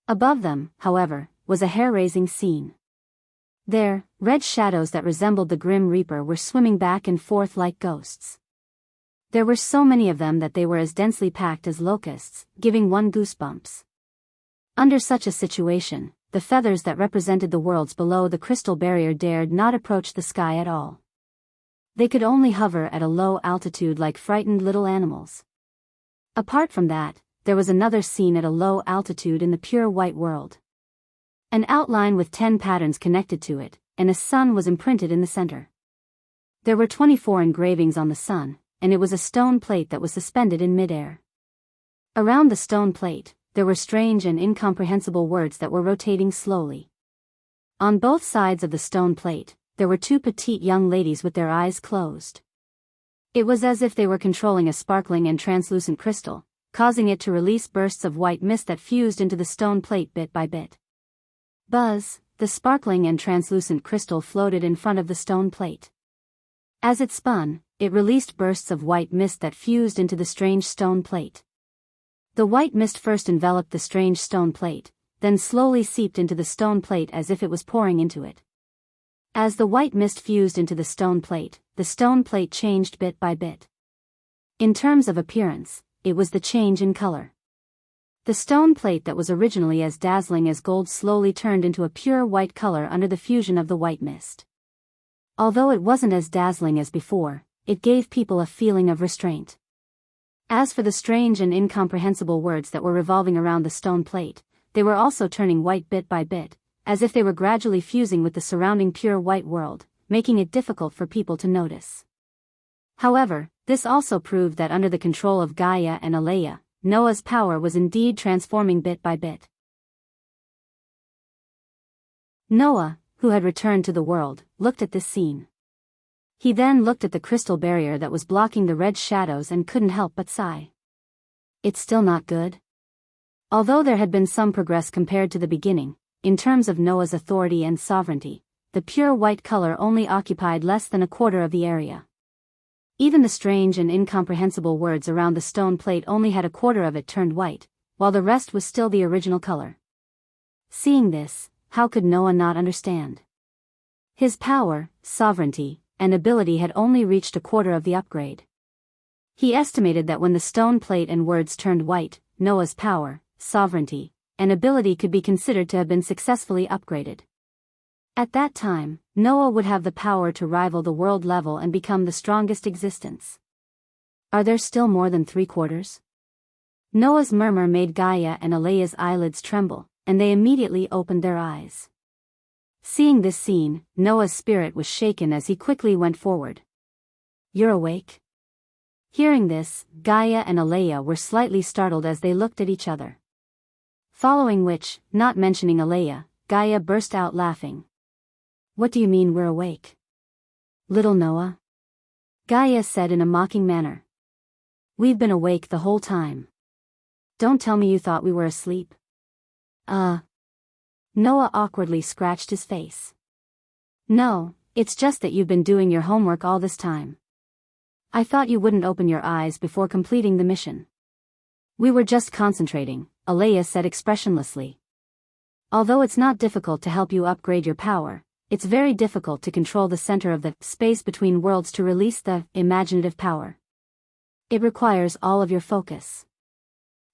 Above them, however, was a hair-raising scene. There, red shadows that resembled the Grim Reaper were swimming back and forth like ghosts. There were so many of them that they were as densely packed as locusts, giving one goosebumps. Under such a situation, the feathers that represented the worlds below the crystal barrier dared not approach the sky at all. They could only hover at a low altitude like frightened little animals. Apart from that, there was another scene at a low altitude in the pure white world. An outline with 10 patterns connected to it, and a sun was imprinted in the center. There were 24 engravings on the sun, and it was a stone plate that was suspended in midair. Around the stone plate, there were strange and incomprehensible words that were rotating slowly. On both sides of the stone plate, there were 2 petite young ladies with their eyes closed. It was as if they were controlling a sparkling and translucent crystal, causing it to release bursts of white mist that fused into the stone plate bit by bit. Buzz, the sparkling and translucent crystal floated in front of the stone plate. As it spun, it released bursts of white mist that fused into the strange stone plate. The white mist first enveloped the strange stone plate, then slowly seeped into the stone plate as if it was pouring into it. As the white mist fused into the stone plate changed bit by bit. In terms of appearance, it was the change in color. The stone plate that was originally as dazzling as gold slowly turned into a pure white color under the fusion of the white mist. Although it wasn't as dazzling as before, it gave people a feeling of restraint. As for the strange and incomprehensible words that were revolving around the stone plate, they were also turning white bit by bit, as if they were gradually fusing with the surrounding pure white world, making it difficult for people to notice. However, this also proved that under the control of Gaia and Alea, Noah's power was indeed transforming bit by bit. Noah, who had returned to the world, looked at this scene. He then looked at the crystal barrier that was blocking the red shadows and couldn't help but sigh. It's still not good. Although there had been some progress compared to the beginning, in terms of Noah's authority and sovereignty, the pure white color only occupied less than a quarter of the area. Even the strange and incomprehensible words around the stone plate only had a quarter of it turned white, while the rest was still the original color. Seeing this, how could Noah not understand? His power, sovereignty, and ability had only reached a quarter of the upgrade. He estimated that when the stone plate and words turned white, Noah's power, sovereignty, and ability could be considered to have been successfully upgraded. At that time, Noah would have the power to rival the world level and become the strongest existence. Are there still more than 3/4? Noah's murmur made Gaia and Alea's eyelids tremble, and they immediately opened their eyes. Seeing this scene, Noah's spirit was shaken as he quickly went forward. You're awake? Hearing this, Gaia and Alea were slightly startled as they looked at each other. Following which, not mentioning Alea, Gaia burst out laughing. What do you mean we're awake? Little Noah? Gaia said in a mocking manner. We've been awake the whole time. Don't tell me you thought we were asleep. Noah awkwardly scratched his face. No, it's just that you've been doing your homework all this time. I thought you wouldn't open your eyes before completing the mission. We were just concentrating, Alea said expressionlessly. Although it's not difficult to help you upgrade your power, it's very difficult to control the center of the space between worlds to release the imaginative power. It requires all of your focus.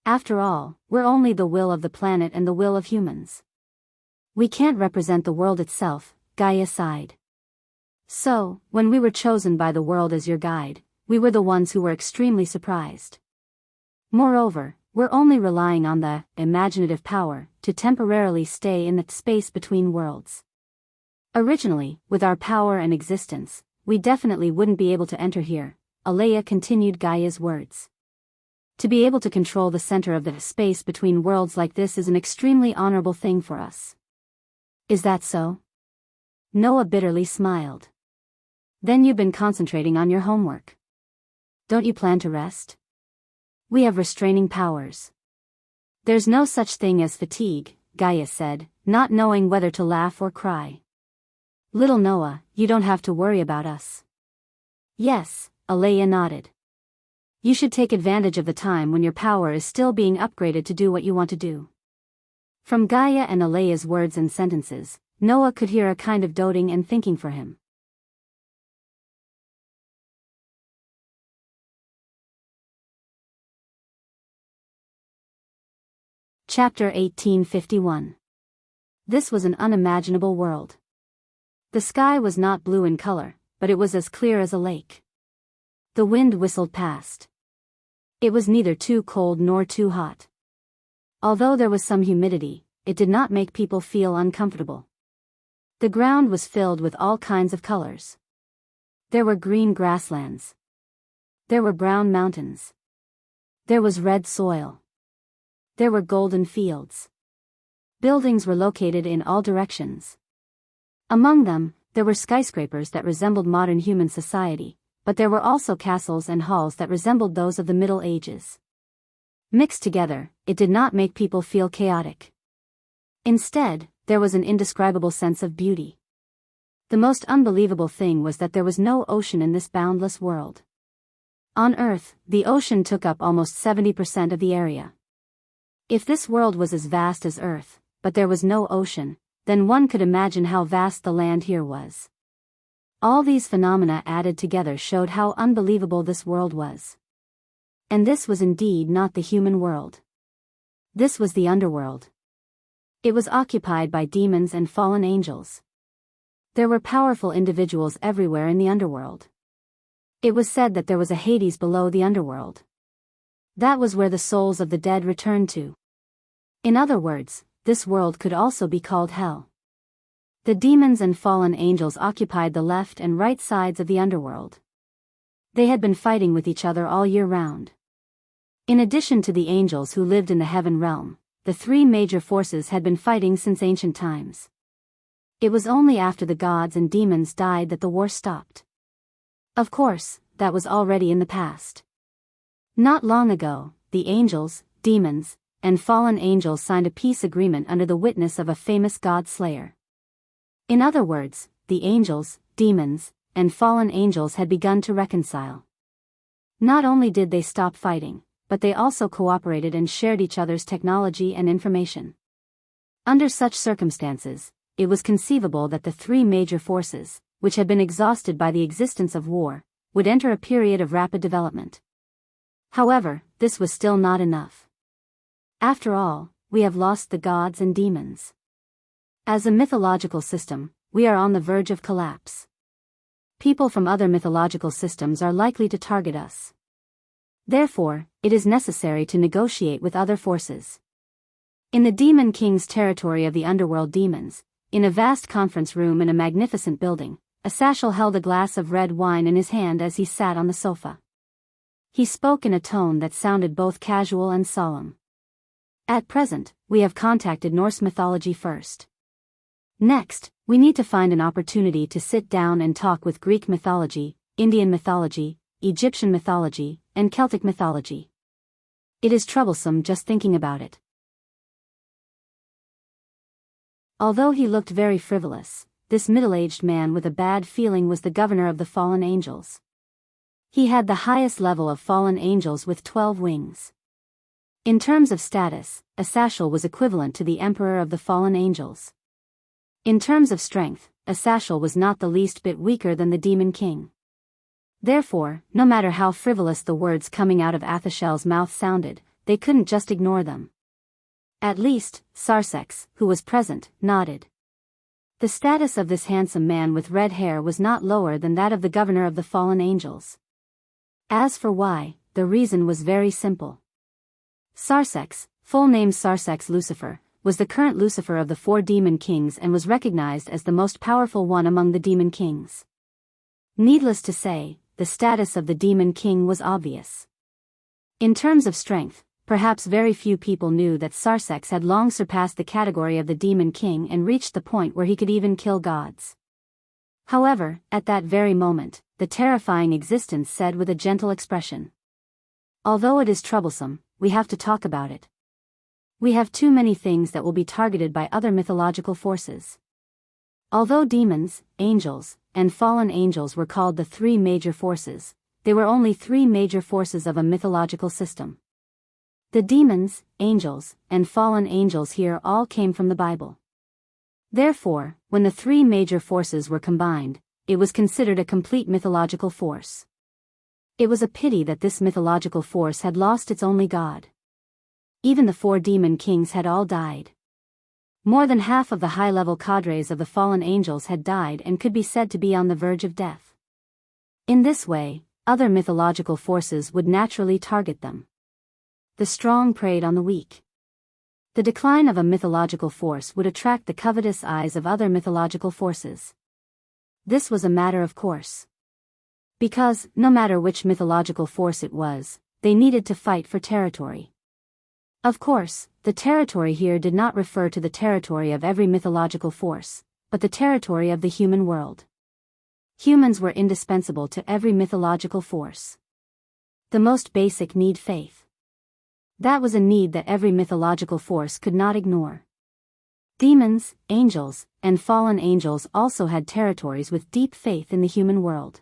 After all, we're only the will of the planet and the will of humans. We can't represent the world itself, Gaia sighed. So, when we were chosen by the world as your guide, we were the ones who were extremely surprised. Moreover, we're only relying on the imaginative power to temporarily stay in the space between worlds. Originally, with our power and existence, we definitely wouldn't be able to enter here, Alea continued Gaia's words. To be able to control the center of the space between worlds like this is an extremely honorable thing for us. Is that so? Noah bitterly smiled. Then you've been concentrating on your homework. Don't you plan to rest? We have restraining powers. There's no such thing as fatigue, Gaia said, not knowing whether to laugh or cry. Little Noah, you don't have to worry about us. Yes, Alea nodded. You should take advantage of the time when your power is still being upgraded to do what you want to do. From Gaia and Alea's words and sentences, Noah could hear a kind of doting and thinking for him. Chapter 1851. This was an unimaginable world. The sky was not blue in color, but it was as clear as a lake. The wind whistled past. It was neither too cold nor too hot. Although there was some humidity, it did not make people feel uncomfortable. The ground was filled with all kinds of colors. There were green grasslands. There were brown mountains. There was red soil. There were golden fields. Buildings were located in all directions. Among them, there were skyscrapers that resembled modern human society, but there were also castles and halls that resembled those of the Middle Ages. Mixed together, it did not make people feel chaotic. Instead, there was an indescribable sense of beauty. The most unbelievable thing was that there was no ocean in this boundless world. On Earth, the ocean took up almost 70% of the area. If this world was as vast as Earth, but there was no ocean, then one could imagine how vast the land here was. All these phenomena added together showed how unbelievable this world was. And this was indeed not the human world. This was the underworld. It was occupied by demons and fallen angels. There were powerful individuals everywhere in the underworld. It was said that there was a Hades below the underworld. That was where the souls of the dead returned to. In other words, this world could also be called hell. The demons and fallen angels occupied the left and right sides of the underworld. They had been fighting with each other all year round. In addition to the angels who lived in the heaven realm, the three major forces had been fighting since ancient times. It was only after the gods and demons died that the war stopped. Of course, that was already in the past. Not long ago, the angels, demons, and fallen angels signed a peace agreement under the witness of a famous god slayer. In other words, the angels, demons, and fallen angels had begun to reconcile. Not only did they stop fighting, but they also cooperated and shared each other's technology and information. Under such circumstances, it was conceivable that the three major forces, which had been exhausted by the existence of war, would enter a period of rapid development. However, this was still not enough. After all, we have lost the gods and demons. As a mythological system, we are on the verge of collapse. People from other mythological systems are likely to target us. Therefore, it is necessary to negotiate with other forces. In the Demon King's territory of the underworld demons, in a vast conference room in a magnificent building, Asashel held a glass of red wine in his hand as he sat on the sofa. He spoke in a tone that sounded both casual and solemn. At present, we have contacted Norse mythology first. Next, we need to find an opportunity to sit down and talk with Greek mythology, Indian mythology, Egyptian mythology, and Celtic mythology. It is troublesome just thinking about it. Although he looked very frivolous, this middle-aged man with a bad feeling was the governor of the fallen angels. He had the highest level of fallen angels with 12 wings. In terms of status, Asashel was equivalent to the emperor of the fallen angels. In terms of strength, Asashel was not the least bit weaker than the Demon King. Therefore, no matter how frivolous the words coming out of Asashel's mouth sounded, they couldn't just ignore them. At least, Sarsex, who was present, nodded. The status of this handsome man with red hair was not lower than that of the governor of the fallen angels. As for why, the reason was very simple. Sarsex, full name Sarsex Lucifer, was the current Lucifer of the 4 demon kings and was recognized as the most powerful one among the demon kings. Needless to say, the status of the demon king was obvious. In terms of strength, perhaps very few people knew that Sarsex had long surpassed the category of the demon king and reached the point where he could even kill gods. However, at that very moment, the terrifying existence said with a gentle expression, "Although it is troublesome, we have to talk about it. We have too many things that will be targeted by other mythological forces." Although demons, angels, and fallen angels were called the 3 major forces, they were only 3 major forces of a mythological system. The demons, angels, and fallen angels here all came from the Bible. Therefore, when the three major forces were combined, it was considered a complete mythological force. It was a pity that this mythological force had lost its only god. Even the four demon kings had all died. More than half of the high-level cadres of the fallen angels had died and could be said to be on the verge of death. In this way, other mythological forces would naturally target them. The strong preyed on the weak. The decline of a mythological force would attract the covetous eyes of other mythological forces. This was a matter of course. Because, no matter which mythological force it was, they needed to fight for territory. Of course, the territory here did not refer to the territory of every mythological force, but the territory of the human world. Humans were indispensable to every mythological force. The most basic need, faith. That was a need that every mythological force could not ignore. Demons, angels, and fallen angels also had territories with deep faith in the human world.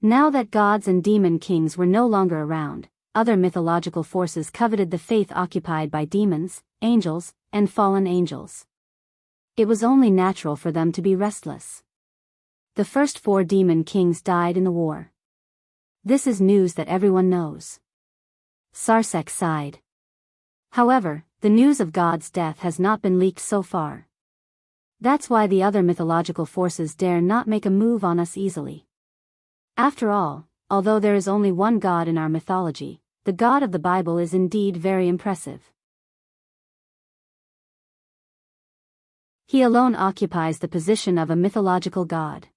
Now that gods and demon kings were no longer around, other mythological forces coveted the faith occupied by demons, angels, and fallen angels. It was only natural for them to be restless. The first four demon kings died in the war. This is news that everyone knows. Sarsek sighed. However, the news of God's death has not been leaked so far. That's why the other mythological forces dare not make a move on us easily. After all, although there is only one God in our mythology, the God of the Bible is indeed very impressive. He alone occupies the position of a mythological God.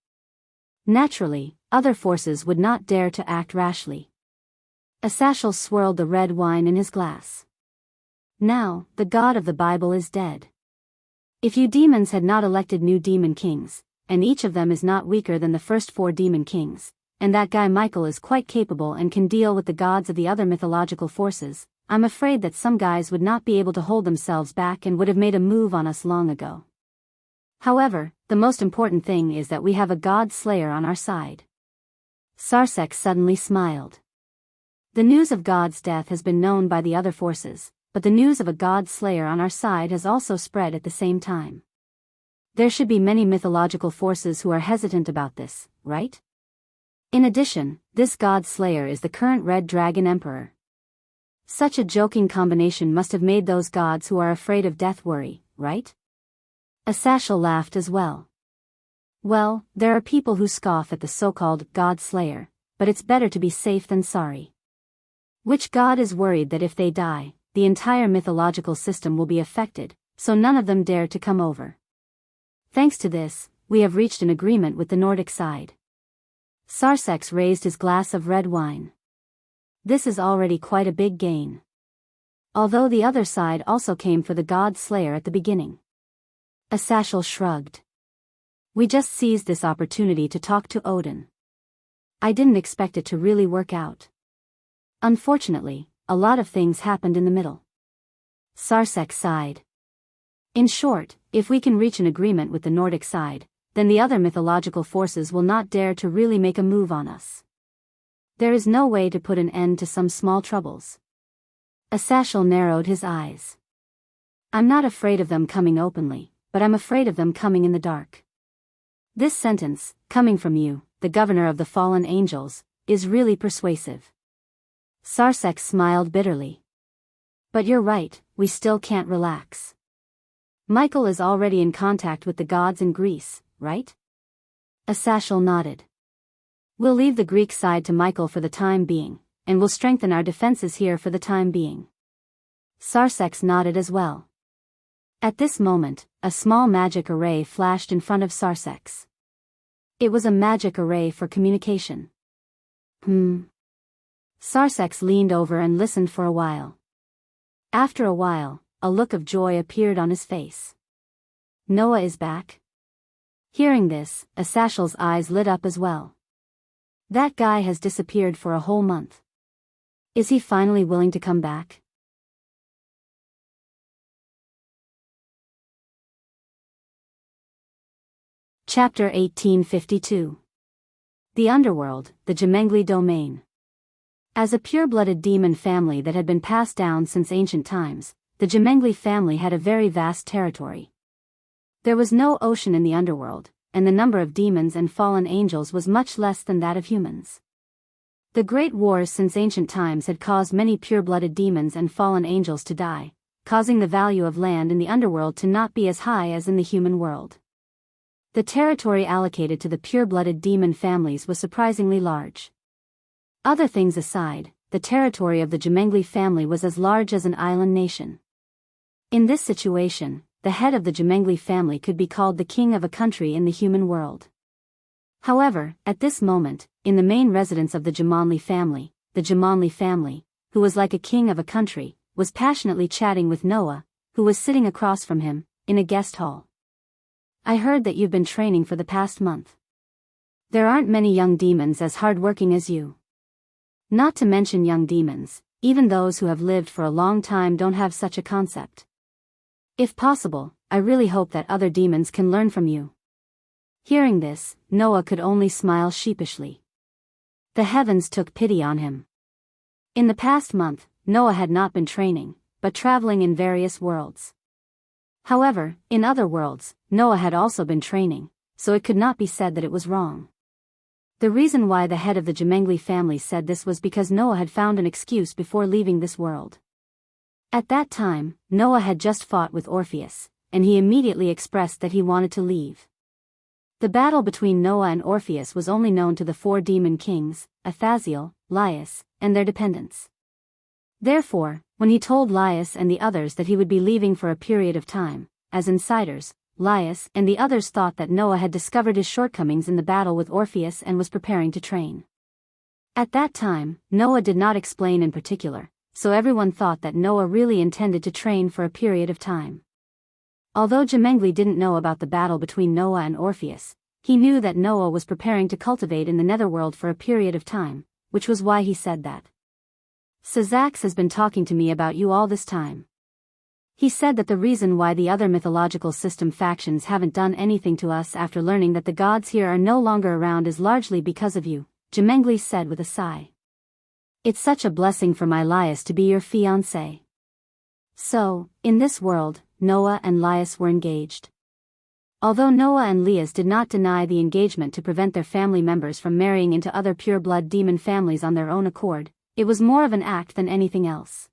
Naturally, other forces would not dare to act rashly. Asashel swirled the red wine in his glass. Now, the God of the Bible is dead. If you demons had not elected new demon kings, and each of them is not weaker than the first four demon kings, and that guy Michael is quite capable and can deal with the gods of the other mythological forces, I'm afraid that some guys would not be able to hold themselves back and would have made a move on us long ago. However, the most important thing is that we have a god slayer on our side. Sarsek suddenly smiled. The news of God's death has been known by the other forces, but the news of a god slayer on our side has also spread at the same time. There should be many mythological forces who are hesitant about this, right? In addition, this god slayer is the current Red Dragon Emperor. Such a joking combination must have made those gods who are afraid of death worry, right? Asashel laughed as well. Well, there are people who scoff at the so-called God Slayer, but it's better to be safe than sorry. Which god is worried that if they die, the entire mythological system will be affected, so none of them dare to come over. Thanks to this, we have reached an agreement with the Nordic side. Sarsek raised his glass of red wine. This is already quite a big gain. Although the other side also came for the God Slayer at the beginning. Asashel shrugged. We just seized this opportunity to talk to Odin. I didn't expect it to really work out. Unfortunately, a lot of things happened in the middle. Sarsek sighed. In short, if we can reach an agreement with the Nordic side, then the other mythological forces will not dare to really make a move on us. There is no way to put an end to some small troubles. Asashel narrowed his eyes. I'm not afraid of them coming openly, but I'm afraid of them coming in the dark. This sentence, coming from you, the governor of the fallen angels, is really persuasive. Sarsek smiled bitterly. But you're right, we still can't relax. Michael is already in contact with the gods in Greece, right? Asashel nodded. We'll leave the Greek side to Michael for the time being, and we'll strengthen our defenses here for the time being. Sarsek nodded as well. At this moment, a small magic array flashed in front of Sarsek. It was a magic array for communication. Sarsek leaned over and listened for a while. After a while, a look of joy appeared on his face. Noah is back? Hearing this, Asashel's eyes lit up as well. That guy has disappeared for a whole month. Is he finally willing to come back? Chapter 1852. The Underworld, the Jemengli Domain. As a pure-blooded demon family that had been passed down since ancient times, the Jemengli family had a very vast territory. There was no ocean in the underworld, and the number of demons and fallen angels was much less than that of humans. The great wars since ancient times had caused many pure-blooded demons and fallen angels to die, causing the value of land in the underworld to not be as high as in the human world. The territory allocated to the pure-blooded demon families was surprisingly large. Other things aside, the territory of the Jemengli family was as large as an island nation. In this situation, the head of the Jemengli family could be called the king of a country in the human world. However, at this moment, in the main residence of the Jemengli family, who was like a king of a country, was passionately chatting with Noah, who was sitting across from him, in a guest hall. I heard that you've been training for the past month. There aren't many young demons as hardworking as you. Not to mention young demons, even those who have lived for a long time don't have such a concept. If possible, I really hope that other demons can learn from you. Hearing this, Noah could only smile sheepishly. The heavens took pity on him. In the past month, Noah had not been training, but traveling in various worlds. However, in other worlds, Noah had also been training, so it could not be said that it was wrong. The reason why the head of the Jemengli family said this was because Noah had found an excuse before leaving this world. At that time, Noah had just fought with Orpheus, and he immediately expressed that he wanted to leave. The battle between Noah and Orpheus was only known to the 4 demon kings, Athaziel, Laius, and their dependents. Therefore, when he told Laius and the others that he would be leaving for a period of time, as insiders, Laius and the others thought that Noah had discovered his shortcomings in the battle with Orpheus and was preparing to train. At that time, Noah did not explain in particular, so everyone thought that Noah really intended to train for a period of time. Although Jemengli didn't know about the battle between Noah and Orpheus, he knew that Noah was preparing to cultivate in the netherworld for a period of time, which was why he said that. Sazax has been talking to me about you all this time. He said that the reason why the other mythological system factions haven't done anything to us after learning that the gods here are no longer around is largely because of you, Jemengli said with a sigh. It's such a blessing for my Laius to be your fiancé. So, in this world, Noah and Laius were engaged. Although Noah and Laius did not deny the engagement to prevent their family members from marrying into other pure-blood demon families on their own accord, it was more of an act than anything else.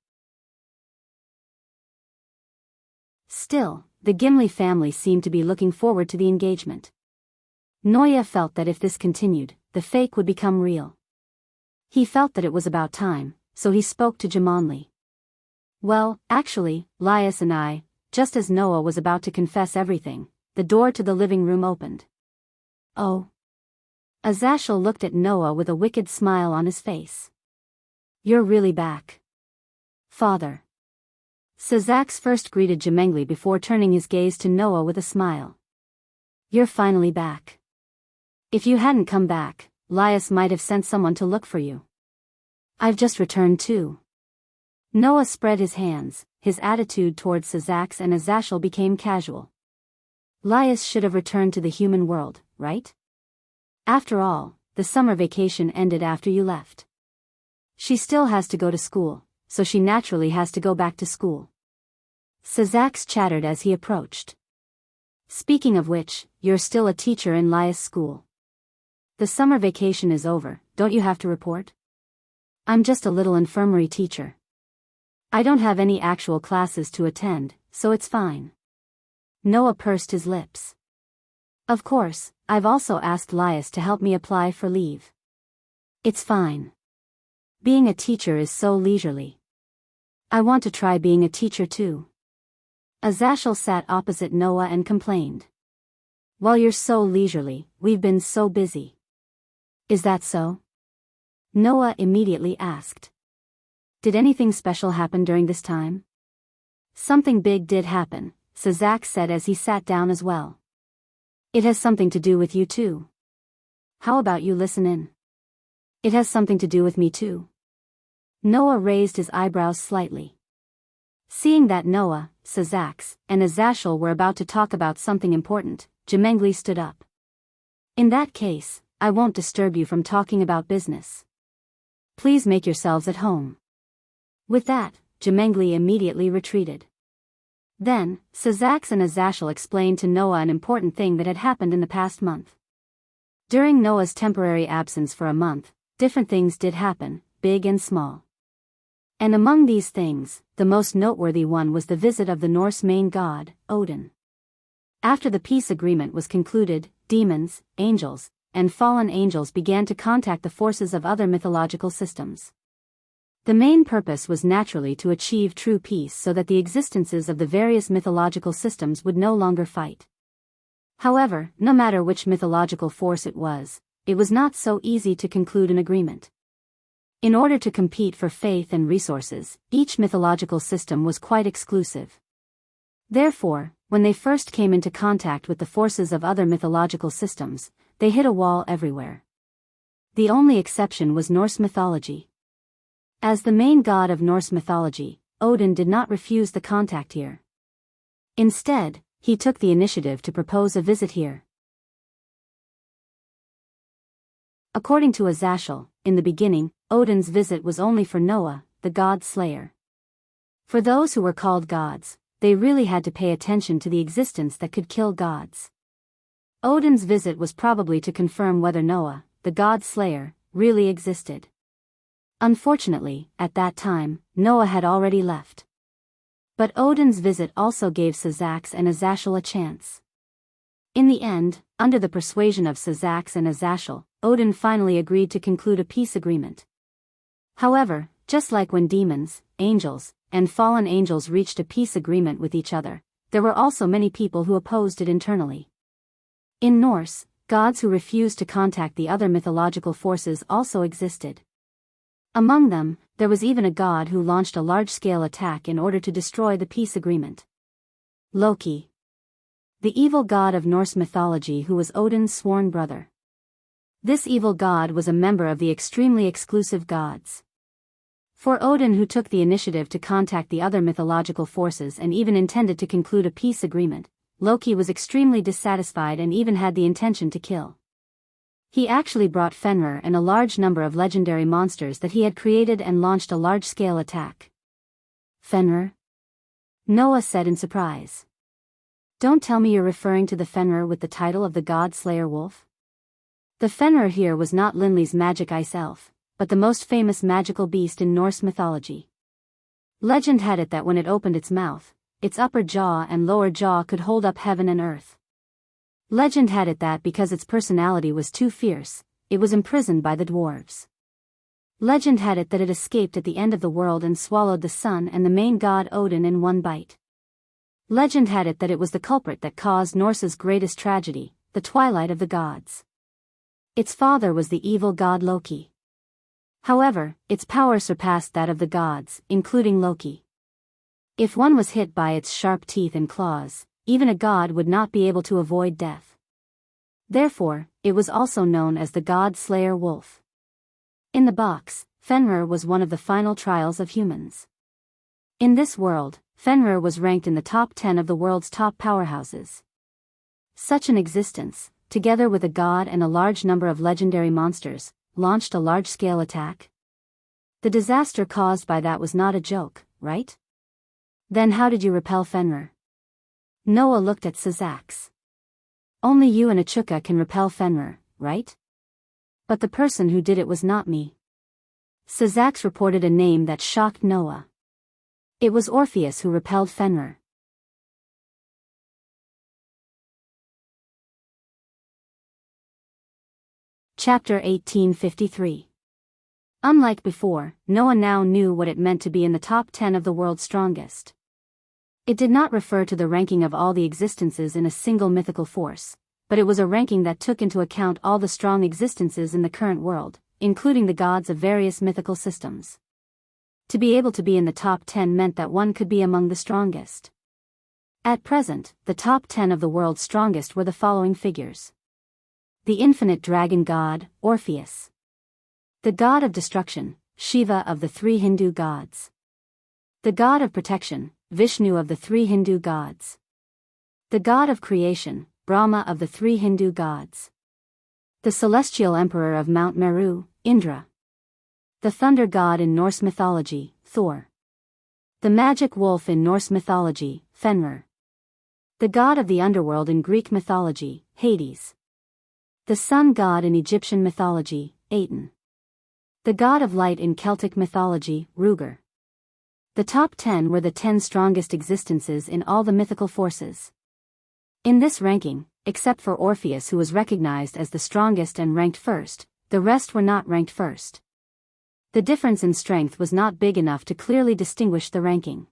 Still, the Gimli family seemed to be looking forward to the engagement. Noah felt that if this continued, the fake would become real. He felt that it was about time, so he spoke to Jemengli. Well, actually, Laius and I, just as Noah was about to confess everything, the door to the living room opened. Oh. Azashel looked at Noah with a wicked smile on his face. You're really back. Father. Sazax first greeted Jemengli before turning his gaze to Noah with a smile. You're finally back. If you hadn't come back, Laius might have sent someone to look for you. I've just returned too. Noah spread his hands, his attitude towards Sazax and Azashel became casual. Laius should have returned to the human world, right? After all, the summer vacation ended after you left. She still has to go to school, so she naturally has to go back to school. Sazax chattered as he approached. Speaking of which, you're still a teacher in Laius' school. The summer vacation is over, don't you have to report? I'm just a little infirmary teacher. I don't have any actual classes to attend, so it's fine. Noah pursed his lips. Of course, I've also asked Laius to help me apply for leave. It's fine. Being a teacher is so leisurely. I want to try being a teacher too. Azashel sat opposite Noah and complained. While you're so leisurely, we've been so busy. Is that so? Noah immediately asked. Did anything special happen during this time? Something big did happen, Sazax said as he sat down as well. It has something to do with you too. How about you listen in? It has something to do with me too. Noah raised his eyebrows slightly. Seeing that Noah, Sazax, and Azashel were about to talk about something important, Jemengli stood up. In that case, I won't disturb you from talking about business. Please make yourselves at home." With that, Jemengli immediately retreated. Then, Sazax and Azashel explained to Noah an important thing that had happened in the past month. During Noah's temporary absence for a month, different things did happen, big and small. And among these things, the most noteworthy one was the visit of the Norse main god, Odin. After the peace agreement was concluded, demons, angels, and fallen angels began to contact the forces of other mythological systems. The main purpose was naturally to achieve true peace so that the existences of the various mythological systems would no longer fight. However, no matter which mythological force it was not so easy to conclude an agreement. In order to compete for faith and resources, each mythological system was quite exclusive. Therefore, when they first came into contact with the forces of other mythological systems, they hit a wall everywhere. The only exception was Norse mythology. As the main god of Norse mythology, Odin did not refuse the contact here. Instead, he took the initiative to propose a visit here. According to Azashel, in the beginning, Odin's visit was only for Noah, the god slayer. For those who were called gods, they really had to pay attention to the existence that could kill gods. Odin's visit was probably to confirm whether Noah, the god slayer, really existed. Unfortunately, at that time, Noah had already left. But Odin's visit also gave Sazax and Azashel a chance. In the end, under the persuasion of Sazax and Azashel, Odin finally agreed to conclude a peace agreement. However, just like when demons, angels, and fallen angels reached a peace agreement with each other, there were also many people who opposed it internally. In Norse, gods who refused to contact the other mythological forces also existed. Among them, there was even a god who launched a large-scale attack in order to destroy the peace agreement. Loki. The evil god of Norse mythology who was Odin's sworn brother. This evil god was a member of the extremely exclusive gods. For Odin, who took the initiative to contact the other mythological forces and even intended to conclude a peace agreement, Loki was extremely dissatisfied and even had the intention to kill. He actually brought Fenrir and a large number of legendary monsters that he had created and launched a large-scale attack. Fenrir? Noah said in surprise. Don't tell me you're referring to the Fenrir with the title of the God Slayer Wolf? The Fenrir here was not Linley's magic ice elf, but the most famous magical beast in Norse mythology. Legend had it that when it opened its mouth, its upper jaw and lower jaw could hold up heaven and earth. Legend had it that because its personality was too fierce, it was imprisoned by the dwarves. Legend had it that it escaped at the end of the world and swallowed the sun and the main god Odin in one bite. Legend had it that it was the culprit that caused Norse's greatest tragedy, the twilight of the gods. Its father was the evil god Loki. However, its power surpassed that of the gods, including Loki. If one was hit by its sharp teeth and claws, even a god would not be able to avoid death. Therefore, it was also known as the God Slayer Wolf. In the box, Fenrir was one of the final trials of humans. In this world, Fenrir was ranked in the top 10 of the world's top powerhouses. Such an existence, together with a god and a large number of legendary monsters, launched a large-scale attack. The disaster caused by that was not a joke, right? Then how did you repel Fenrir? Noah looked at Sazax. Only you and Achuka can repel Fenrir, right? But the person who did it was not me. Sazax reported a name that shocked Noah. It was Orpheus who repelled Fenrir. Chapter 1853. Unlike before, Noah now knew what it meant to be in the top 10 of the world's strongest. It did not refer to the ranking of all the existences in a single mythical force, but it was a ranking that took into account all the strong existences in the current world, including the gods of various mythical systems. To be able to be in the top 10 meant that one could be among the strongest. At present, the top 10 of the world's strongest were the following figures. The infinite dragon god, Orpheus. The god of destruction, Shiva of the three Hindu gods. The god of protection, Vishnu of the three Hindu gods. The god of creation, Brahma of the three Hindu gods. The celestial emperor of Mount Meru, Indra. The thunder god in Norse mythology, Thor. The magic wolf in Norse mythology, Fenrir. The god of the underworld in Greek mythology, Hades. The sun god in Egyptian mythology, Aten. The god of light in Celtic mythology, Ruger. The top 10 were the 10 strongest existences in all the mythical forces. In this ranking, except for Orpheus, who was recognized as the strongest and ranked first, the rest were not ranked first. The difference in strength was not big enough to clearly distinguish the ranking.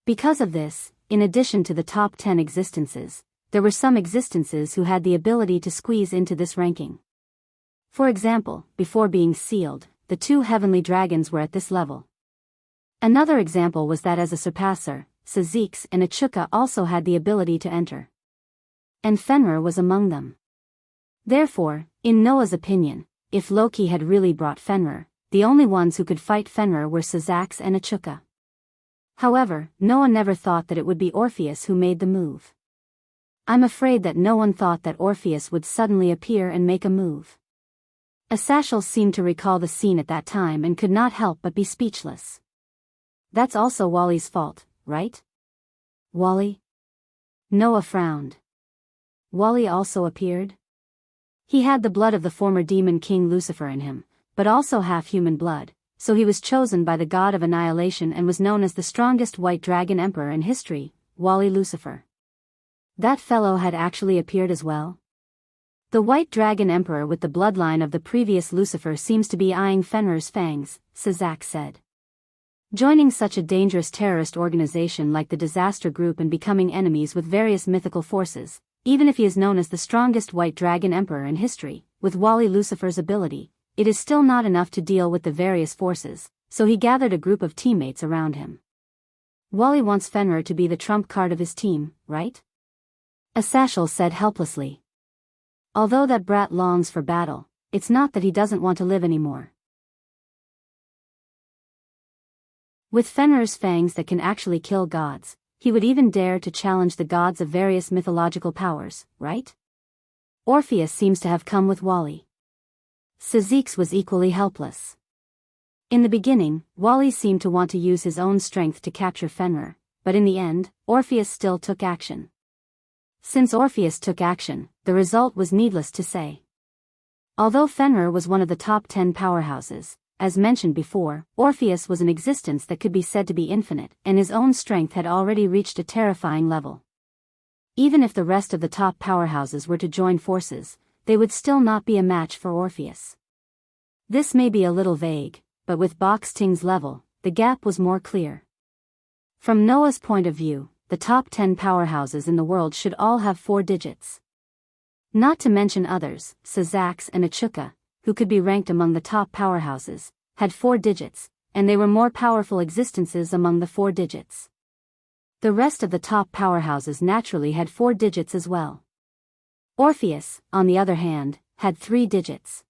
Because of this, in addition to the top 10 existences, there were some existences who had the ability to squeeze into this ranking. For example, before being sealed, the 2 heavenly dragons were at this level. Another example was that as a surpasser, Sazix and Achuka also had the ability to enter. And Fenrir was among them. Therefore, in Noah's opinion, if Loki had really brought Fenrir, the only ones who could fight Fenrir were Sazax and Achuka. However, Noah never thought that it would be Orpheus who made the move. I'm afraid that no one thought that Orpheus would suddenly appear and make a move. Asashel seemed to recall the scene at that time and could not help but be speechless. That's also Wally's fault, right? Wally? Noah frowned. Wally also appeared? He had the blood of the former demon king Lucifer in him, but also half-human blood, so he was chosen by the god of annihilation and was known as the strongest white dragon emperor in history, Wally Lucifer. That fellow had actually appeared as well? The white dragon emperor with the bloodline of the previous Lucifer seems to be eyeing Fenrir's fangs, Sazak said. Joining such a dangerous terrorist organization like the Disaster Group and becoming enemies with various mythical forces, even if he is known as the strongest white dragon emperor in history, with Wally Lucifer's ability, it is still not enough to deal with the various forces, so he gathered a group of teammates around him. Wally wants Fenrir to be the trump card of his team, right? Asashel said helplessly. Although that brat longs for battle, it's not that he doesn't want to live anymore. With Fenrir's fangs that can actually kill gods, he would even dare to challenge the gods of various mythological powers, right? Orpheus seems to have come with Wally. Sazix was equally helpless. In the beginning, Wally seemed to want to use his own strength to capture Fenrir, but in the end, Orpheus still took action. Since Orpheus took action, the result was needless to say. Although Fenrir was one of the top 10 powerhouses, as mentioned before, Orpheus was an existence that could be said to be infinite, and his own strength had already reached a terrifying level. Even if the rest of the top powerhouses were to join forces, they would still not be a match for Orpheus. This may be a little vague, but with Box-Ting's level, the gap was more clear. From Noah's point of view, the top 10 powerhouses in the world should all have 4 digits. Not to mention others, Sazax and Achuka, who could be ranked among the top powerhouses, had 4 digits, and they were more powerful existences among the 4 digits. The rest of the top powerhouses naturally had 4 digits as well. Orpheus, on the other hand, had 3 digits.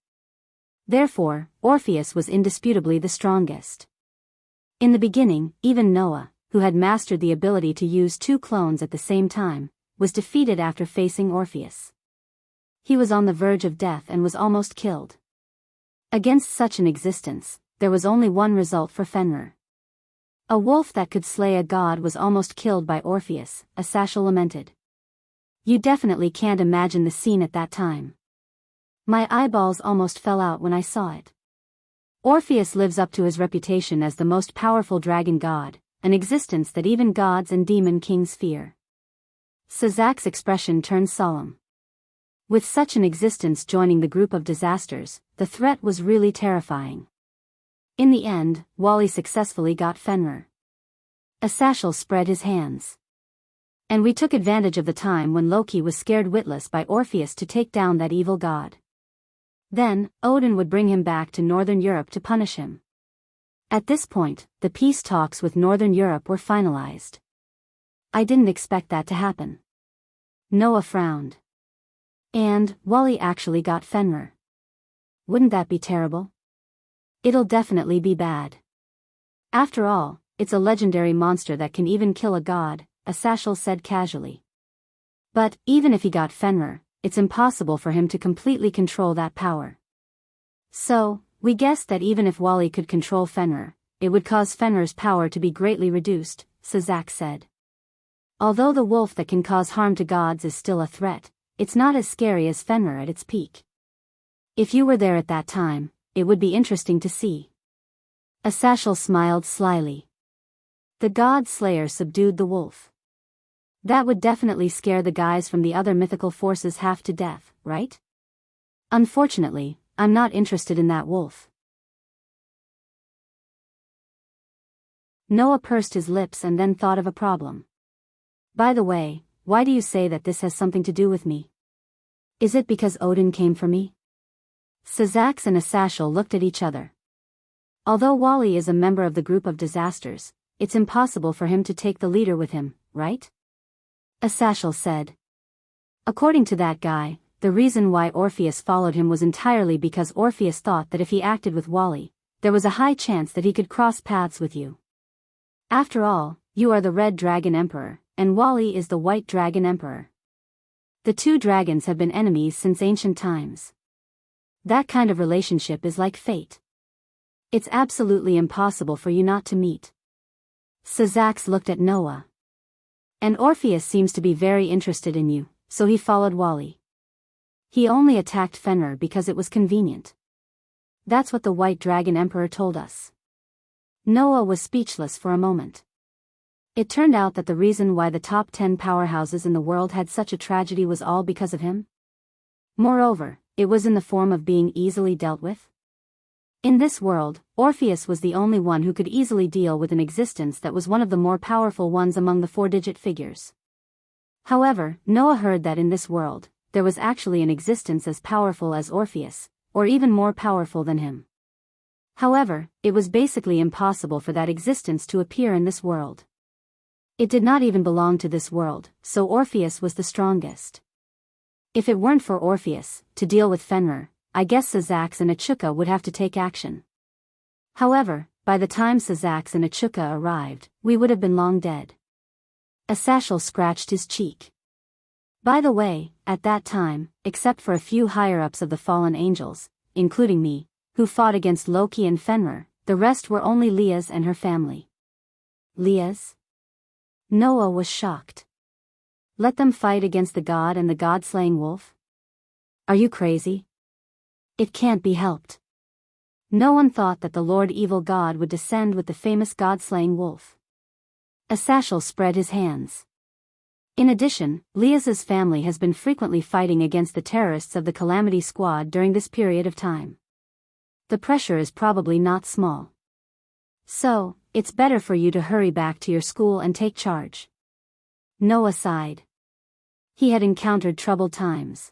Therefore, Orpheus was indisputably the strongest. In the beginning, even Noah, who had mastered the ability to use 2 clones at the same time, was defeated after facing Orpheus. He was on the verge of death and was almost killed. Against such an existence, there was only one result for Fenrir. A wolf that could slay a god was almost killed by Orpheus, Asashel lamented. You definitely can't imagine the scene at that time. My eyeballs almost fell out when I saw it. Orpheus lives up to his reputation as the most powerful dragon god, an existence that even gods and demon kings fear. Sazak's expression turned solemn. With such an existence joining the group of disasters, the threat was really terrifying. In the end, Wally successfully got Fenrir. Asashel spread his hands. And we took advantage of the time when Loki was scared witless by Orpheus to take down that evil god. Then, Odin would bring him back to Northern Europe to punish him. At this point, the peace talks with Northern Europe were finalized. I didn't expect that to happen. Noah frowned. And, Wally actually got Fenrir. Wouldn't that be terrible? It'll definitely be bad. After all, it's a legendary monster that can even kill a god, Asashel said casually. But, even if he got Fenrir, it's impossible for him to completely control that power. So, We guessed that even if Wally could control Fenrir, it would cause Fenrir's power to be greatly reduced, Sazak said. Although the wolf that can cause harm to gods is still a threat, it's not as scary as Fenrir at its peak. If you were there at that time, it would be interesting to see. Asashel smiled slyly. The god slayer subdued the wolf. That would definitely scare the guys from the other mythical forces half to death, right? Unfortunately, I'm not interested in that wolf. Noah pursed his lips and then thought of a problem. By the way, why do you say that this has something to do with me? Is it because Odin came for me? Sazax and Asashel looked at each other. Although Wally is a member of the group of disasters, it's impossible for him to take the leader with him, right? Asashel said. According to that guy, the reason why Orpheus followed him was entirely because Orpheus thought that if he acted with Wally, there was a high chance that he could cross paths with you. After all, you are the Red Dragon Emperor, and Wally is the White Dragon Emperor. The two dragons have been enemies since ancient times. That kind of relationship is like fate. It's absolutely impossible for you not to meet. Sazax looked at Noah. And Orpheus seems to be very interested in you, so he followed Wally. He only attacked Fenrir because it was convenient. That's what the White Dragon Emperor told us. Noah was speechless for a moment. It turned out that the reason why the top 10 powerhouses in the world had such a tragedy was all because of him. Moreover, it was in the form of being easily dealt with. In this world, Orpheus was the only one who could easily deal with an existence that was one of the more powerful ones among the four-digit figures. However, Noah heard that in this world, there was actually an existence as powerful as Orpheus, or even more powerful than him. However, it was basically impossible for that existence to appear in this world. It did not even belong to this world, so Orpheus was the strongest. If it weren't for Orpheus, to deal with Fenrir, I guess Sazax and Achuka would have to take action. However, by the time Sazax and Achuka arrived, we would have been long dead. Asashel scratched his cheek. By the way, at that time, except for a few higher-ups of the fallen angels, including me, who fought against Loki and Fenrir, the rest were only Leah's and her family. Leah's? Noah was shocked. Let them fight against the god and the god-slaying wolf? Are you crazy? It can't be helped. No one thought that the Lord Evil God would descend with the famous god-slaying wolf. Asashel spread his hands. In addition, Leah's family has been frequently fighting against the terrorists of the Calamity Squad during this period of time. The pressure is probably not small. So, it's better for you to hurry back to your school and take charge. Noah sighed. He had encountered troubled times.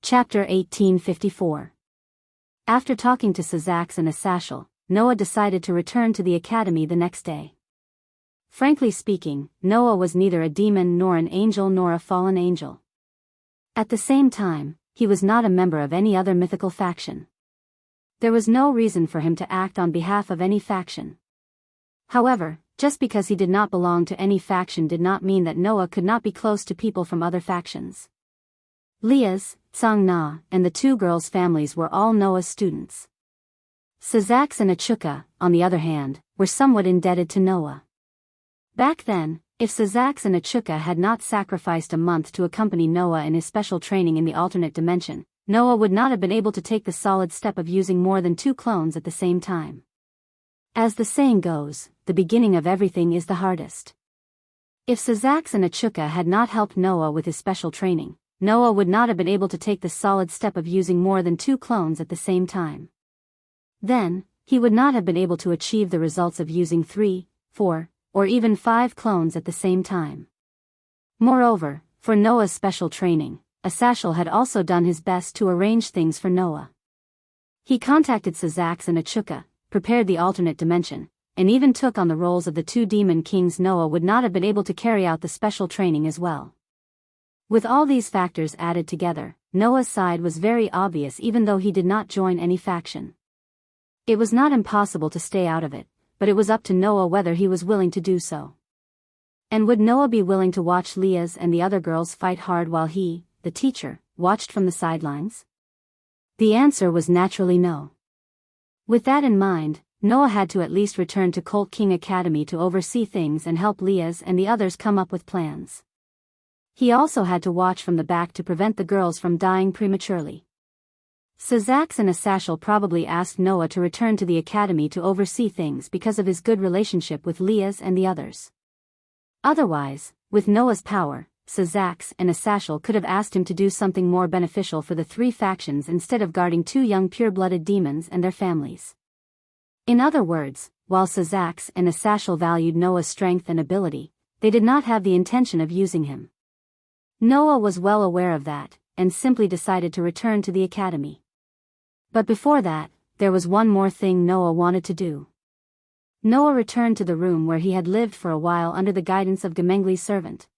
Chapter 1854. After talking to Sazax and Asashel, Noah decided to return to the academy the next day. Frankly speaking, Noah was neither a demon nor an angel nor a fallen angel. At the same time, he was not a member of any other mythical faction. There was no reason for him to act on behalf of any faction. However, just because he did not belong to any faction did not mean that Noah could not be close to people from other factions. Leah's, Tsang Na, and the two girls' families were all Noah's students. Sazax and Achuka, on the other hand, were somewhat indebted to Noah. Back then, if Sazax and Achuka had not sacrificed a month to accompany Noah in his special training in the alternate dimension, Noah would not have been able to take the solid step of using more than 2 clones at the same time. As the saying goes, the beginning of everything is the hardest. If Sazax and Achuka had not helped Noah with his special training, Noah would not have been able to take the solid step of using more than 2 clones at the same time. Then, he would not have been able to achieve the results of using 3, 4, or even 5 clones at the same time. Moreover, for Noah's special training, Asashel had also done his best to arrange things for Noah. He contacted Sazax and Achuka, prepared the alternate dimension, and even took on the roles of the 2 demon kings. Noah would not have been able to carry out the special training as well. With all these factors added together, Noah's side was very obvious even though he did not join any faction. It was not impossible to stay out of it, but it was up to Noah whether he was willing to do so. And would Noah be willing to watch Leah's and the other girls fight hard while he, the teacher, watched from the sidelines? The answer was naturally no. With that in mind, Noah had to at least return to Colt King Academy to oversee things and help Leah's and the others come up with plans. He also had to watch from the back to prevent the girls from dying prematurely. Sazax and Asashel probably asked Noah to return to the academy to oversee things because of his good relationship with Leah's and the others. Otherwise, with Noah's power, Sazax and Asashel could have asked him to do something more beneficial for the three factions instead of guarding two young pure-blooded demons and their families. In other words, while Sazax and Asashel valued Noah's strength and ability, they did not have the intention of using him. Noah was well aware of that, and simply decided to return to the academy. But before that, there was one more thing Noah wanted to do. Noah returned to the room where he had lived for a while under the guidance of Gemengli's servant.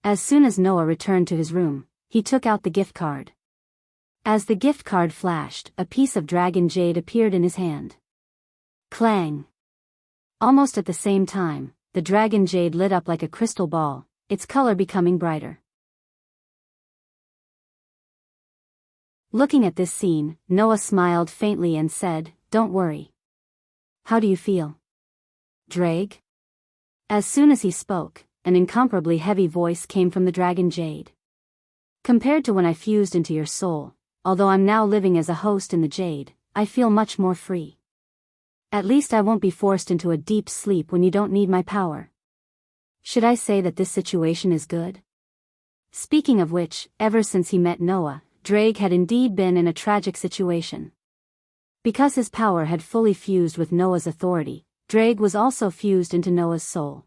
As soon as Noah returned to his room, he took out the gift card. As the gift card flashed, a piece of dragon jade appeared in his hand. Clang! Almost at the same time, the dragon jade lit up like a crystal ball, its color becoming brighter. Looking at this scene, Noah smiled faintly and said, "Don't worry. How do you feel, Drake?" As soon as he spoke, an incomparably heavy voice came from the dragon jade. "Compared to when I fused into your soul, although I'm now living as a host in the jade, I feel much more free. At least I won't be forced into a deep sleep when you don't need my power. Should I say that this situation is good?" Speaking of which, ever since he met Noah, Drake had indeed been in a tragic situation. Because his power had fully fused with Noah's authority, Drake was also fused into Noah's soul.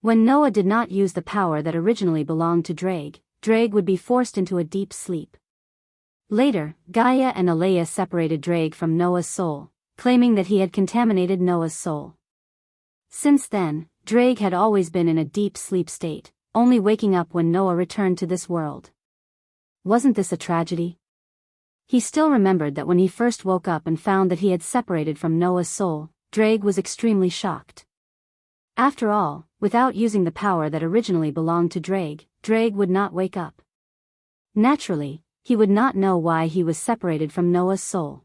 When Noah did not use the power that originally belonged to Drake, Drake would be forced into a deep sleep. Later, Gaia and Alea separated Drake from Noah's soul, claiming that he had contaminated Noah's soul. Since then, Drake had always been in a deep sleep state, only waking up when Noah returned to this world. Wasn't this a tragedy? He still remembered that when he first woke up and found that he had separated from Noah's soul, Drake was extremely shocked. After all, without using the power that originally belonged to Drake, Drake would not wake up. Naturally, he would not know why he was separated from Noah's soul.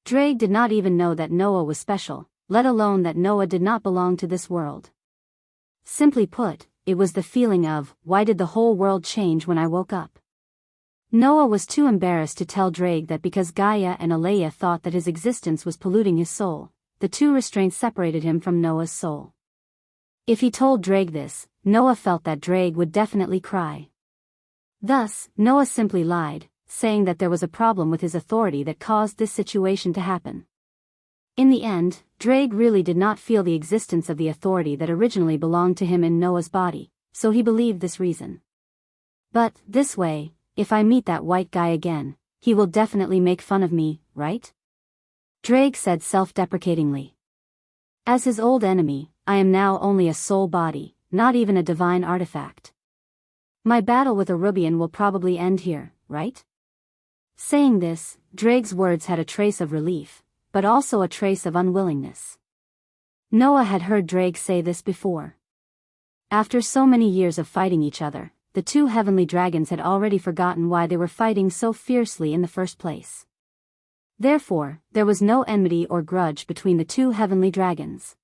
Drake did not even know that Noah was special, let alone that Noah did not belong to this world. Simply put, it was the feeling of, why did the whole world change when I woke up? Noah was too embarrassed to tell Drake that because Gaia and Alea thought that his existence was polluting his soul, the two restraints separated him from Noah's soul. If he told Drake this, Noah felt that Drake would definitely cry. Thus, Noah simply lied, saying that there was a problem with his authority that caused this situation to happen. In the end, Drake really did not feel the existence of the authority that originally belonged to him in Noah's body, so he believed this reason. But, this way, if I meet that white guy again, he will definitely make fun of me, right? Drake said self-deprecatingly. As his old enemy, I am now only a soul body, not even a divine artifact. My battle with Arubian will probably end here, right? Saying this, Drake's words had a trace of relief, but also a trace of unwillingness. Noah had heard Drake say this before. After so many years of fighting each other, the two heavenly dragons had already forgotten why they were fighting so fiercely in the first place. Therefore, there was no enmity or grudge between the two heavenly dragons.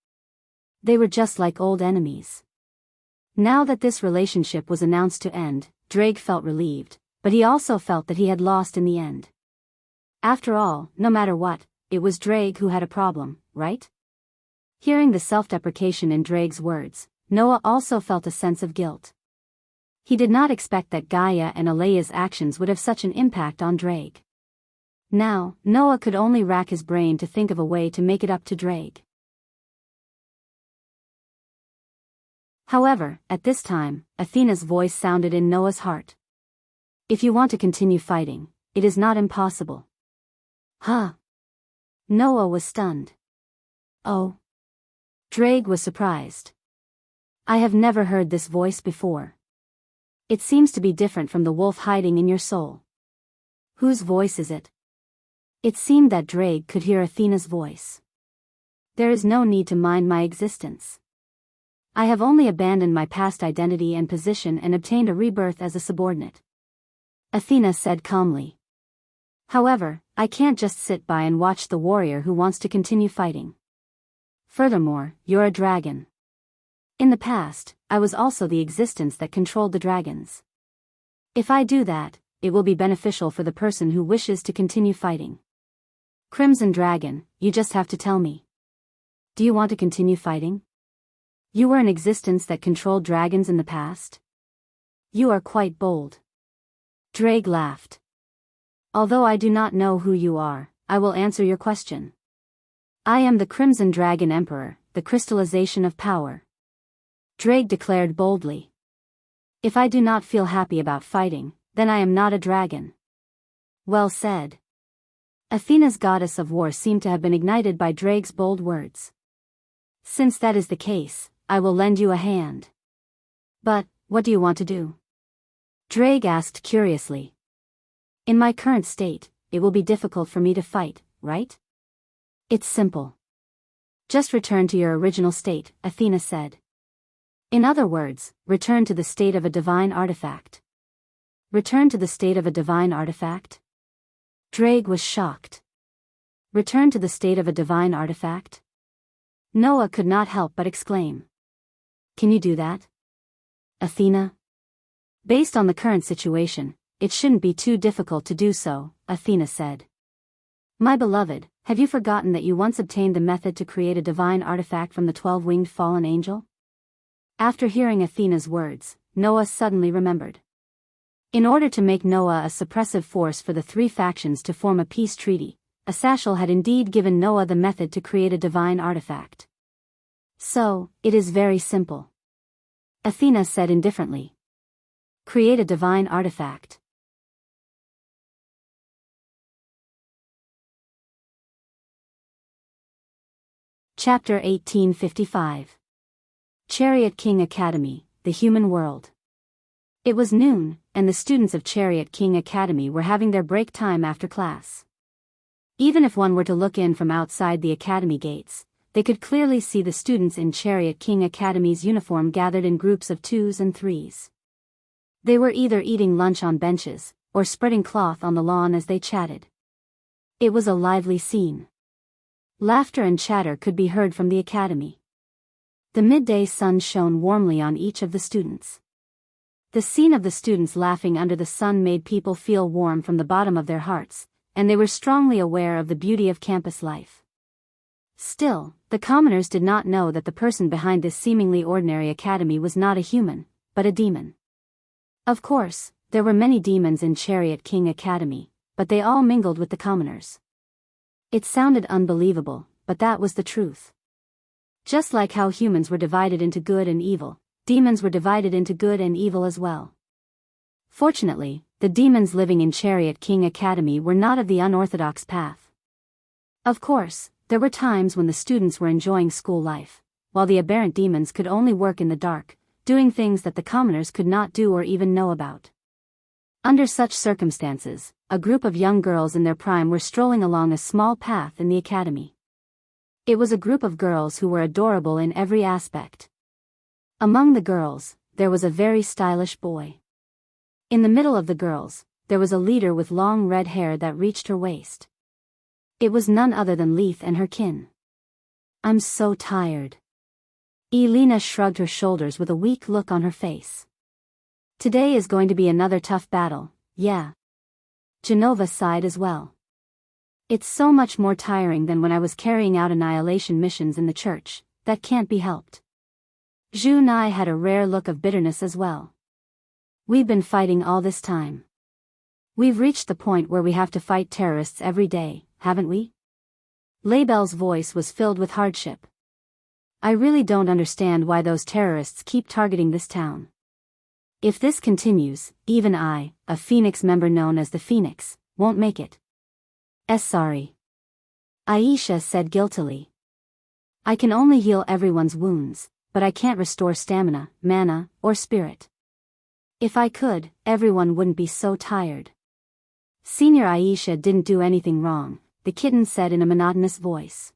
They were just like old enemies. Now that this relationship was announced to end, Drake felt relieved, but he also felt that he had lost in the end. After all, no matter what, it was Drake who had a problem, right? Hearing the self-deprecation in Drake's words, Noah also felt a sense of guilt. He did not expect that Gaia and Alea's actions would have such an impact on Drake. Now, Noah could only rack his brain to think of a way to make it up to Drake. However, at this time, Athena's voice sounded in Noah's heart. If you want to continue fighting, it is not impossible. Huh? Noah was stunned. Oh. Drake was surprised. I have never heard this voice before. It seems to be different from the wolf hiding in your soul. Whose voice is it? It seemed that Drake could hear Athena's voice. There is no need to mind my existence. I have only abandoned my past identity and position and obtained a rebirth as a subordinate. Athena said calmly. However, I can't just sit by and watch the warrior who wants to continue fighting. Furthermore, you're a dragon. In the past, I was also the existence that controlled the dragons. If I do that, it will be beneficial for the person who wishes to continue fighting. Crimson Dragon, you just have to tell me. Do you want to continue fighting? You were an existence that controlled dragons in the past? You are quite bold. Drake laughed. Although I do not know who you are, I will answer your question. I am the Crimson Dragon Emperor, the crystallization of power. Drake declared boldly. If I do not feel happy about fighting, then I am not a dragon. Well said. Athena's goddess of war seemed to have been ignited by Drake's bold words. Since that is the case, I will lend you a hand. But, what do you want to do? Drake asked curiously. In my current state, it will be difficult for me to fight, right? It's simple. Just return to your original state, Athena said. In other words, return to the state of a divine artifact. Return to the state of a divine artifact? Drake was shocked. Return to the state of a divine artifact? Noah could not help but exclaim. Can you do that? Athena? Based on the current situation, it shouldn't be too difficult to do so, Athena said. My beloved, have you forgotten that you once obtained the method to create a divine artifact from the 12-winged fallen angel? After hearing Athena's words, Noah suddenly remembered. In order to make Noah a suppressive force for the three factions to form a peace treaty, Asashel had indeed given Noah the method to create a divine artifact. So, it is very simple. Athena said indifferently. Create a divine artifact. Chapter 1855. Chariot King Academy, the Human World. It was noon, and the students of Chariot King Academy were having their break time after class. Even if one were to look in from outside the academy gates, they could clearly see the students in Chariot King Academy's uniform gathered in groups of 2s and 3s. They were either eating lunch on benches, or spreading cloth on the lawn as they chatted. It was a lively scene. Laughter and chatter could be heard from the academy. The midday sun shone warmly on each of the students. The scene of the students laughing under the sun made people feel warm from the bottom of their hearts, and they were strongly aware of the beauty of campus life. Still, the commoners did not know that the person behind this seemingly ordinary academy was not a human, but a demon. Of course, there were many demons in Chariot King Academy, but they all mingled with the commoners. It sounded unbelievable, but that was the truth. Just like how humans were divided into good and evil, demons were divided into good and evil as well. Fortunately, the demons living in Chariot King Academy were not of the unorthodox path. Of course, there were times when the students were enjoying school life, while the aberrant demons could only work in the dark, doing things that the commoners could not do or even know about. Under such circumstances, a group of young girls in their prime were strolling along a small path in the academy. It was a group of girls who were adorable in every aspect. Among the girls, there was a very stylish boy. In the middle of the girls, there was a leader with long red hair that reached her waist. It was none other than Leith and her kin. I'm so tired. Elena shrugged her shoulders with a weak look on her face. Today is going to be another tough battle, yeah. Genova sighed as well. It's so much more tiring than when I was carrying out annihilation missions in the church, that can't be helped. Zhu and I had a rare look of bitterness as well. We've been fighting all this time. We've reached the point where we have to fight terrorists every day, haven't we? Labelle's voice was filled with hardship. I really don't understand why those terrorists keep targeting this town. If this continues, even I, a Phoenix member known as the Phoenix, won't make it. Sorry. Aisha said guiltily. I can only heal everyone's wounds, but I can't restore stamina, mana, or spirit. If I could, everyone wouldn't be so tired. Senior Aisha didn't do anything wrong, the kitten said in a monotonous voice.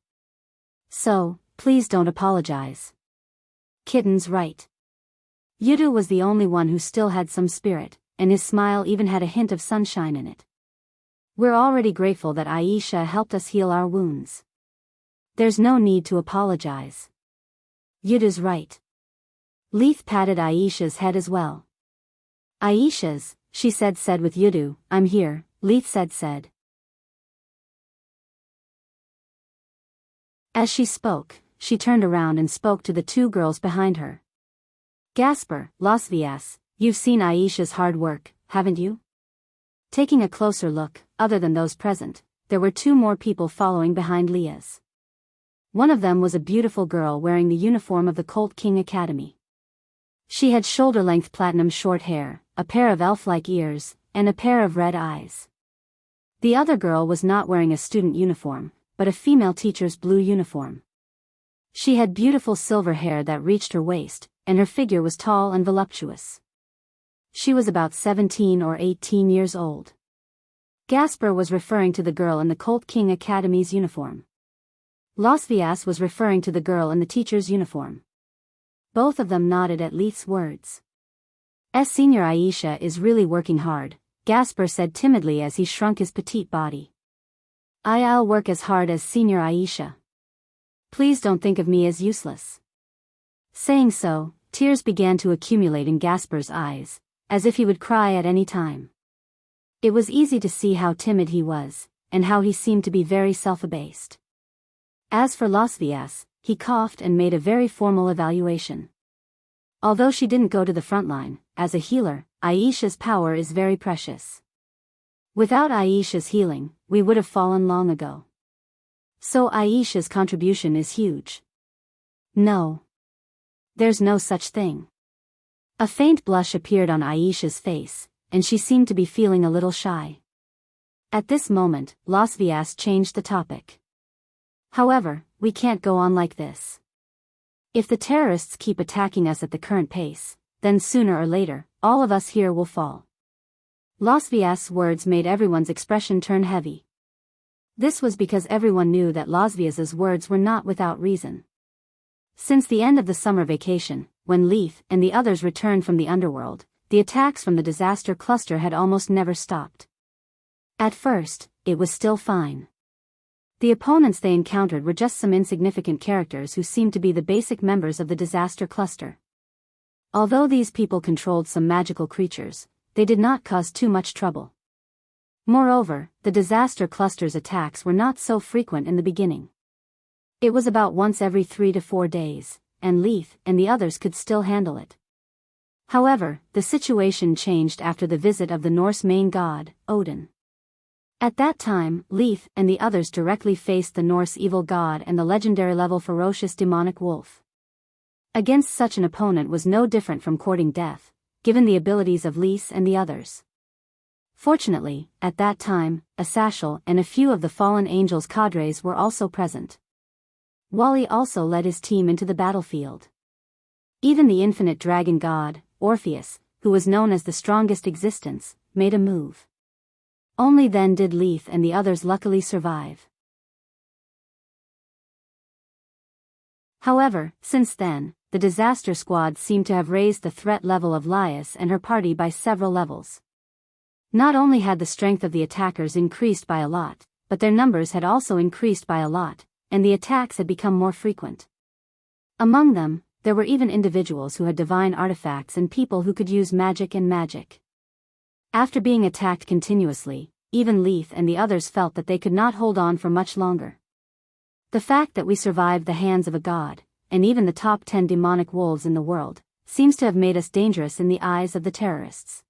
So, please don't apologize. Kitten's right. Yudu was the only one who still had some spirit, and his smile even had a hint of sunshine in it. We're already grateful that Aisha helped us heal our wounds. There's no need to apologize. Yudu's right. Leith patted Aisha's head as well. Aisha's, she said with Yudu, I'm here, Leith said. As she spoke, she turned around and spoke to the two girls behind her. Gasper, Lasvias, you've seen Aisha's hard work, haven't you? Taking a closer look, other than those present, there were two more people following behind Leah's. One of them was a beautiful girl wearing the uniform of the Colt King Academy. She had shoulder-length platinum short hair, a pair of elf-like ears, and a pair of red eyes. The other girl was not wearing a student uniform, but a female teacher's blue uniform. She had beautiful silver hair that reached her waist, and her figure was tall and voluptuous. She was about 17 or 18 years old. Gasper was referring to the girl in the Colt King Academy's uniform. Lasvias was referring to the girl in the teacher's uniform. Both of them nodded at Leith's words. Senior Aisha is really working hard, Gasper said timidly as he shrunk his petite body. I'll work as hard as Senior Aisha. Please don't think of me as useless. Saying so, tears began to accumulate in Gasper's eyes, as if he would cry at any time. It was easy to see how timid he was, and how he seemed to be very self-abased. As for Lasvias, he coughed and made a very formal evaluation. Although she didn't go to the front line, as a healer, Aisha's power is very precious. Without Aisha's healing, we would have fallen long ago. So Aisha's contribution is huge. No. There's no such thing. A faint blush appeared on Aisha's face, and she seemed to be feeling a little shy. At this moment, Lasvias changed the topic. However, we can't go on like this. If the terrorists keep attacking us at the current pace, then sooner or later, all of us here will fall. Lasvias' words made everyone's expression turn heavy. This was because everyone knew that Lasvias's words were not without reason. Since the end of the summer vacation, when Leith and the others returned from the underworld, the attacks from the disaster cluster had almost never stopped. At first, it was still fine. The opponents they encountered were just some insignificant characters who seemed to be the basic members of the disaster cluster. Although these people controlled some magical creatures, they did not cause too much trouble. Moreover, the disaster cluster's attacks were not so frequent in the beginning. It was about once every 3 to 4 days, and Leith and the others could still handle it. However, the situation changed after the visit of the Norse main god, Odin. At that time, Leith and the others directly faced the Norse evil god and the legendary-level ferocious demonic wolf. Against such an opponent was no different from courting death, given the abilities of Leith and the others. Fortunately, at that time, Asashel and a few of the fallen angels' cadres were also present. Wally also led his team into the battlefield. Even the infinite dragon god, Orpheus, who was known as the strongest existence, made a move. Only then did Leith and the others luckily survive. However, since then, the disaster squad seemed to have raised the threat level of Laius and her party by several levels. Not only had the strength of the attackers increased by a lot, but their numbers had also increased by a lot, and the attacks had become more frequent. Among them, there were even individuals who had divine artifacts and people who could use magic and magic. After being attacked continuously, even Leith and the others felt that they could not hold on for much longer. The fact that we survived the hands of a god, and even the top 10 demonic wolves in the world, seems to have made us dangerous in the eyes of the terrorists.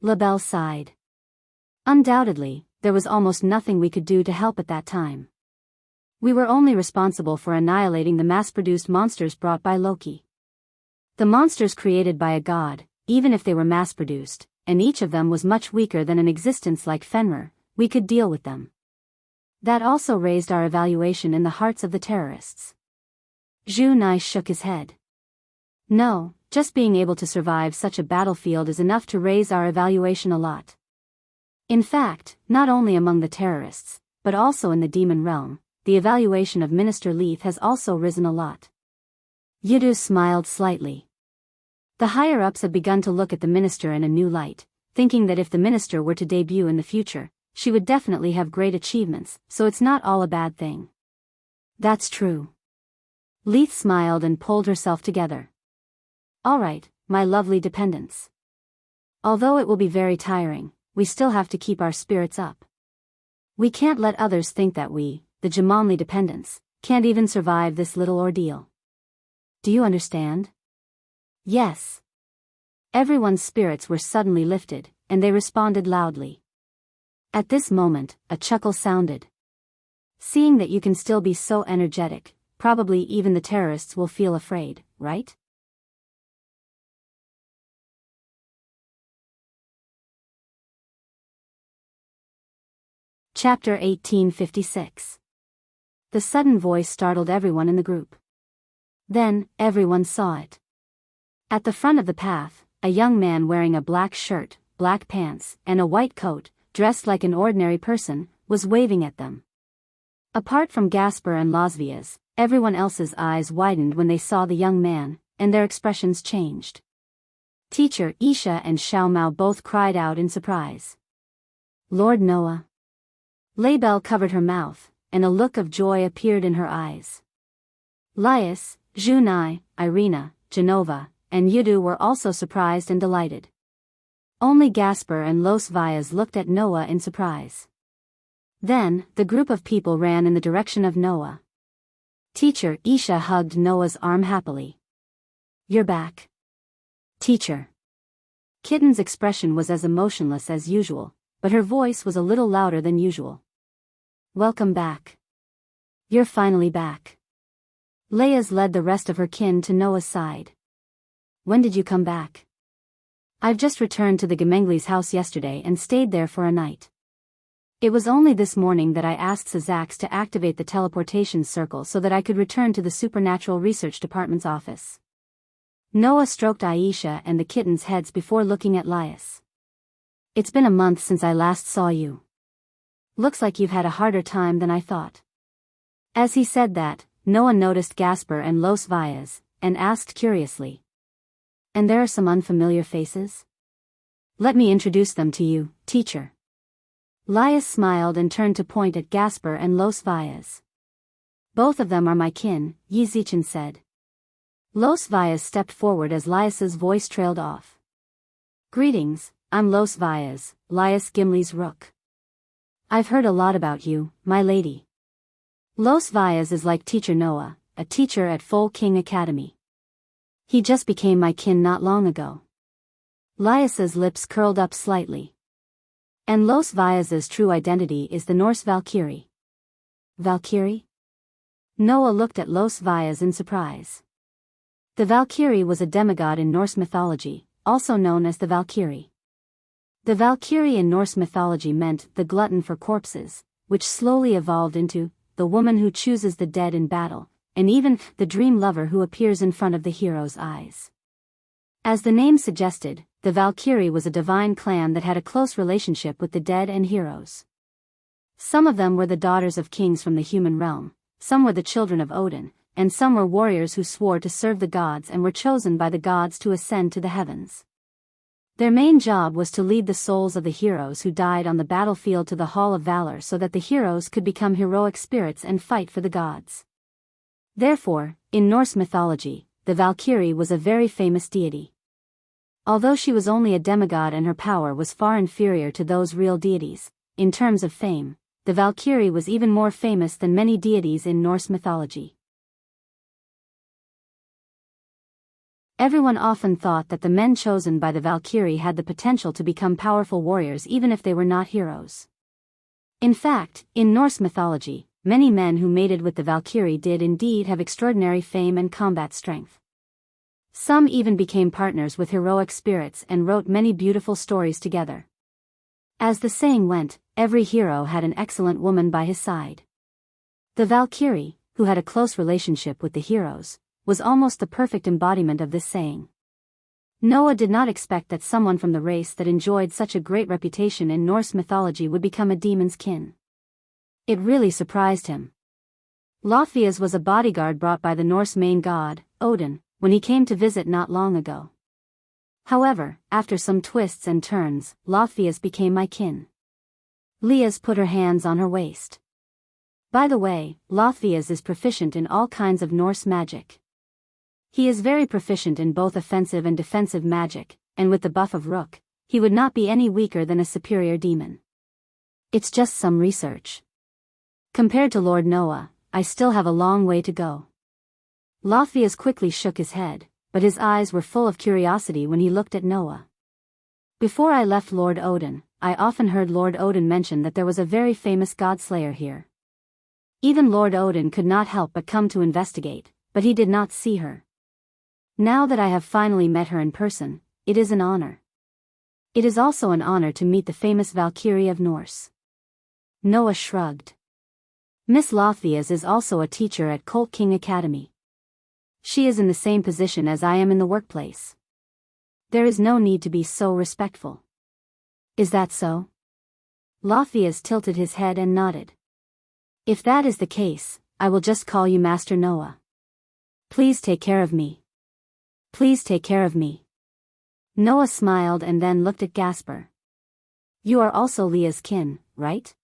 LaBelle sighed. Undoubtedly, there was almost nothing we could do to help at that time. We were only responsible for annihilating the mass-produced monsters brought by Loki. The monsters created by a god, even if they were mass-produced, and each of them was much weaker than an existence like Fenrir, we could deal with them. That also raised our evaluation in the hearts of the terrorists. Zhu Nai shook his head. No, just being able to survive such a battlefield is enough to raise our evaluation a lot. In fact, not only among the terrorists, but also in the demon realm, the evaluation of Minister Leith has also risen a lot. Yudu smiled slightly. The higher-ups have begun to look at the minister in a new light, thinking that if the minister were to debut in the future, she would definitely have great achievements, so it's not all a bad thing. That's true. Leith smiled and pulled herself together. All right, my lovely dependents. Although it will be very tiring, we still have to keep our spirits up. We can't let others think that we, the Jamanli dependents, can't even survive this little ordeal. Do you understand? Yes. Everyone's spirits were suddenly lifted, and they responded loudly. At this moment, a chuckle sounded. Seeing that you can still be so energetic, probably even the terrorists will feel afraid, right? Chapter 1856. The sudden voice startled everyone in the group. Then, everyone saw it. At the front of the path, a young man wearing a black shirt, black pants, and a white coat, dressed like an ordinary person, was waving at them. Apart from Gasper and Lasvia's, everyone else's eyes widened when they saw the young man, and their expressions changed. Teacher Isha and Xiao Mao both cried out in surprise. Lord Noah. Laibel covered her mouth, and a look of joy appeared in her eyes. Laius, Junai, Irina, Genova, and Yudu were also surprised and delighted. Only Gasper and Los Villas looked at Noah in surprise. Then, the group of people ran in the direction of Noah. Teacher Isha hugged Noah's arm happily. You're back. Teacher. Kitten's expression was as emotionless as usual, but her voice was a little louder than usual. Welcome back. You're finally back. Leia's led the rest of her kin to Noah's side. When did you come back? I've just returned to the Gemengli's house yesterday and stayed there for a night. It was only this morning that I asked Sazax to activate the teleportation circle so that I could return to the Supernatural Research Department's office. Noah stroked Aisha and the kittens' heads before looking at Laius. It's been a month since I last saw you. Looks like you've had a harder time than I thought. As he said that, Noah noticed Gasper and Los Villas, and asked curiously. And there are some unfamiliar faces? Let me introduce them to you, teacher. Laius smiled and turned to point at Gasper and Los Villas. Both of them are my kin, Yizichin said. Los Villas stepped forward as Laius's voice trailed off. Greetings, I'm Los Villas, Laius Gimli's rook. I've heard a lot about you, my lady. Los Villas is like Teacher Noah, a teacher at Full King Academy. He just became my kin not long ago. Laius's lips curled up slightly. And Los Villas's true identity is the Norse Valkyrie. Valkyrie? Noah looked at Los Villas in surprise. The Valkyrie was a demigod in Norse mythology, also known as the Valkyrie. The Valkyrie in Norse mythology meant the glutton for corpses, which slowly evolved into the woman who chooses the dead in battle, and even the dream lover who appears in front of the hero's eyes. As the name suggested, the Valkyrie was a divine clan that had a close relationship with the dead and heroes. Some of them were the daughters of kings from the human realm, some were the children of Odin, and some were warriors who swore to serve the gods and were chosen by the gods to ascend to the heavens. Their main job was to lead the souls of the heroes who died on the battlefield to the Hall of Valor so that the heroes could become heroic spirits and fight for the gods. Therefore, in Norse mythology, the Valkyrie was a very famous deity. Although she was only a demigod and her power was far inferior to those real deities, in terms of fame, the Valkyrie was even more famous than many deities in Norse mythology. Everyone often thought that the men chosen by the Valkyrie had the potential to become powerful warriors even if they were not heroes. In fact, in Norse mythology, many men who mated with the Valkyrie did indeed have extraordinary fame and combat strength. Some even became partners with heroic spirits and wrote many beautiful stories together. As the saying went, every hero had an excellent woman by his side. The Valkyrie, who had a close relationship with the heroes, was almost the perfect embodiment of this saying. Noah did not expect that someone from the race that enjoyed such a great reputation in Norse mythology would become a demon's kin. It really surprised him. Lothias was a bodyguard brought by the Norse main god, Odin, when he came to visit not long ago. However, after some twists and turns, Laufeyas became my kin. Lias put her hands on her waist. By the way, Laufeyas is proficient in all kinds of Norse magic. He is very proficient in both offensive and defensive magic, and with the buff of Rook, he would not be any weaker than a superior demon. It's just some research. Compared to Lord Noah, I still have a long way to go. Laufeyas quickly shook his head, but his eyes were full of curiosity when he looked at Noah. Before I left Lord Odin, I often heard Lord Odin mention that there was a very famous godslayer here. Even Lord Odin could not help but come to investigate, but he did not see her. Now that I have finally met her in person, it is an honor. It is also an honor to meet the famous Valkyrie of Norse. Noah shrugged. Miss Laufeyas is also a teacher at Colt King Academy. She is in the same position as I am in the workplace. There is no need to be so respectful. Is that so? Laufeyas tilted his head and nodded. If that is the case, I will just call you Master Noah. Please take care of me. Please take care of me. Noah smiled and then looked at Gasper. You are also Leah's kin, right?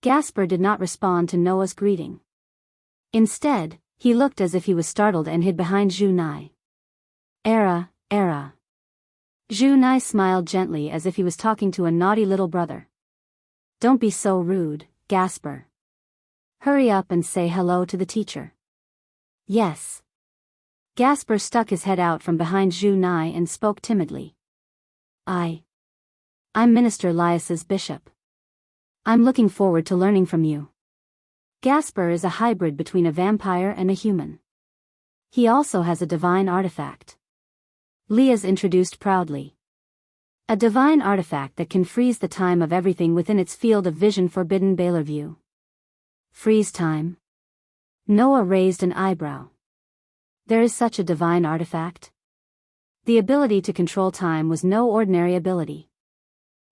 Gasper did not respond to Noah's greeting. Instead, he looked as if he was startled and hid behind Zhu Nai. Era. Zhu Nai smiled gently as if he was talking to a naughty little brother. Don't be so rude, Gasper. Hurry up and say hello to the teacher. Yes. Gasper stuck his head out from behind Zhu Nai and spoke timidly. I'm Minister Lias's bishop. I'm looking forward to learning from you. Gasper is a hybrid between a vampire and a human. He also has a divine artifact. Lias introduced proudly. A divine artifact that can freeze the time of everything within its field of vision. Forbidden Baylor view. Freeze time? Noah raised an eyebrow. There is such a divine artifact? The ability to control time was no ordinary ability.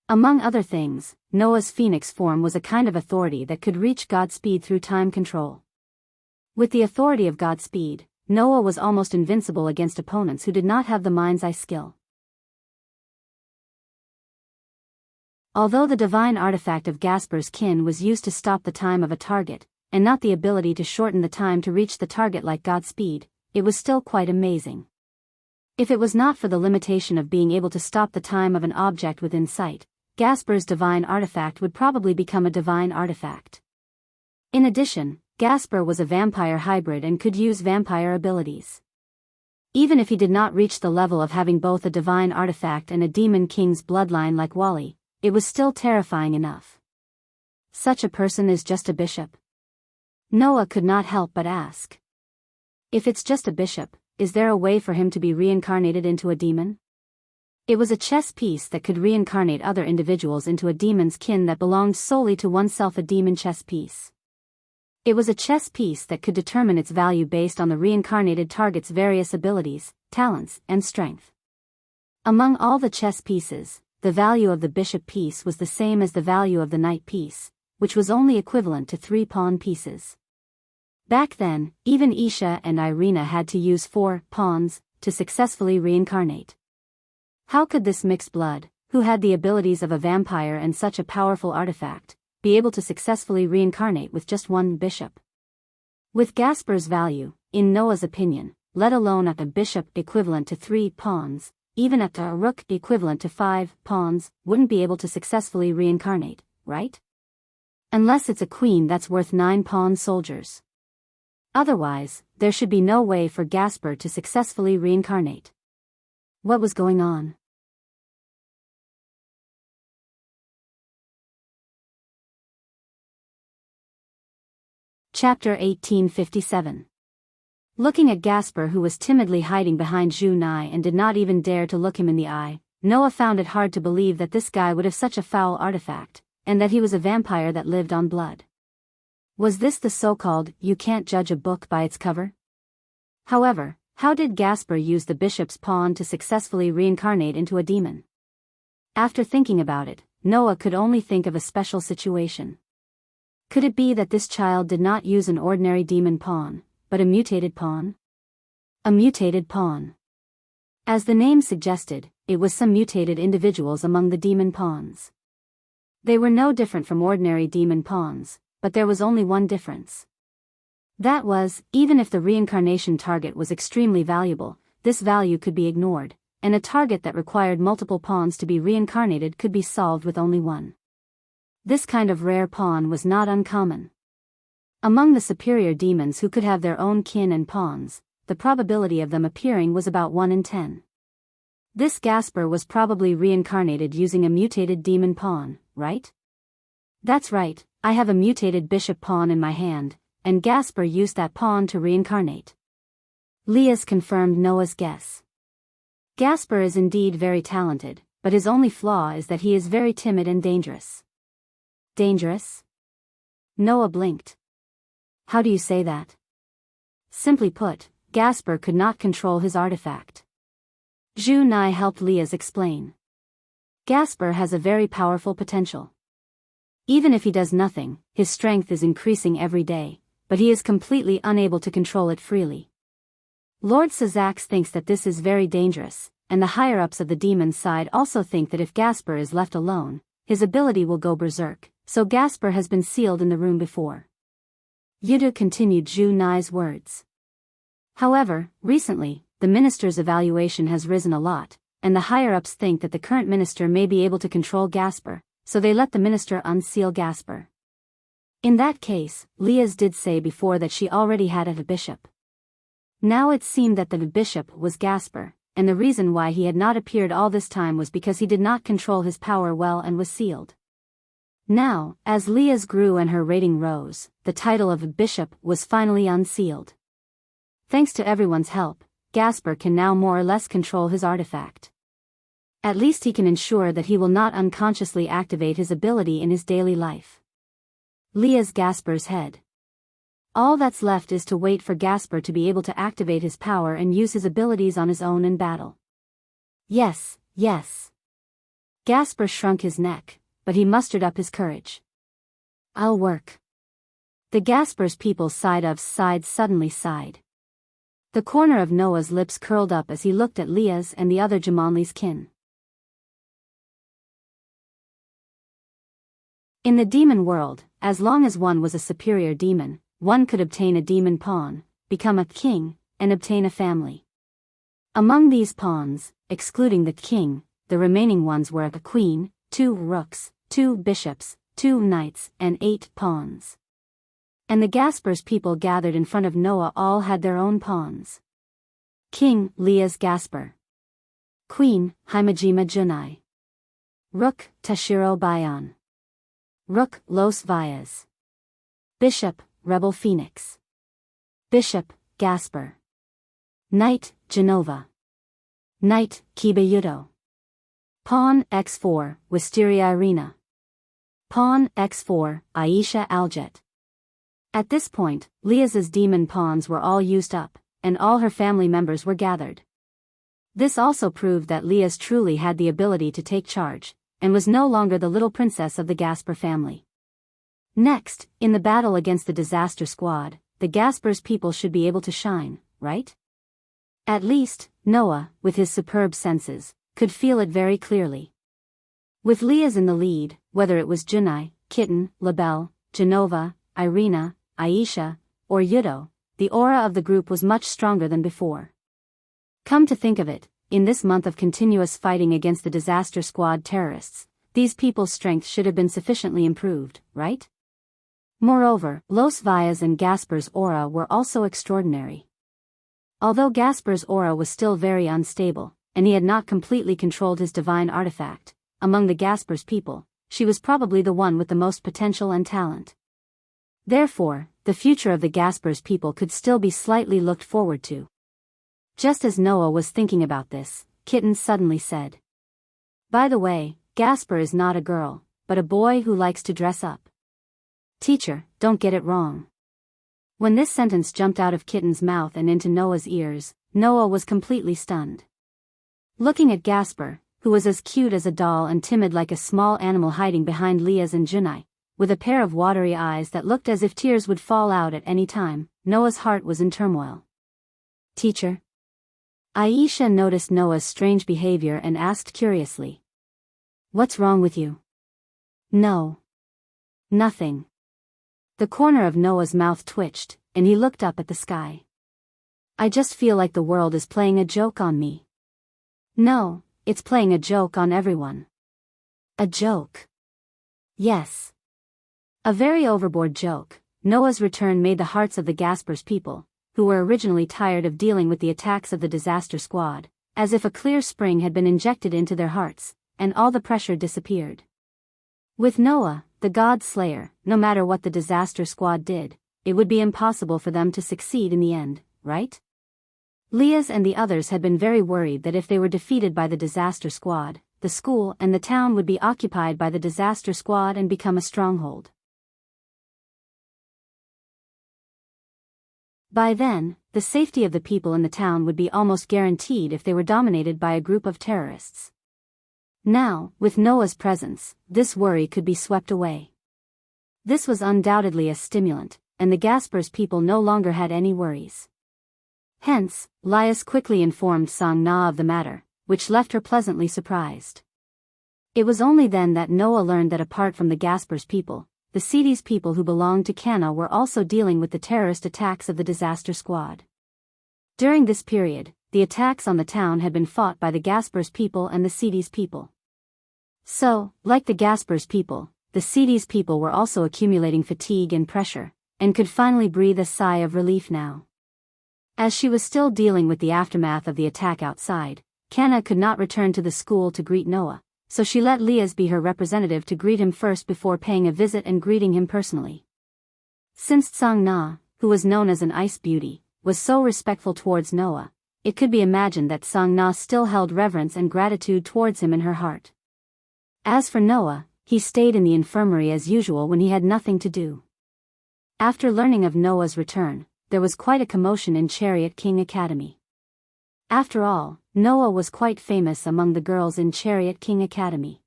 Among other things, Noah's phoenix form was a kind of authority that could reach Godspeed through time control. With the authority of Godspeed, Noah was almost invincible against opponents who did not have the mind's eye skill. Although the divine artifact of Gasper's kin was used to stop the time of a target, and not the ability to shorten the time to reach the target like Godspeed, it was still quite amazing. If it was not for the limitation of being able to stop the time of an object within sight, Gasper's divine artifact would probably become a divine artifact. In addition, Gasper was a vampire hybrid and could use vampire abilities. Even if he did not reach the level of having both a divine artifact and a demon king's bloodline like Wally, it was still terrifying enough. Such a person is just a bishop? Noah could not help but ask. If it's just a bishop, is there a way for him to be reincarnated into a demon? It was a chess piece that could reincarnate other individuals into a demon's kin that belonged solely to oneself. A demon chess piece. It was a chess piece that could determine its value based on the reincarnated target's various abilities, talents, and strength. Among all the chess pieces, the value of the bishop piece was the same as the value of the knight piece, which was only equivalent to 3 pawn pieces. Back then, even Isha and Irina had to use 4 pawns to successfully reincarnate. How could this mixed blood, who had the abilities of a vampire and such a powerful artifact, be able to successfully reincarnate with just 1 bishop? With Gasper's value, in Noah's opinion, let alone at a bishop equivalent to 3 pawns, even at a rook equivalent to 5 pawns, wouldn't be able to successfully reincarnate, right? Unless it's a queen that's worth 9 pawn soldiers. Otherwise, there should be no way for Gasper to successfully reincarnate. What was going on? Chapter 1857. Looking at Gasper, who was timidly hiding behind Zhu Nai and did not even dare to look him in the eye, Noah found it hard to believe that this guy would have such a foul artifact, and that he was a vampire that lived on blood. Was this the so-called, you can't judge a book by its cover? However, how did Gasper use the bishop's pawn to successfully reincarnate into a demon? After thinking about it, Noah could only think of a special situation. Could it be that this child did not use an ordinary demon pawn, but a mutated pawn? A mutated pawn. As the name suggested, it was some mutated individuals among the demon pawns. They were no different from ordinary demon pawns, but there was only one difference. That was, even if the reincarnation target was extremely valuable, this value could be ignored, and a target that required multiple pawns to be reincarnated could be solved with only one. This kind of rare pawn was not uncommon. Among the superior demons who could have their own kin and pawns, the probability of them appearing was about 1 in 10. This Gasper was probably reincarnated using a mutated demon pawn, right? That's right, I have a mutated bishop pawn in my hand, and Gasper used that pawn to reincarnate. Leas confirmed Noah's guess. Gasper is indeed very talented, but his only flaw is that he is very timid and dangerous. Dangerous? Noah blinked. How do you say that? Simply put, Gasper could not control his artifact. Zhu Nai helped Leas explain. Gasper has a very powerful potential. Even if he does nothing, his strength is increasing every day, but he is completely unable to control it freely. Lord Sazax thinks that this is very dangerous, and the higher-ups of the demon's side also think that if Gasper is left alone, his ability will go berserk, so Gasper has been sealed in the room before. Yudu continued Zhu Nai's words. However, recently, the minister's evaluation has risen a lot, and the higher-ups think that the current minister may be able to control Gasper, so they let the minister unseal Gasper. In that case, Leas did say before that she already had a bishop. Now it seemed that the bishop was Gasper, and the reason why he had not appeared all this time was because he did not control his power well and was sealed. Now, as Leas grew and her rating rose, the title of bishop was finally unsealed. Thanks to everyone's help, Gasper can now more or less control his artifact. At least he can ensure that he will not unconsciously activate his ability in his daily life. Leas Gasper's head. All that's left is to wait for Gasper to be able to activate his power and use his abilities on his own in battle. Yes, yes. Gasper shrunk his neck, but he mustered up his courage. I'll work. The Gasper's people suddenly sighed. The corner of Noah's lips curled up as he looked at Leas and the other Jamonli's kin. In the demon world, as long as one was a superior demon, one could obtain a demon pawn, become a king, and obtain a family. Among these pawns, excluding the king, the remaining ones were a queen, 2 rooks, 2 bishops, 2 knights, and 8 pawns. And the Gasper's people gathered in front of Noah all had their own pawns. King, Leas Gasper. Queen, Himajima Junai. Rook, Tashiro Bayan. Rook, Los Valles. Bishop, Rebel Phoenix. Bishop, Gasper. Knight, Genova. Knight, Kiba Yudo. Pawn, x4, Wisteria Irina. Pawn, x4, Aisha Aljet. At this point, Leas's demon pawns were all used up, and all her family members were gathered. This also proved that Leas truly had the ability to take charge, and was no longer the little princess of the Gasper family. Next, in the battle against the disaster squad, the Gasper's people should be able to shine, right? At least, Noah, with his superb senses, could feel it very clearly. With Leas in the lead, whether it was Junai, Kitten, Labelle, Genova, Irina, Aisha, or Yudo, the aura of the group was much stronger than before. Come to think of it, in this month of continuous fighting against the disaster squad terrorists, these people's strength should have been sufficiently improved, right? Moreover, Los Valles and Gasper's aura were also extraordinary. Although Gasper's aura was still very unstable, and he had not completely controlled his divine artifact, among the Gasper's people, she was probably the one with the most potential and talent. Therefore, the future of the Gasper's people could still be slightly looked forward to. Just as Noah was thinking about this, Kitten suddenly said, "By the way, Gasper is not a girl, but a boy who likes to dress up." Teacher, don't get it wrong. When this sentence jumped out of Kitten's mouth and into Noah's ears, Noah was completely stunned. Looking at Gasper, who was as cute as a doll and timid like a small animal hiding behind Leas and Junai, with a pair of watery eyes that looked as if tears would fall out at any time, Noah's heart was in turmoil. Teacher, Aisha noticed Noah's strange behavior and asked curiously. "What's wrong with you?" "No. Nothing." The corner of Noah's mouth twitched, and he looked up at the sky. "I just feel like the world is playing a joke on me." "No, it's playing a joke on everyone." "A joke?" "Yes. A very overboard joke." Noah's return made the hearts of the Gaspers people, who were originally tired of dealing with the attacks of the disaster squad, as if a clear spring had been injected into their hearts, and all the pressure disappeared. With Noah, the God Slayer, no matter what the disaster squad did, it would be impossible for them to succeed in the end, right? Leah's and the others had been very worried that if they were defeated by the disaster squad, the school and the town would be occupied by the disaster squad and become a stronghold. By then, the safety of the people in the town would be almost guaranteed if they were dominated by a group of terrorists. Now, with Noah's presence, this worry could be swept away. This was undoubtedly a stimulant, and the Gaspers people no longer had any worries. Hence, Lias quickly informed Sang Na of the matter, which left her pleasantly surprised. It was only then that Noah learned that apart from the Gaspers people, the Sidis people who belonged to Cana were also dealing with the terrorist attacks of the disaster squad. During this period, the attacks on the town had been fought by the Gaspers people and the Sidis people. So, like the Gaspers people, the Sidis people were also accumulating fatigue and pressure, and could finally breathe a sigh of relief now. As she was still dealing with the aftermath of the attack outside, Cana could not return to the school to greet Noah, so she let Lias be her representative to greet him first before paying a visit and greeting him personally. Since Sang Na, who was known as an ice beauty, was so respectful towards Noah, it could be imagined that Sang Na still held reverence and gratitude towards him in her heart. As for Noah, he stayed in the infirmary as usual when he had nothing to do. After learning of Noah's return, there was quite a commotion in Chariot King Academy. After all, Noah was quite famous among the girls in Chariot King Academy.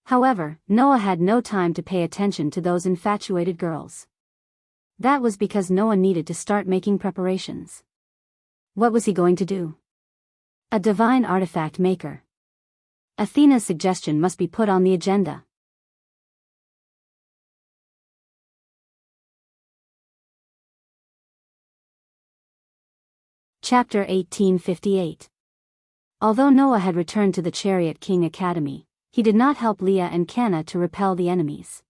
However, Noah had no time to pay attention to those infatuated girls. That was because Noah needed to start making preparations. What was he going to do? A divine artifact maker. Athena's suggestion must be put on the agenda. Chapter 1858. Although Noah had returned to the Chariot King Academy, he did not help Leah and Cana to repel the enemies.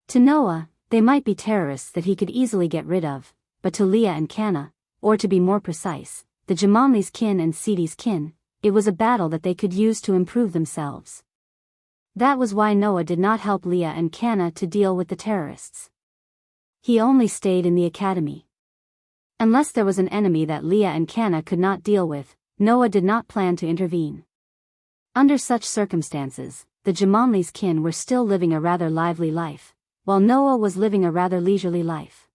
To Noah, they might be terrorists that he could easily get rid of, but to Leah and Cana, or to be more precise, the Jamanli's kin and Sidi's kin, it was a battle that they could use to improve themselves. That was why Noah did not help Leah and Cana to deal with the terrorists. He only stayed in the academy. Unless there was an enemy that Leah and Cana could not deal with, Noah did not plan to intervene. Under such circumstances, the Jamanli's kin were still living a rather lively life, while Noah was living a rather leisurely life.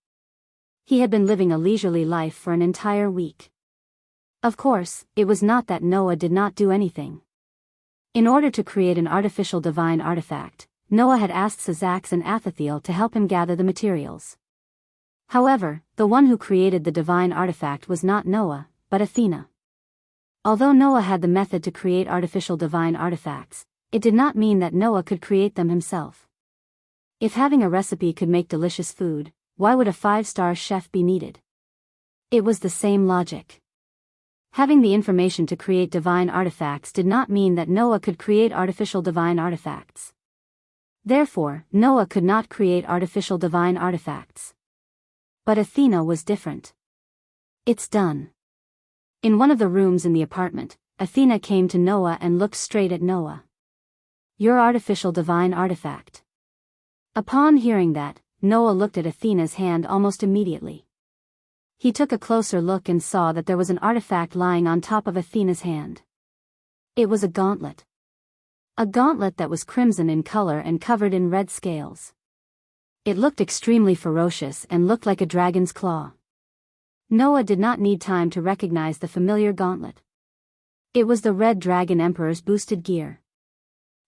He had been living a leisurely life for an entire week. Of course, it was not that Noah did not do anything. In order to create an artificial divine artifact, Noah had asked Sazax and Athathiel to help him gather the materials. However, the one who created the divine artifact was not Noah, but Athena. Although Noah had the method to create artificial divine artifacts, it did not mean that Noah could create them himself. If having a recipe could make delicious food, why would a 5-star chef be needed? It was the same logic. Having the information to create divine artifacts did not mean that Noah could create artificial divine artifacts. Therefore, Noah could not create artificial divine artifacts. But Athena was different. It's done. In one of the rooms in the apartment, Athena came to Noah and looked straight at Noah. Your artificial divine artifact. Upon hearing that, Noah looked at Athena's hand almost immediately. He took a closer look and saw that there was an artifact lying on top of Athena's hand. It was a gauntlet. A gauntlet that was crimson in color and covered in red scales. It looked extremely ferocious and looked like a dragon's claw. Noah did not need time to recognize the familiar gauntlet. It was the Red Dragon Emperor's boosted gear.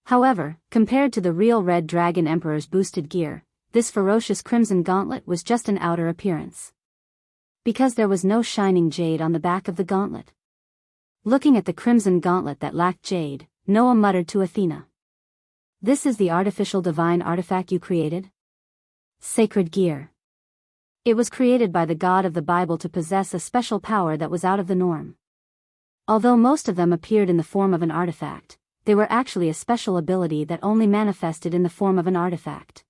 However, compared to the real Red Dragon Emperor's boosted gear, this ferocious crimson gauntlet was just an outer appearance. Because there was no shining jade on the back of the gauntlet. Looking at the crimson gauntlet that lacked jade, Noah muttered to Athena. "This is the artificial divine artifact you created?" Sacred gear. It was created by the God of the Bible to possess a special power that was out of the norm. Although most of them appeared in the form of an artifact, they were actually a special ability that only manifested in the form of an artifact.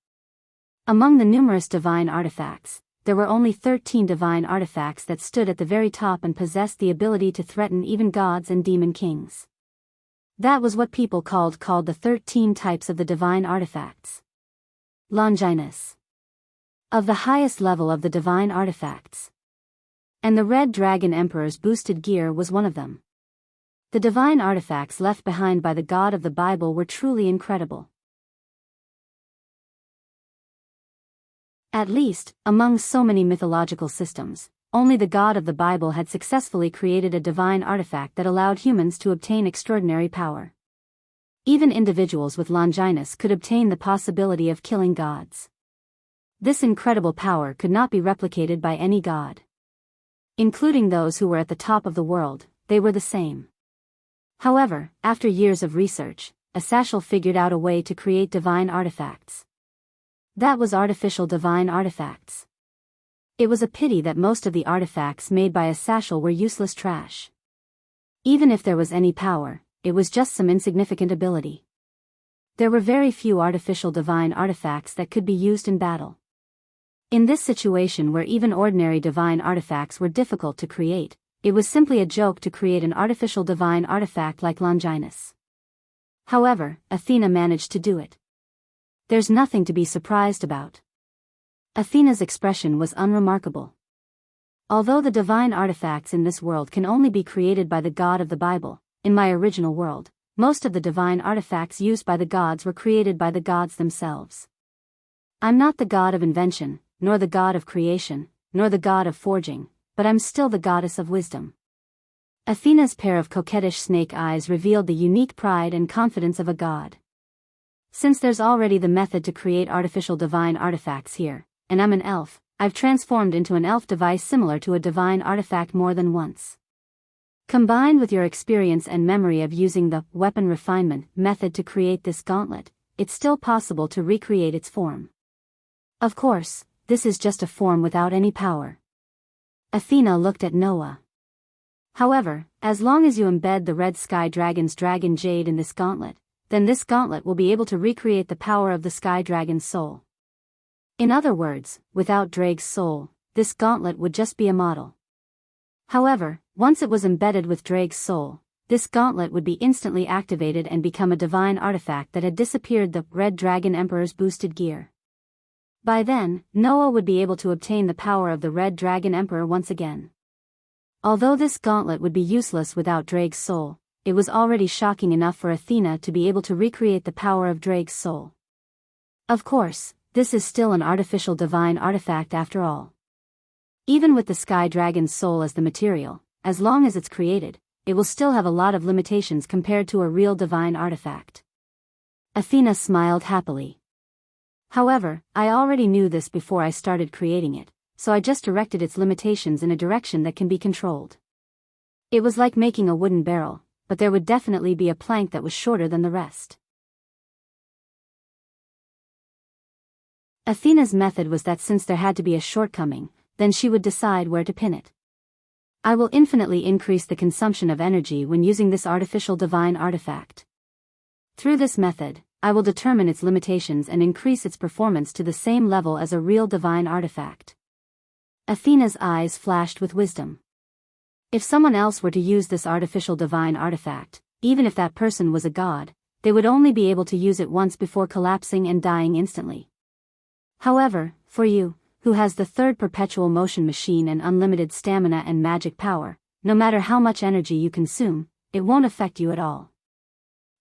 Among the numerous divine artifacts, there were only 13 divine artifacts that stood at the very top and possessed the ability to threaten even gods and demon kings. That was what people called the 13 types of the divine artifacts. Longinus. Of the highest level of the divine artifacts. And the Red Dragon Emperor's boosted gear was one of them. The divine artifacts left behind by the God of the Bible were truly incredible. At least, among so many mythological systems, only the God of the Bible had successfully created a divine artifact that allowed humans to obtain extraordinary power. Even individuals with Longinus could obtain the possibility of killing gods. This incredible power could not be replicated by any god. Including those who were at the top of the world, they were the same. However, after years of research, Asashel figured out a way to create divine artifacts. That was artificial divine artifacts. It was a pity that most of the artifacts made by Asashel were useless trash. Even if there was any power, it was just some insignificant ability. There were very few artificial divine artifacts that could be used in battle. In this situation where even ordinary divine artifacts were difficult to create, it was simply a joke to create an artificial divine artifact like Longinus. However, Athena managed to do it. There's nothing to be surprised about. Athena's expression was unremarkable. Although the divine artifacts in this world can only be created by the God of the Bible, in my original world, most of the divine artifacts used by the gods were created by the gods themselves. I'm not the god of invention, nor the god of creation, nor the god of forging, but I'm still the goddess of wisdom. Athena's pair of coquettish snake eyes revealed the unique pride and confidence of a god. Since there's already the method to create artificial divine artifacts here, and I'm an elf, I've transformed into an elf device similar to a divine artifact more than once. Combined with your experience and memory of using the weapon refinement method to create this gauntlet, it's still possible to recreate its form. Of course, this is just a form without any power. Athena looked at Noah. However, as long as you embed the red sky dragon's dragon jade in this gauntlet, then this gauntlet will be able to recreate the power of the sky dragon's soul. In other words, without Drake's soul, this gauntlet would just be a model. However, once it was embedded with Drake's soul, this gauntlet would be instantly activated and become a divine artifact that had disappeared the Red Dragon Emperor's boosted gear. By then, Noah would be able to obtain the power of the Red Dragon Emperor once again. Although this gauntlet would be useless without Drake's soul, it was already shocking enough for Athena to be able to recreate the power of Drake's soul. Of course, this is still an artificial divine artifact after all. Even with the sky dragon's soul as the material, as long as it's created, it will still have a lot of limitations compared to a real divine artifact. Athena smiled happily. However, I already knew this before I started creating it, so I just directed its limitations in a direction that can be controlled. It was like making a wooden barrel, but there would definitely be a plank that was shorter than the rest. Athena's method was that since there had to be a shortcoming, then she would decide where to pin it. I will infinitely increase the consumption of energy when using this artificial divine artifact. Through this method, I will determine its limitations and increase its performance to the same level as a real divine artifact. Athena's eyes flashed with wisdom. If someone else were to use this artificial divine artifact, even if that person was a god, they would only be able to use it once before collapsing and dying instantly. However, for you, who has the third perpetual motion machine and unlimited stamina and magic power, no matter how much energy you consume, it won't affect you at all.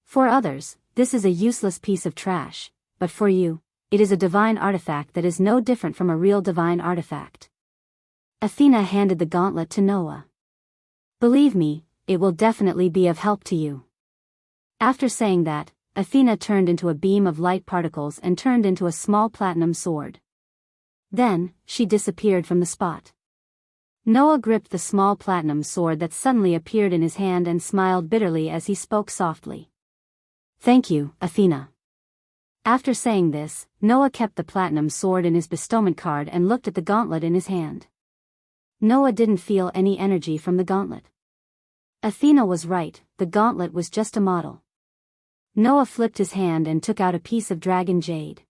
For others, this is a useless piece of trash, but for you, it is a divine artifact that is no different from a real divine artifact. Athena handed the gauntlet to Noah. Believe me, it will definitely be of help to you. After saying that, Athena turned into a beam of light particles and turned into a small platinum sword. Then, she disappeared from the spot. Noah gripped the small platinum sword that suddenly appeared in his hand and smiled bitterly as he spoke softly. "Thank you, Athena." After saying this, Noah kept the platinum sword in his bestowment card and looked at the gauntlet in his hand. Noah didn't feel any energy from the gauntlet. Athena was right, the gauntlet was just a model. Noah flipped his hand and took out a piece of dragon jade.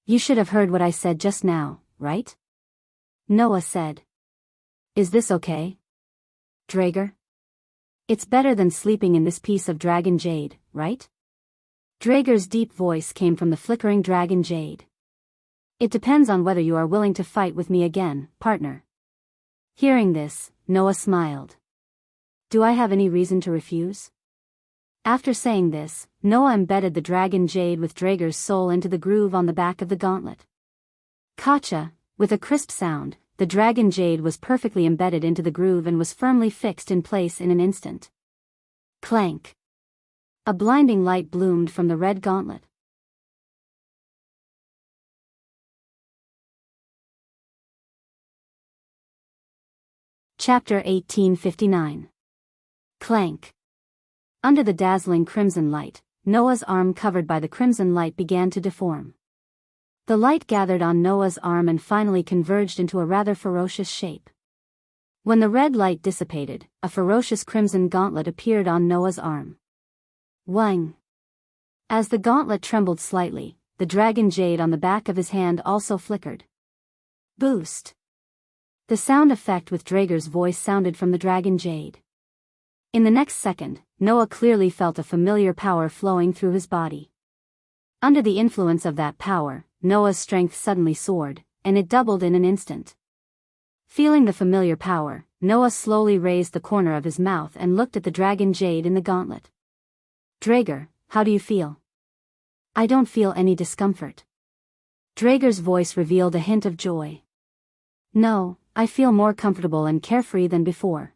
"You should have heard what I said just now, right?" Noah said. "Is this okay, Drager? It's better than sleeping in this piece of dragon jade, right?" Drager's deep voice came from the flickering dragon jade. "It depends on whether you are willing to fight with me again, partner." Hearing this, Noah smiled. "Do I have any reason to refuse?" After saying this, Noah embedded the dragon jade with Drager's soul into the groove on the back of the gauntlet. Gotcha! With a crisp sound, the dragon jade was perfectly embedded into the groove and was firmly fixed in place in an instant. Clank! A blinding light bloomed from the red gauntlet. Chapter 1859. Clank. Under the dazzling crimson light, Noah's arm covered by the crimson light began to deform. The light gathered on Noah's arm and finally converged into a rather ferocious shape. When the red light dissipated, a ferocious crimson gauntlet appeared on Noah's arm. Wang! As the gauntlet trembled slightly, the dragon jade on the back of his hand also flickered. Boost! The sound effect with Drager's voice sounded from the dragon jade. In the next second, Noah clearly felt a familiar power flowing through his body. Under the influence of that power, Noah's strength suddenly soared, and it doubled in an instant. Feeling the familiar power, Noah slowly raised the corner of his mouth and looked at the dragon jade in the gauntlet. "Drager, how do you feel?" "I don't feel any discomfort." Drager's voice revealed a hint of joy. "No, I feel more comfortable and carefree than before.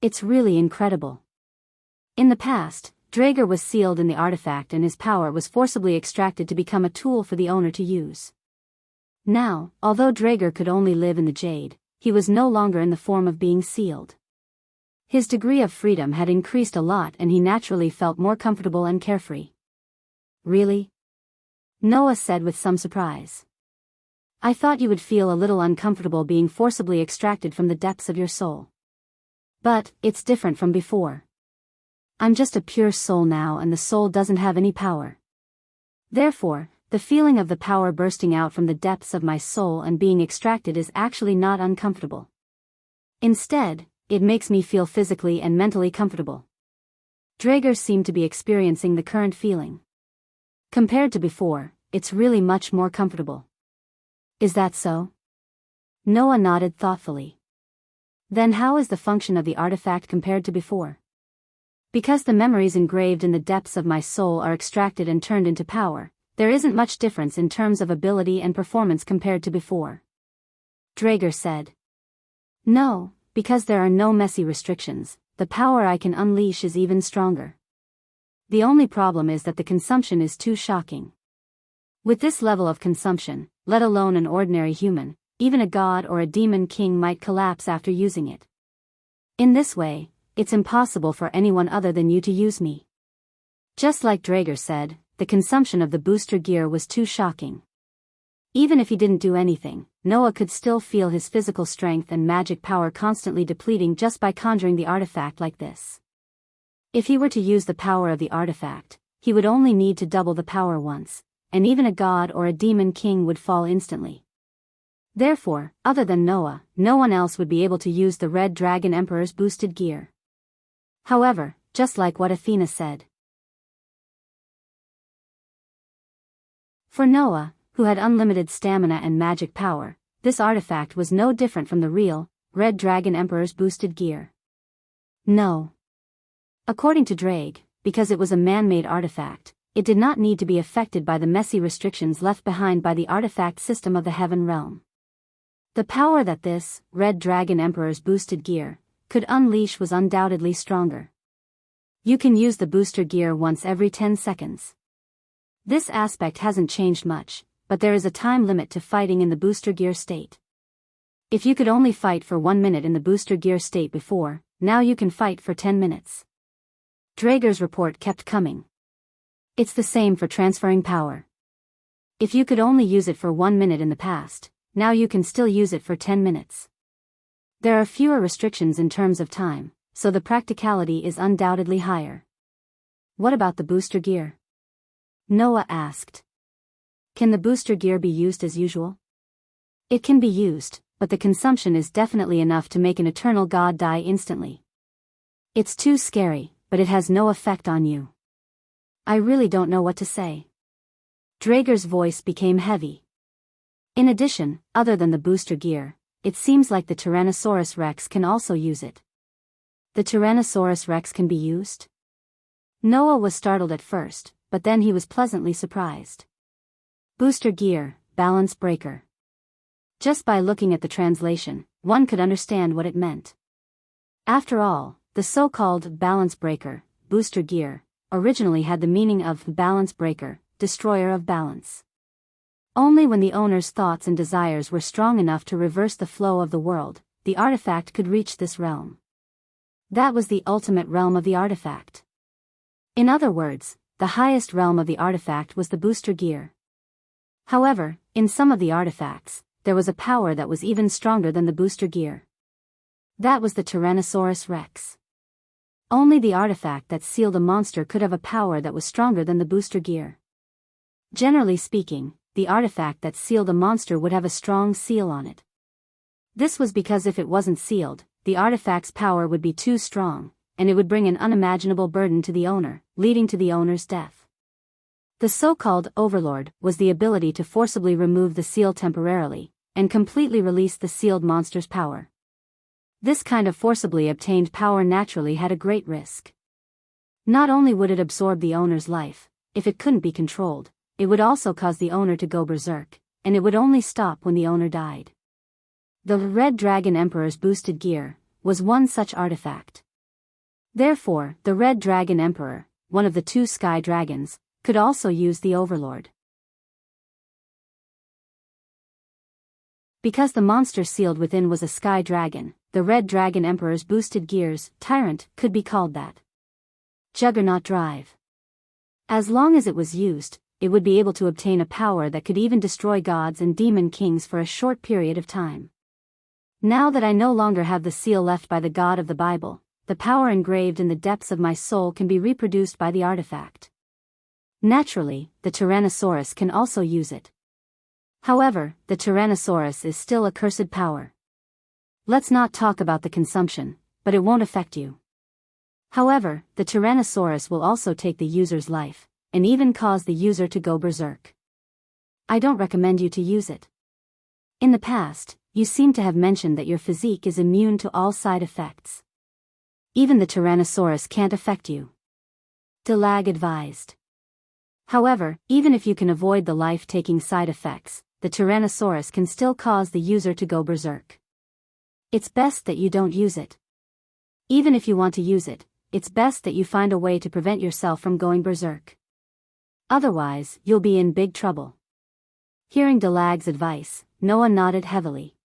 It's really incredible." In the past, Drager was sealed in the artifact and his power was forcibly extracted to become a tool for the owner to use. Now, although Drager could only live in the jade, he was no longer in the form of being sealed. His degree of freedom had increased a lot and he naturally felt more comfortable and carefree. "Really?" Noah said with some surprise. "I thought you would feel a little uncomfortable being forcibly extracted from the depths of your soul. But, it's different from before. I'm just a pure soul now and the soul doesn't have any power. Therefore, the feeling of the power bursting out from the depths of my soul and being extracted is actually not uncomfortable. Instead, it makes me feel physically and mentally comfortable." Drager seemed to be experiencing the current feeling. "Compared to before, it's really much more comfortable." "Is that so?" Noah nodded thoughtfully. "Then how is the function of the artifact compared to before?" "Because the memories engraved in the depths of my soul are extracted and turned into power, there isn't much difference in terms of ability and performance compared to before," Drager said. "No, because there are no messy restrictions, the power I can unleash is even stronger. The only problem is that the consumption is too shocking. With this level of consumption, let alone an ordinary human, even a god or a demon king might collapse after using it. In this way, it's impossible for anyone other than you to use me." Just like Drager said, the consumption of the booster gear was too shocking. Even if he didn't do anything, Noah could still feel his physical strength and magic power constantly depleting just by conjuring the artifact like this. If he were to use the power of the artifact, he would only need to double the power once, and even a god or a demon king would fall instantly. Therefore, other than Noah, no one else would be able to use the Red Dragon Emperor's boosted gear. However, just like what Athena said. For Noah, who had unlimited stamina and magic power, this artifact was no different from the real, Red Dragon Emperor's boosted gear. No. According to Drake, because it was a man-made artifact, it did not need to be affected by the messy restrictions left behind by the artifact system of the Heaven Realm. The power that this, Red Dragon Emperor's boosted gear, could unleash was undoubtedly stronger. You can use the booster gear once every 10 seconds. This aspect hasn't changed much, but there is a time limit to fighting in the booster gear state. If you could only fight for 1 minute in the booster gear state before, now you can fight for 10 minutes. Draeger's report kept coming. It's the same for transferring power. If you could only use it for 1 minute in the past, now you can still use it for 10 minutes. There are fewer restrictions in terms of time, so the practicality is undoubtedly higher. What about the booster gear? Noah asked. Can the booster gear be used as usual? It can be used, but the consumption is definitely enough to make an eternal god die instantly. It's too scary, but it has no effect on you. I really don't know what to say. Draeger's voice became heavy. In addition, other than the booster gear, it seems like the Tyrannosaurus Rex can also use it. The Tyrannosaurus Rex can be used? Noah was startled at first, but then he was pleasantly surprised. Booster gear, balance breaker. Just by looking at the translation, one could understand what it meant. After all, the so-called balance breaker, booster gear, originally had the meaning of balance breaker, destroyer of balance. Only when the owner's thoughts and desires were strong enough to reverse the flow of the world, the artifact could reach this realm. That was the ultimate realm of the artifact. In other words, the highest realm of the artifact was the booster gear. However, in some of the artifacts, there was a power that was even stronger than the booster gear. That was the Tyrannosaurus Rex. Only the artifact that sealed a monster could have a power that was stronger than the booster gear. Generally speaking, the artifact that sealed a monster would have a strong seal on it. This was because if it wasn't sealed, the artifact's power would be too strong, and it would bring an unimaginable burden to the owner, leading to the owner's death. The so-called Overlord was the ability to forcibly remove the seal temporarily, and completely release the sealed monster's power. This kind of forcibly obtained power naturally had a great risk. Not only would it absorb the owner's life, if it couldn't be controlled, it would also cause the owner to go berserk, and it would only stop when the owner died. The Red Dragon Emperor's boosted gear was one such artifact. Therefore, the Red Dragon Emperor, one of the 2 sky dragons, could also use the Overlord. Because the monster sealed within was a sky dragon, the Red Dragon Emperor's boosted gears, Tyrant, could be called that. Juggernaut Drive. As long as it was used, it would be able to obtain a power that could even destroy gods and demon kings for a short period of time. Now that I no longer have the seal left by the God of the Bible, the power engraved in the depths of my soul can be reproduced by the artifact. Naturally, the Tyrannosaurus can also use it. However, the Tyrannosaurus is still a cursed power. Let's not talk about the consumption, but it won't affect you. However, the Tyrannosaurus will also take the user's life, and even cause the user to go berserk. I don't recommend you to use it. In the past, you seem to have mentioned that your physique is immune to all side effects. Even the Tyrannosaurus can't affect you. Dalag advised. However, even if you can avoid the life-taking side effects, the Tyrannosaurus can still cause the user to go berserk. It's best that you don't use it. Even if you want to use it, it's best that you find a way to prevent yourself from going berserk. Otherwise, you'll be in big trouble. Hearing Dalag's advice, Noah nodded heavily.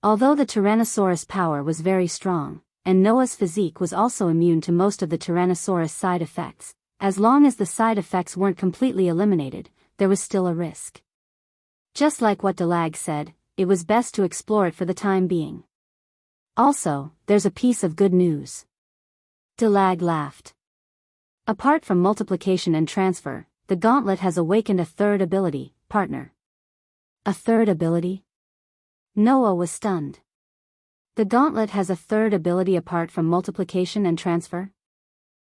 Although the Tyrannosaurus power was very strong, and Noah's physique was also immune to most of the Tyrannosaurus side effects, as long as the side effects weren't completely eliminated, there was still a risk. Just like what Dalag said, it was best to explore it for the time being. Also, there's a piece of good news. Dalag laughed. Apart from multiplication and transfer, the gauntlet has awakened a third ability, partner. A third ability? Noah was stunned. The gauntlet has a third ability apart from multiplication and transfer?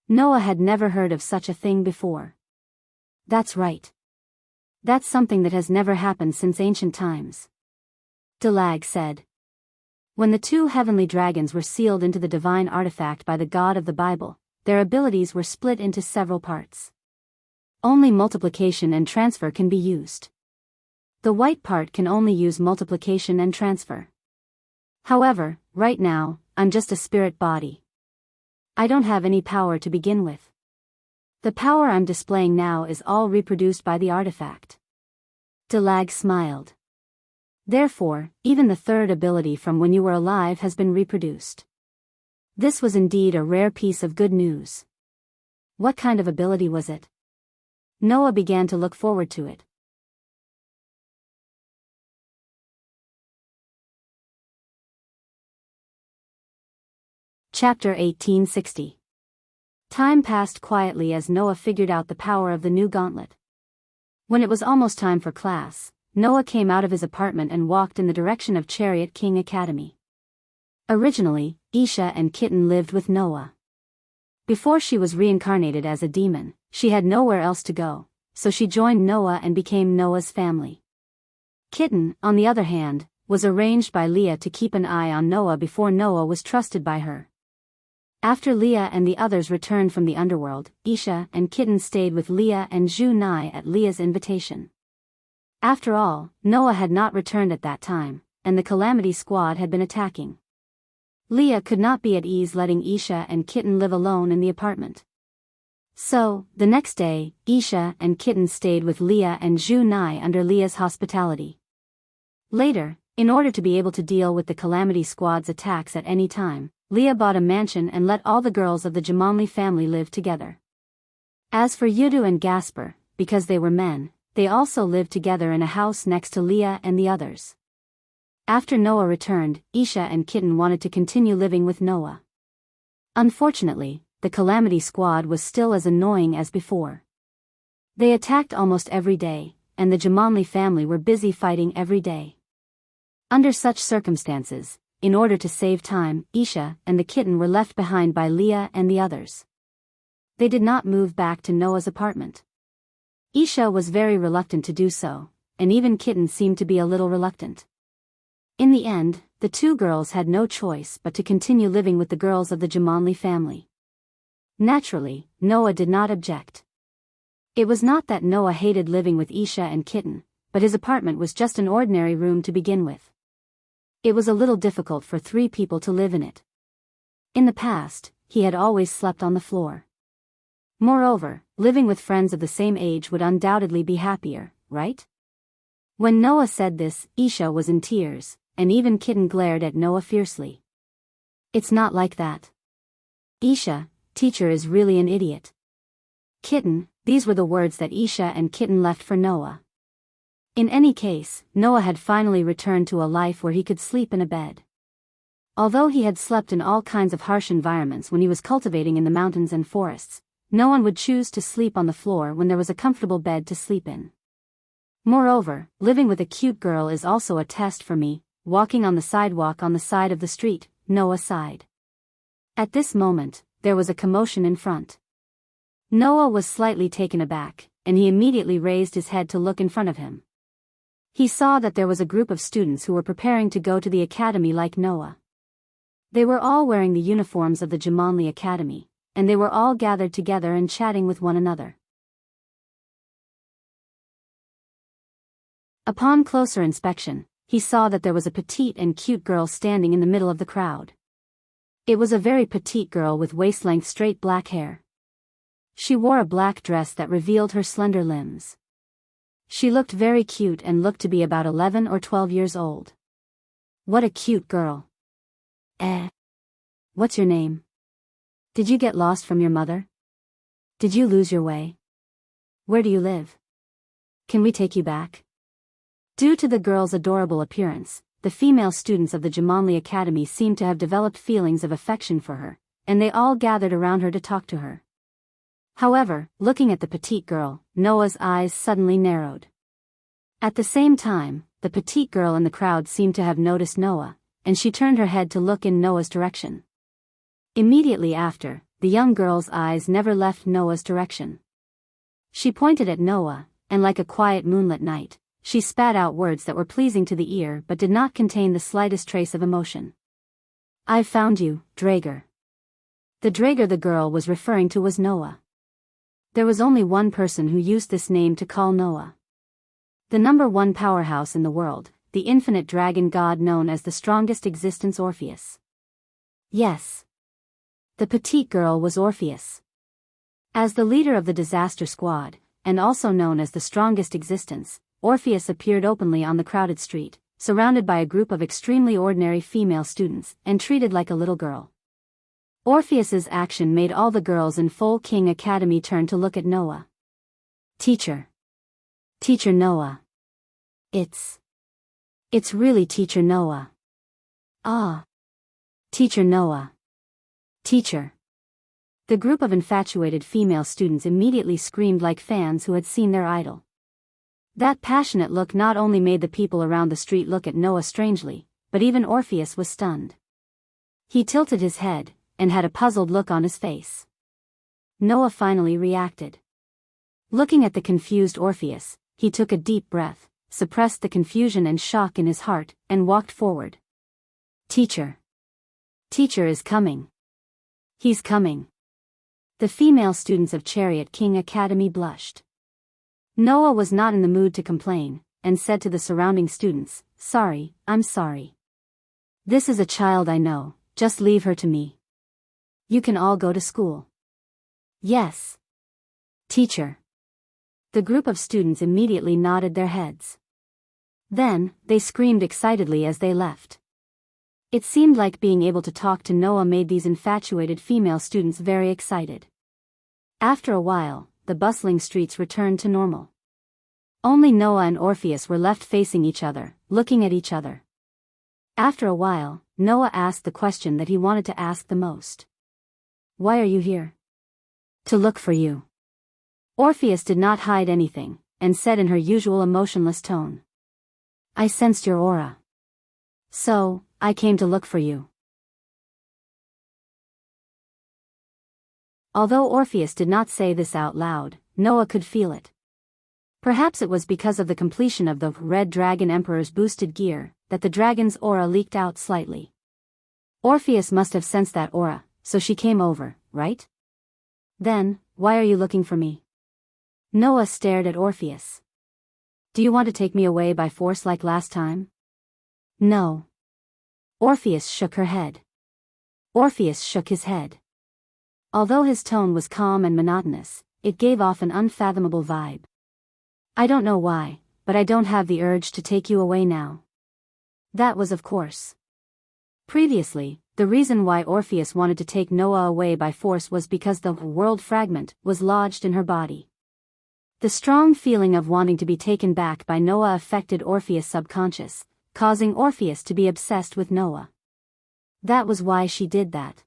Noah had never heard of such a thing before. That's right. That's something that has never happened since ancient times. Dalag said. When the 2 heavenly dragons were sealed into the divine artifact by the God of the Bible, their abilities were split into several parts. Only multiplication and transfer can be used. The white part can only use multiplication and transfer. However, right now, I'm just a spirit body. I don't have any power to begin with. The power I'm displaying now is all reproduced by the artifact. Dalag smiled. Therefore, even the third ability from when you were alive has been reproduced. This was indeed a rare piece of good news. What kind of ability was it? Noah began to look forward to it. Chapter 1860. Time passed quietly as Noah figured out the power of the new gauntlet. When it was almost time for class, Noah came out of his apartment and walked in the direction of Chariot King Academy. Originally, Isha and Kitten lived with Noah. Before she was reincarnated as a demon, she had nowhere else to go, so she joined Noah and became Noah's family. Kitten, on the other hand, was arranged by Leah to keep an eye on Noah before Noah was trusted by her. After Leah and the others returned from the underworld, Isha and Kitten stayed with Leah and Zhu Nai at Leah's invitation. After all, Noah had not returned at that time, and the Calamity Squad had been attacking. Leah could not be at ease letting Isha and Kitten live alone in the apartment. So, the next day, Isha and Kitten stayed with Leah and Zhu Nai under Leah's hospitality. Later, in order to be able to deal with the Calamity Squad's attacks at any time, Leah bought a mansion and let all the girls of the Jamanli family live together. As for Yudu and Gasper, because they were men, they also lived together in a house next to Leah and the others. After Noah returned, Isha and Kitten wanted to continue living with Noah. Unfortunately, the Calamity Squad was still as annoying as before. They attacked almost every day, and the Jamanli family were busy fighting every day. Under such circumstances, in order to save time, Isha and the Kitten were left behind by Leah and the others. They did not move back to Noah's apartment. Isha was very reluctant to do so, and even Kitten seemed to be a little reluctant. In the end, the two girls had no choice but to continue living with the girls of the Jamanli family. Naturally, Noah did not object. It was not that Noah hated living with Isha and Kitten, but his apartment was just an ordinary room to begin with. It was a little difficult for three people to live in it. In the past, he had always slept on the floor. Moreover, living with friends of the same age would undoubtedly be happier, right? When Noah said this, Isha was in tears, and even Kitten glared at Noah fiercely. It's not like that. Isha, teacher is really an idiot. Kitten, these were the words that Isha and Kitten left for Noah. In any case, Noah had finally returned to a life where he could sleep in a bed. Although he had slept in all kinds of harsh environments when he was cultivating in the mountains and forests, no one would choose to sleep on the floor when there was a comfortable bed to sleep in. Moreover, living with a cute girl is also a test for me. Walking on the sidewalk on the side of the street, Noah sighed. At this moment, there was a commotion in front. Noah was slightly taken aback, and he immediately raised his head to look in front of him. He saw that there was a group of students who were preparing to go to the academy like Noah. They were all wearing the uniforms of the Jamanli Academy, and they were all gathered together and chatting with one another. Upon closer inspection, he saw that there was a petite and cute girl standing in the middle of the crowd. It was a very petite girl with waist-length straight black hair. She wore a black dress that revealed her slender limbs. She looked very cute and looked to be about 11 or 12 years old. What a cute girl. What's your name? Did you get lost from your mother? Did you lose your way? Where do you live? Can we take you back? Due to the girl's adorable appearance, the female students of the Jamanli Academy seemed to have developed feelings of affection for her, and they all gathered around her to talk to her. However, looking at the petite girl, Noah's eyes suddenly narrowed. At the same time, the petite girl in the crowd seemed to have noticed Noah, and she turned her head to look in Noah's direction. Immediately after, the young girl's eyes never left Noah's direction. She pointed at Noah, and like a quiet moonlit night, she spat out words that were pleasing to the ear but did not contain the slightest trace of emotion. "I've found you, Drager." The Drager the girl was referring to was Noah. There was only one person who used this name to call Noah. The #1 powerhouse in the world, the infinite dragon god known as the strongest existence Orpheus. Yes. The petite girl was Orpheus. As the leader of the disaster squad, and also known as the strongest existence, Orpheus appeared openly on the crowded street, surrounded by a group of extremely ordinary female students, and treated like a little girl. Orpheus's action made all the girls in Full King Academy turn to look at Noah. Teacher. Teacher Noah. It's really Teacher Noah. Ah. Teacher Noah. Teacher. The group of infatuated female students immediately screamed like fans who had seen their idol. That passionate look not only made the people around the street look at Noah strangely, but even Orpheus was stunned. He tilted his head, and had a puzzled look on his face. Noah finally reacted. Looking at the confused Orpheus, he took a deep breath, suppressed the confusion and shock in his heart, and walked forward. Teacher. Teacher is coming. He's coming. The female students of Chariot King Academy blushed. Noah was not in the mood to complain, and said to the surrounding students, "Sorry, I'm sorry. This is a child I know, just leave her to me. You can all go to school." Yes. Teacher. The group of students immediately nodded their heads. Then, they screamed excitedly as they left. It seemed like being able to talk to Noah made these infatuated female students very excited. After a while, the bustling streets returned to normal. Only Noah and Orpheus were left facing each other, looking at each other. After a while, Noah asked the question that he wanted to ask the most. "Why are you here?" "To look for you." Orpheus did not hide anything, and said in her usual emotionless tone. "I sensed your aura. So, I came to look for you." Although Orpheus did not say this out loud, Noah could feel it. Perhaps it was because of the completion of the Red Dragon Emperor's boosted gear, that the dragon's aura leaked out slightly. Orpheus must have sensed that aura, so she came over, right? Then, why are you looking for me? Noah stared at Orpheus. "Do you want to take me away by force like last time?" "No." Orpheus shook her head. Orpheus shook his head. Although his tone was calm and monotonous, it gave off an unfathomable vibe. "I don't know why, but I don't have the urge to take you away now." That was of course. Previously, the reason why Orpheus wanted to take Noah away by force was because the world fragment was lodged in her body. The strong feeling of wanting to be taken back by Noah affected Orpheus' subconscious, causing Orpheus to be obsessed with Noah. That was why she did that.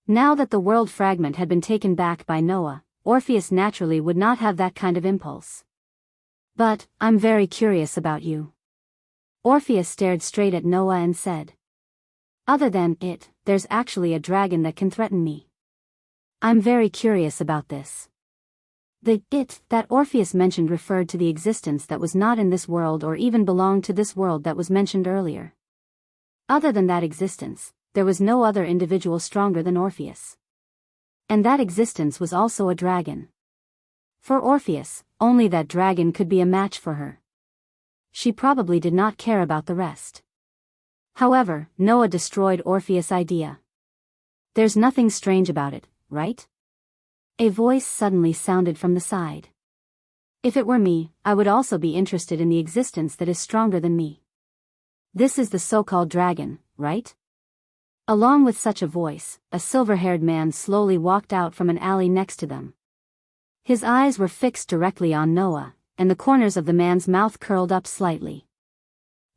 Now that the world fragment had been taken back by Noah, Orpheus naturally would not have that kind of impulse. "But, I'm very curious about you." Orpheus stared straight at Noah and said. "Other than it, there's actually a dragon that can threaten me. I'm very curious about this." The "it" that Orpheus mentioned referred to the existence that was not in this world or even belonged to this world that was mentioned earlier. Other than that existence, there was no other individual stronger than Orpheus. And that existence was also a dragon. For Orpheus, only that dragon could be a match for her. She probably did not care about the rest. However, Noah destroyed Orpheus' idea. "There's nothing strange about it, right?" A voice suddenly sounded from the side. "If it were me, I would also be interested in the existence that is stronger than me. This is the so-called dragon, right?" Along with such a voice, a silver-haired man slowly walked out from an alley next to them. His eyes were fixed directly on Noah, and the corners of the man's mouth curled up slightly.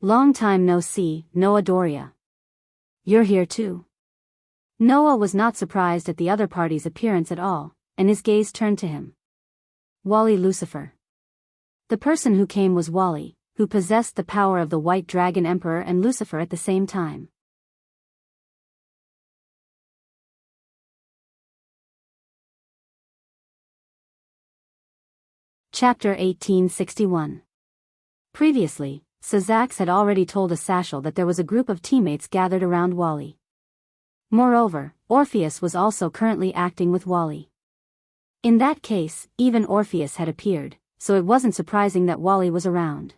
"Long time no see, Noah Doria. You're here too?" Noah was not surprised at the other party's appearance at all, and his gaze turned to him. "Wally Lucifer." The person who came was Wally, who possessed the power of the White Dragon Emperor and Lucifer at the same time. Chapter 1861. Previously, Sazax had already told Asashel that there was a group of teammates gathered around Wally. Moreover, Orpheus was also currently acting with Wally. In that case, even Orpheus had appeared, so it wasn't surprising that Wally was around.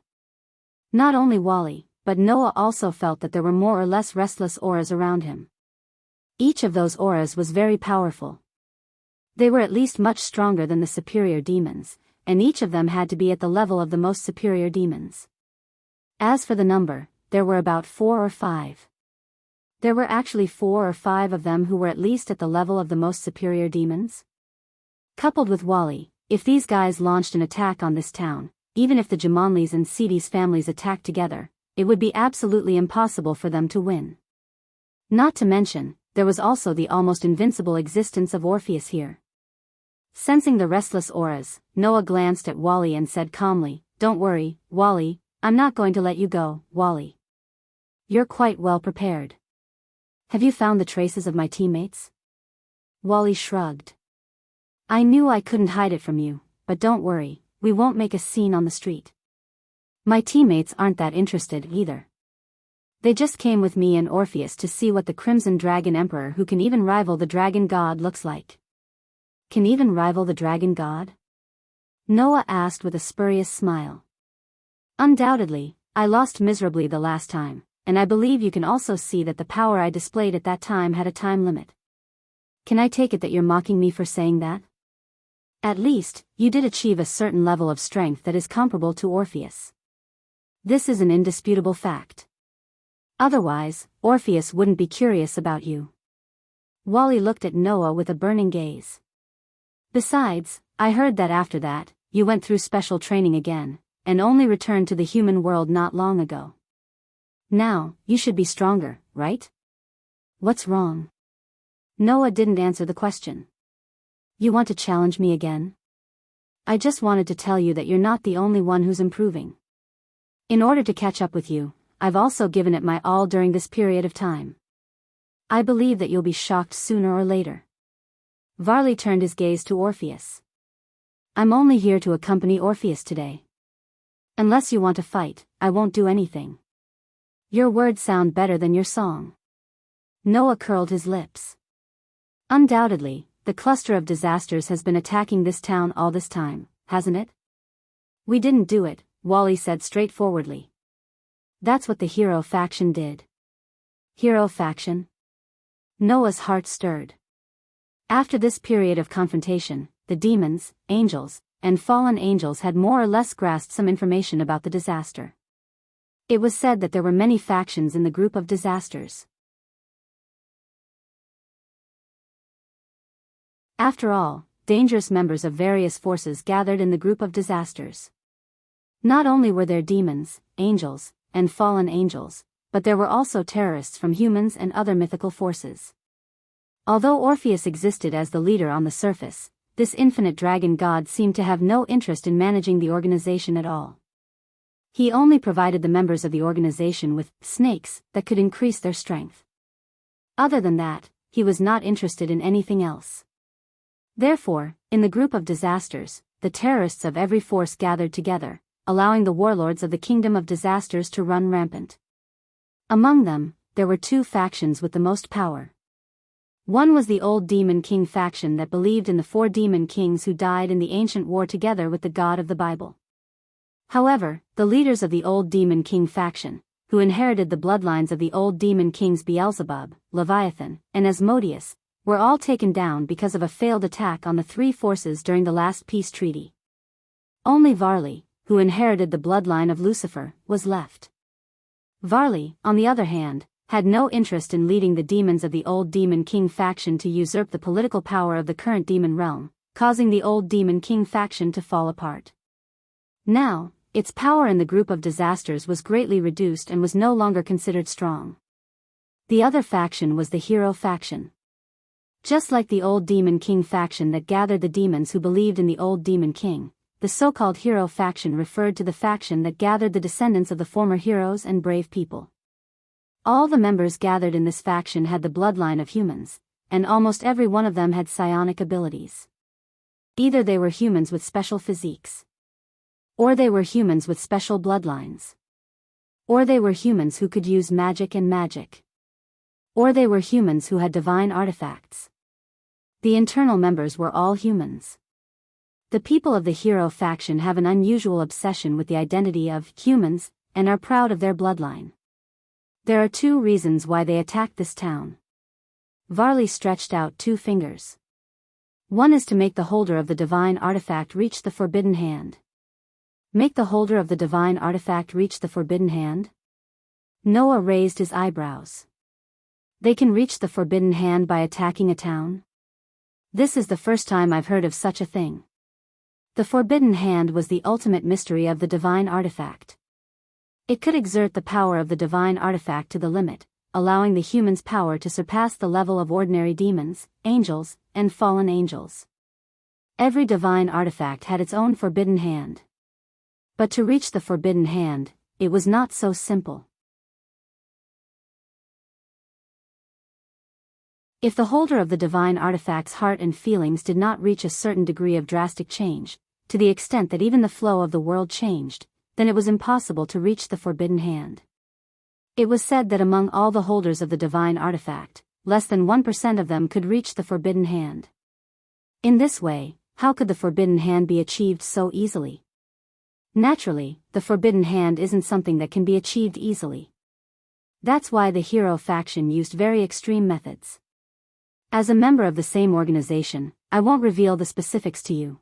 Not only Wally, but Noah also felt that there were more or less restless auras around him. Each of those auras was very powerful. They were at least much stronger than the superior demons, and each of them had to be at the level of the most superior demons. As for the number, there were about 4 or 5. There were actually 4 or 5 of them who were at least at the level of the most superior demons. Coupled with Wally, if these guys launched an attack on this town, even if the Jumanlis and Seedy's families attacked together, it would be absolutely impossible for them to win. Not to mention, there was also the almost invincible existence of Orpheus here. Sensing the restless auras, Noah glanced at Wally and said calmly, "Don't worry, Wally, I'm not going to let you go, Wally. You're quite well prepared. Have you found the traces of my teammates?" Wally shrugged. "I knew I couldn't hide it from you, but don't worry, we won't make a scene on the street. My teammates aren't that interested either. They just came with me and Orpheus to see what the Crimson Dragon Emperor who can even rival the Dragon God looks like." "Can even rival the Dragon God?" Noah asked with a spurious smile. "Undoubtedly, I lost miserably the last time, and I believe you can also see that the power I displayed at that time had a time limit. Can I take it that you're mocking me for saying that? At least, you did achieve a certain level of strength that is comparable to Orpheus. This is an indisputable fact. Otherwise, Orpheus wouldn't be curious about you." Wally looked at Noah with a burning gaze. "Besides, I heard that after that, you went through special training again, and only returned to the human world not long ago. Now, you should be stronger, right? What's wrong?" Noah didn't answer the question. "You want to challenge me again?" "I just wanted to tell you that you're not the only one who's improving. In order to catch up with you, I've also given it my all during this period of time. I believe that you'll be shocked sooner or later." Varley turned his gaze to Orpheus. "I'm only here to accompany Orpheus today. Unless you want to fight, I won't do anything. Your words sound better than your song." Noah curled his lips. "Undoubtedly, the cluster of disasters has been attacking this town all this time, hasn't it?" "We didn't do it," Wally said straightforwardly. "That's what the hero faction did." "Hero faction?" Noah's heart stirred. After this period of confrontation, the demons, angels, and fallen angels had more or less grasped some information about the disaster. It was said that there were many factions in the group of disasters. After all, dangerous members of various forces gathered in the group of disasters. Not only were there demons, angels, and fallen angels, but there were also terrorists from humans and other mythical forces. Although Orpheus existed as the leader on the surface, this infinite dragon god seemed to have no interest in managing the organization at all. He only provided the members of the organization with snakes that could increase their strength. Other than that, he was not interested in anything else. Therefore, in the group of disasters, the terrorists of every force gathered together, allowing the warlords of the kingdom of disasters to run rampant. Among them, there were 2 factions with the most power. One was the Old Demon King faction that believed in the 4 demon kings who died in the ancient war together with the God of the Bible. However, the leaders of the Old Demon King faction, who inherited the bloodlines of the Old Demon Kings Beelzebub, Leviathan, and Asmodeus, were all taken down because of a failed attack on the 3 forces during the last peace treaty. Only Varley, who inherited the bloodline of Lucifer, was left. Varley, on the other hand, had no interest in leading the demons of the Old Demon King faction to usurp the political power of the current demon realm, causing the Old Demon King faction to fall apart. Now, its power in the group of disasters was greatly reduced and was no longer considered strong. The other faction was the hero faction. Just like the Old Demon King faction that gathered the demons who believed in the Old Demon King, the so-called hero faction referred to the faction that gathered the descendants of the former heroes and brave people. All the members gathered in this faction had the bloodline of humans, and almost every one of them had psionic abilities. Either they were humans with special physiques, or they were humans with special bloodlines, or they were humans who could use magic and magic, or they were humans who had divine artifacts. The internal members were all humans. The people of the hero faction have an unusual obsession with the identity of humans, and are proud of their bloodline. There are 2 reasons why they attacked this town. Varley stretched out 2 fingers. One is to make the holder of the divine artifact reach the forbidden hand. Make the holder of the divine artifact reach the forbidden hand? Noah raised his eyebrows. They can reach the forbidden hand by attacking a town? This is the first time I've heard of such a thing. The forbidden hand was the ultimate mystery of the divine artifact. It could exert the power of the divine artifact to the limit, allowing the human's power to surpass the level of ordinary demons, angels, and fallen angels. Every divine artifact had its own forbidden hand. But to reach the forbidden hand, it was not so simple. If the holder of the divine artifact's heart and feelings did not reach a certain degree of drastic change, to the extent that even the flow of the world changed, then it was impossible to reach the forbidden hand. It was said that among all the holders of the divine artifact, less than 1% of them could reach the forbidden hand. In this way, how could the forbidden hand be achieved so easily? Naturally, the forbidden hand isn't something that can be achieved easily. That's why the hero faction used very extreme methods. As a member of the same organization, I won't reveal the specifics to you.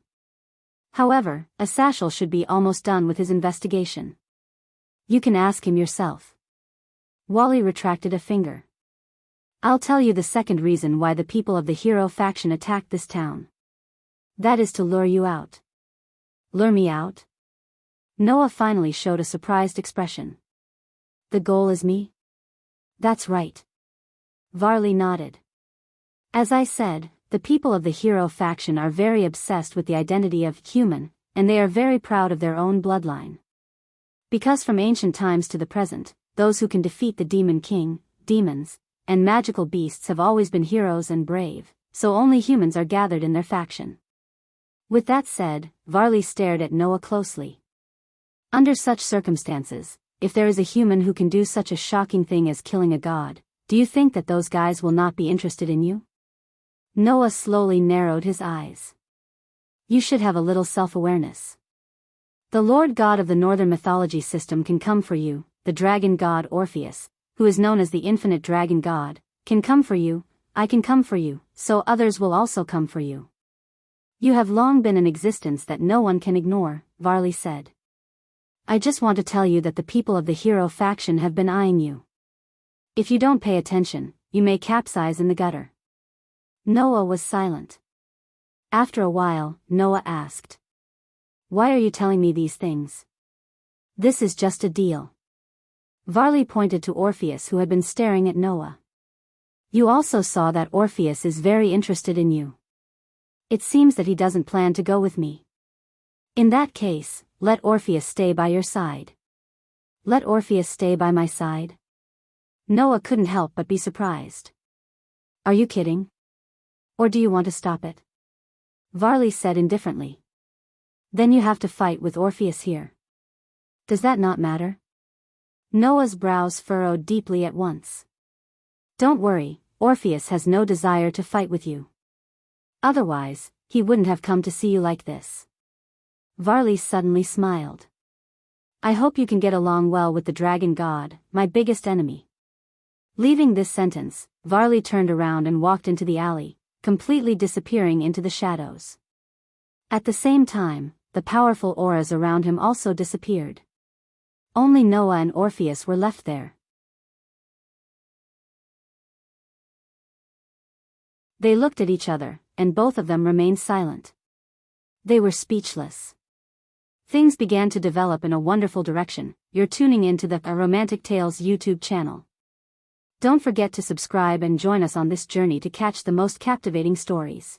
However, Asashel should be almost done with his investigation. You can ask him yourself. Wally retracted a finger. I'll tell you the second reason why the people of the hero faction attacked this town. That is to lure you out. Lure me out? Noah finally showed a surprised expression. The goal is me? That's right. Varley nodded. As I said, the people of the hero faction are very obsessed with the identity of human, and they are very proud of their own bloodline. Because from ancient times to the present, those who can defeat the demon king, demons, and magical beasts have always been heroes and brave, so only humans are gathered in their faction. With that said, Varley stared at Noah closely. Under such circumstances, if there is a human who can do such a shocking thing as killing a god, do you think that those guys will not be interested in you? Noah slowly narrowed his eyes. You should have a little self-awareness. The Lord God of the Northern mythology system can come for you, the dragon god Orpheus, who is known as the infinite dragon god, can come for you, I can come for you, so others will also come for you. You have long been an existence that no one can ignore, Varley said. I just want to tell you that the people of the hero faction have been eyeing you. If you don't pay attention, you may capsize in the gutter. Noah was silent. After a while, Noah asked. Why are you telling me these things? This is just a deal. Varley pointed to Orpheus, who had been staring at Noah. You also saw that Orpheus is very interested in you. It seems that he doesn't plan to go with me. In that case, let Orpheus stay by your side. Let Orpheus stay by my side? Noah couldn't help but be surprised. Are you kidding? Or do you want to stop it? Varley said indifferently. Then you have to fight with Orpheus here. Does that not matter? Noah's brows furrowed deeply at once. Don't worry, Orpheus has no desire to fight with you. Otherwise, he wouldn't have come to see you like this. Varley suddenly smiled. I hope you can get along well with the dragon god, my biggest enemy. Leaving this sentence, Varley turned around and walked into the alley, completely disappearing into the shadows. At the same time, the powerful auras around him also disappeared. Only Noah and Orpheus were left there. They looked at each other, and both of them remained silent. They were speechless. Things began to develop in a wonderful direction. You're tuning in to the Romantic Tales YouTube channel. Don't forget to subscribe and join us on this journey to catch the most captivating stories.